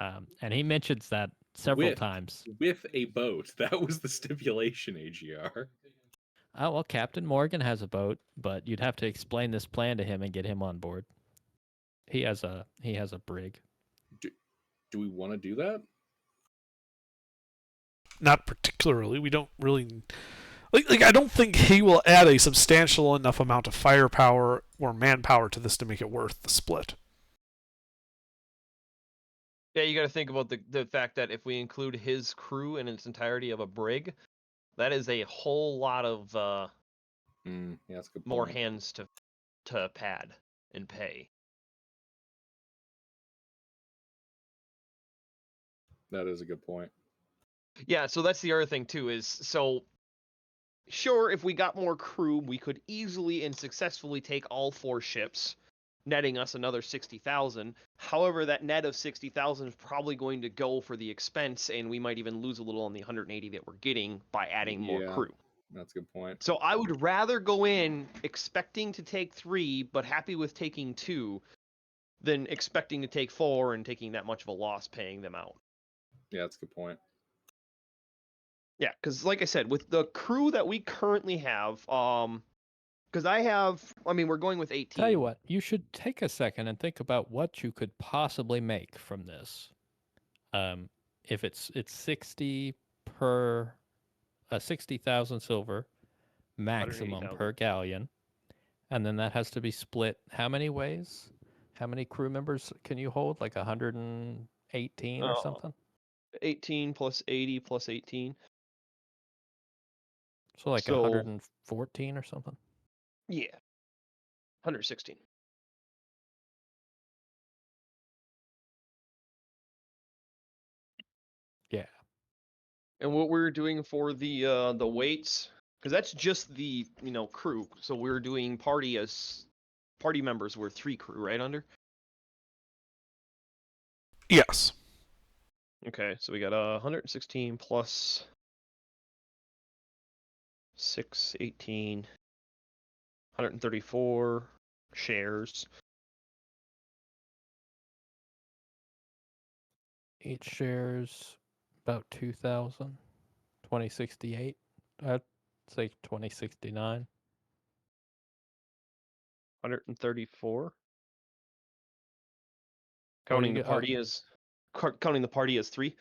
and he mentions that several With- times. With a boat. That was the stipulation, AGR. Oh well, Captain Morgan has a boat, but you'd have to explain this plan to him and get him on board. He has a brig. Do we want to do that? Not particularly. We don't really. Like I don't think he will add a substantial enough amount of firepower or manpower to this to make it worth the split. Yeah, you got to think about the fact that if we include his crew in its entirety of a brig, that is a whole lot of Yeah, that's a good more point. hands to pad and pay. That is a good point. Yeah, so that's the other thing too is so sure, if we got more crew, we could easily and successfully take all 4 ships, netting us another 60,000. However, that net of 60,000 is probably going to go for the expense, and we might even lose a little on the 180 that we're getting by adding more Yeah. crew. That's a good point. So I would rather go in expecting to take 3, but happy with taking 2, than expecting to take 4 and taking that much of a loss paying them out. Yeah, that's a good point. Yeah, because like I said, with the crew that we currently have, because I mean, we're going with 18. Tell you what, you should take a second and think about what you could possibly make from this. If it's 60 per 60,000 silver maximum 180,000. per galleon, and then that has to be split how many ways? How many crew members can you hold? Like 118 or something? 18 plus 80 plus 18. So like So 114 or something? yeah, 116. Yeah. And what we're doing for the weights, because that's just the crew. So we're doing party members. We're 3 crew, right? Under. Yes. Okay, so we got 116 plus 6, 18, 134 shares. Each shares about 2,000. 2068. I'd say 2069. 134. What do Counting you the get? party as counting the party as 3.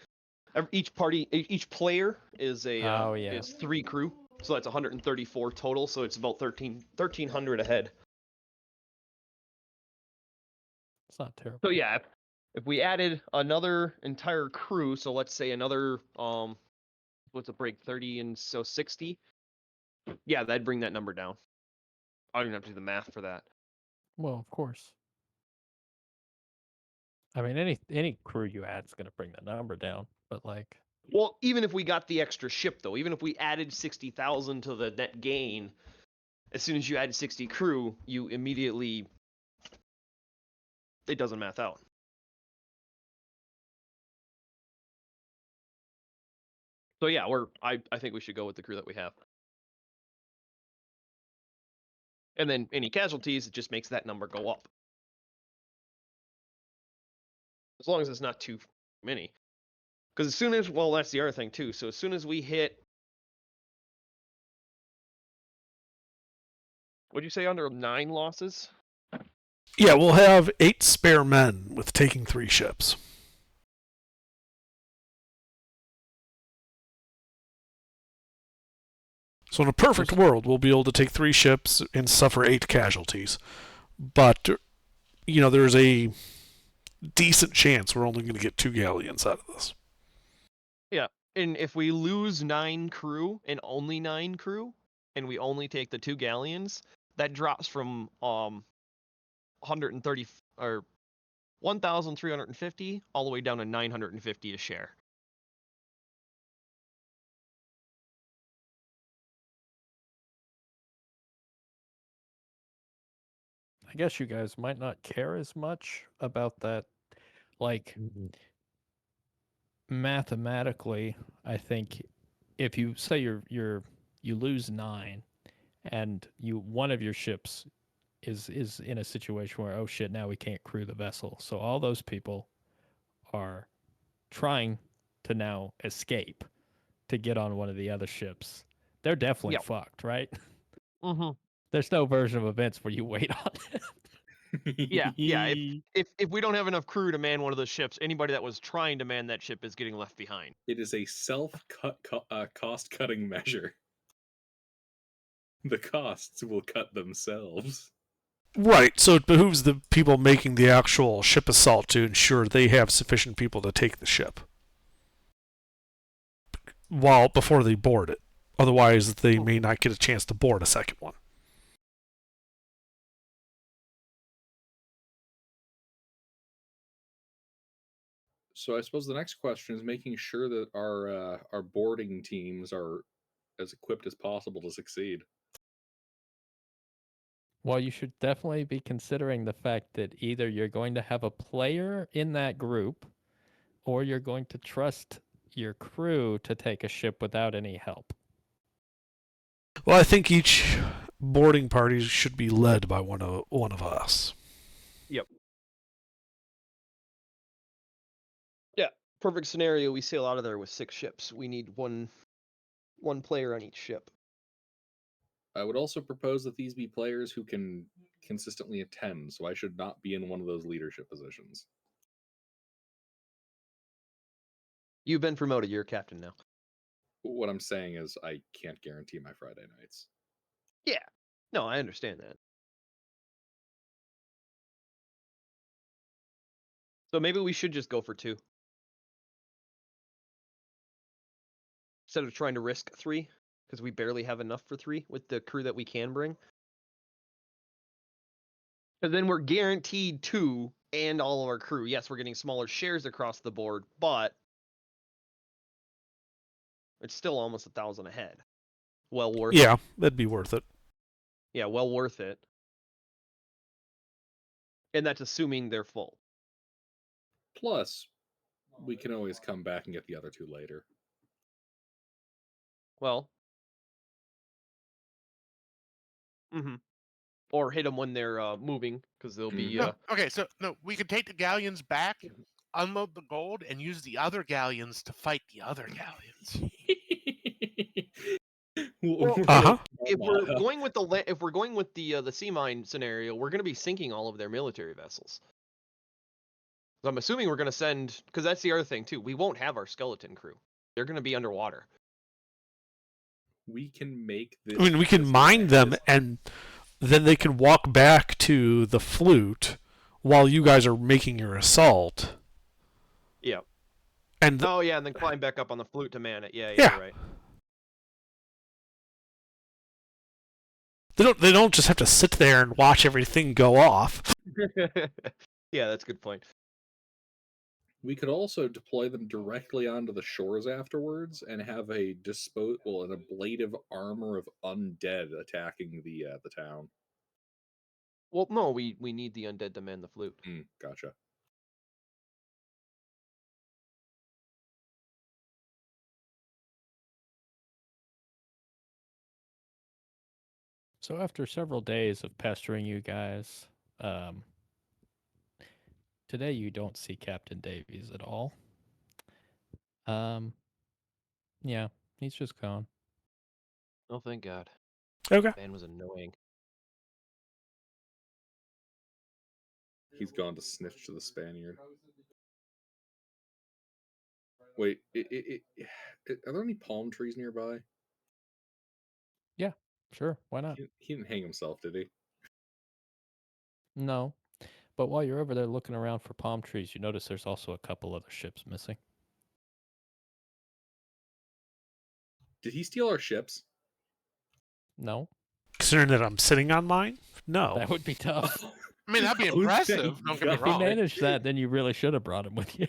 Each player is Oh, yeah. is 3 crew, so that's 134 total. So it's about 1,300 ahead. It's not terrible. So yeah, if we added another entire crew, so let's say another what's a break 30 and so 60. Yeah, that'd bring that number down. I don't even have to do the math for that. Well, of course. I mean, any crew you add is going to bring the number down, but like. Well, even if we got the extra ship though, even if we added 60,000 to the net gain, as soon as you add 60 crew, you immediately it doesn't math out. So yeah, I think we should go with the crew that we have. And then any casualties, it just makes that number go up. As long as it's not too many. Because as soon as, well, that's the other thing too. So as soon as we hit, what'd you say, under 9 losses? Yeah, we'll have 8 spare men with taking 3 ships. So in a perfect world, we'll be able to take 3 ships and suffer 8 casualties. But, there's a decent chance we're only going to get 2 galleons out of this. Yeah, and if we lose 9 crew and only 9 crew, and we only take the 2 galleons, that drops from 130 or 1,350 all the way down to 950 a share. I guess you guys might not care as much about that. Like, mathematically, I think if you say you lose 9 and one of your ships is in a situation where, oh shit, now we can't crew the vessel. So all those people are trying to now escape to get on one of the other ships. They're definitely Yep. fucked, right? Mm-hmm. There's no version of events where you wait on it. Yeah. If we don't have enough crew to man one of those ships, anybody that was trying to man that ship is getting left behind. It is a cost-cutting measure. The costs will cut themselves. Right, so it behooves the people making the actual ship assault to ensure they have sufficient people to take the ship before they board it. Otherwise, they may not get a chance to board a second one. So I suppose the next question is making sure that our boarding teams are as equipped as possible to succeed. Well, you should definitely be considering the fact that either you're going to have a player in that group or you're going to trust your crew to take a ship without any help. Well, I think each boarding party should be led by one of us. Perfect scenario. We sail out of there with 6 ships. We need one player on each ship. I would also propose that these be players who can consistently attend, so I should not be in one of those leadership positions. You've been promoted. You're a captain now. What I'm saying is I can't guarantee my Friday nights. Yeah. No, I understand that. So maybe we should just go for 2. Instead of trying to risk 3, because we barely have enough for 3 with the crew that we can bring. Because then we're guaranteed 2 and all of our crew. Yes, we're getting smaller shares across the board, but it's still almost 1,000 ahead. Well worth it. Yeah, that'd be worth it. Yeah, well worth it. And that's assuming they're full. Plus, we can always come back and get the other 2 later. Well. Or hit them when they're moving, because they'll be. No, okay, so no, we could take the galleons back, unload the gold, and use the other galleons to fight the other galleons. Well, Uh-huh. if we're going with the sea mine scenario, we're going to be sinking all of their military vessels. So I'm assuming we're going to send, because that's the other thing too. We won't have our skeleton crew. They're going to be underwater. We can make this. I mean, we can mine them, and then they can walk back to the flute while you guys are making your assault. Yeah. And and then climb back up on the flute to man it. Yeah, Yeah. you're right. they don't just have to sit there and watch everything go off. Yeah, that's a good point. We could also deploy them directly onto the shores afterwards and have a an ablative armor of undead attacking the town. Well, no, we need the undead to man the flute. Gotcha. So after several days of pestering you guys, today you don't see Captain Davies at all. Yeah, he's just gone. Oh, thank God. Okay. Man was annoying. He's gone to snitch to the Spaniard. Wait, are there any palm trees nearby? Yeah, sure, why not? He didn't hang himself, did he? No, but while you're over there looking around for palm trees, you notice there's also a couple other ships missing. Did he steal our ships? No, Considering that I'm sitting on mine, no. that would be tough. I mean, that'd be Oh, impressive. thank Don't get me If he wrong. managed that, then you really should have brought him with you.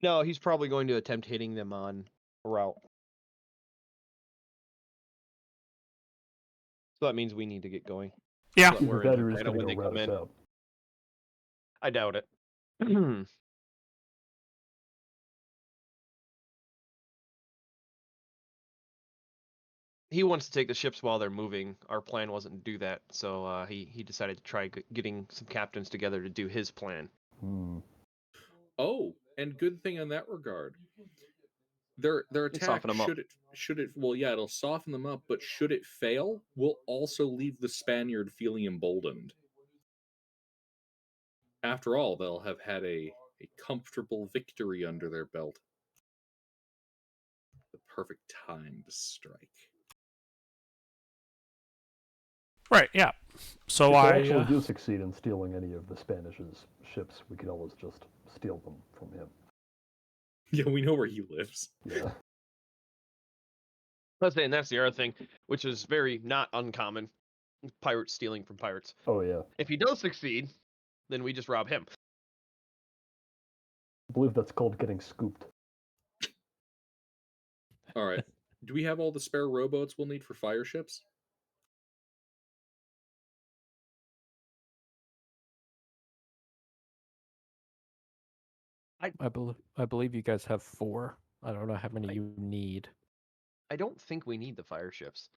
No, he's probably going to attempt hitting them on route. So that means we need to get going. Yeah. So that we're Either in that or the he's battle going when to they go come rat us in. out. I doubt it. He wants to take the ships while they're moving. Our plan wasn't to do that, so he decided to try getting some captains together to do his plan. Oh, and good thing in that regard. Their attack soften 'em up. should it well yeah it'll soften them up, but should it fail, will also leave the Spaniard feeling emboldened. After all, they'll have had a comfortable victory under their belt. The perfect time to strike. Right, yeah. So If they I actually do succeed in stealing any of the Spanish's ships, we could always just steal them from him. Yeah, we know where he lives. Yeah. And that's the other thing, which is very not uncommon. Pirates stealing from pirates. Oh, yeah. If he does succeed, then we just rob him. I believe that's called getting scooped. All right. Do we have all the spare rowboats we'll need for fire ships? I believe you guys have 4. I don't know how many you need. I don't think we need the fire ships.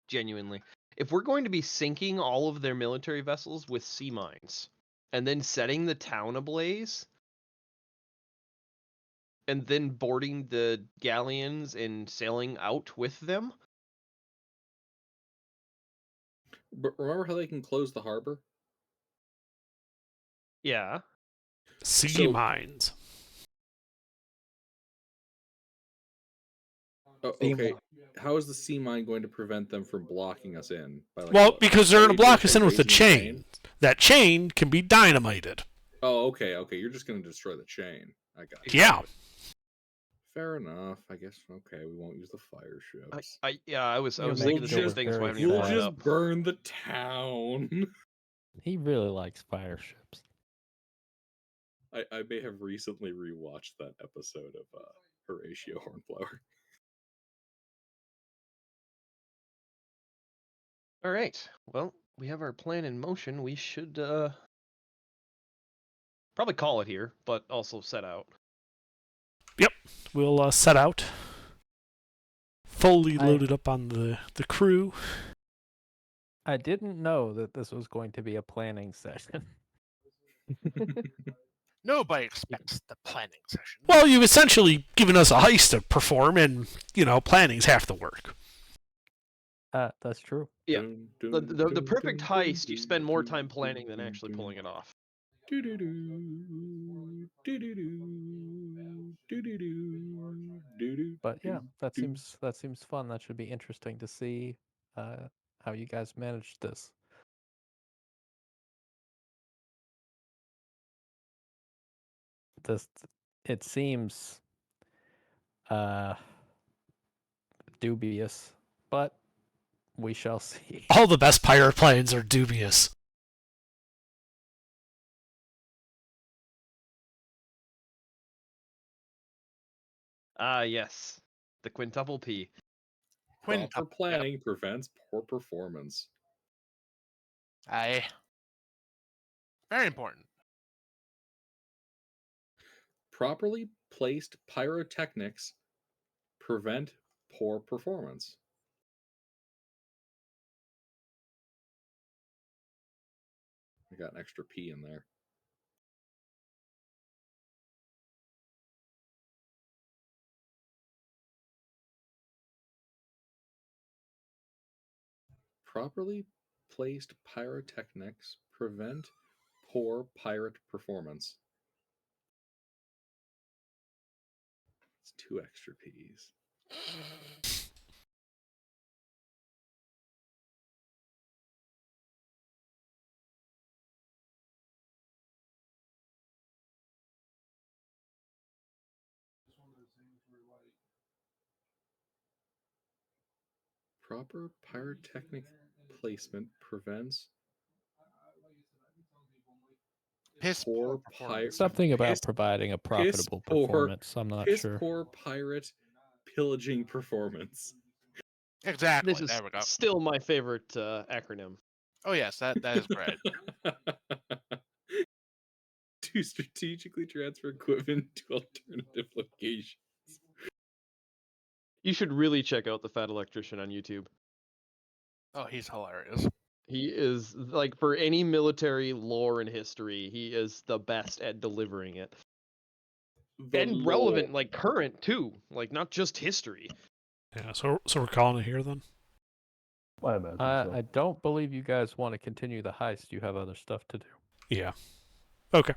Genuinely. If we're going to be sinking all of their military vessels with sea mines and then setting the town ablaze and then boarding the galleons and sailing out with them, But remember how they can close the harbor? yeah. Sea So- mines. Oh, Sea okay. mine. How is the sea mine going to prevent them from blocking us in? By, like, Well, what, because they're going to radio block us in with a raising chain. That chain can be dynamited. Oh, okay. You're just going to destroy the chain. I got it. Yeah. Fair enough. I guess. Okay, we won't use the fire ships. I was You'll thinking make the Gilbert same thing. That's why I very haven't even We'll brought it just up. burn the town. He really likes fire ships. I may have recently rewatched that episode of Horatio Hornblower. All right. Well, we have our plan in motion. We should probably call it here, but also set out. We'll set out. Fully I- loaded up on the crew. I didn't know that this was going to be a planning session. Nobody expects the planning session. Well, you've essentially given us a heist to perform, and, planning's half the work. That's true. Yeah. The perfect heist, you spend more time planning than actually pulling it off. But yeah, that seems fun. That should be interesting to see how you guys managed this. It seems dubious, but we shall see. All the best pirate planes are dubious. Ah, yes. The quintuple P. Proper planning prevents poor performance. Aye. Very important. Properly placed pyrotechnics prevent poor performance. I got an extra P in there. Properly placed pyrotechnics prevent poor pirate performance. It's 2 extra P's. Proper pyrotechnic placement prevents Piss poor poor performance. Something about piss- providing a piss profitable poor- performance. I'm not piss sure. poor pirate pillaging performance. Exactly. This is There we go. still my favorite acronym. Oh yes, that is great. To strategically transfer equipment to alternative locations. You should really check out the Fat Electrician on YouTube. Oh, he's hilarious. He is, like, for any military lore and history, he is the best at delivering it. And relevant, like, current, too. Like, not just history. Yeah, so we're calling it here then? I imagine so. I don't believe you guys want to continue the heist. You have other stuff to do. Yeah. Okay.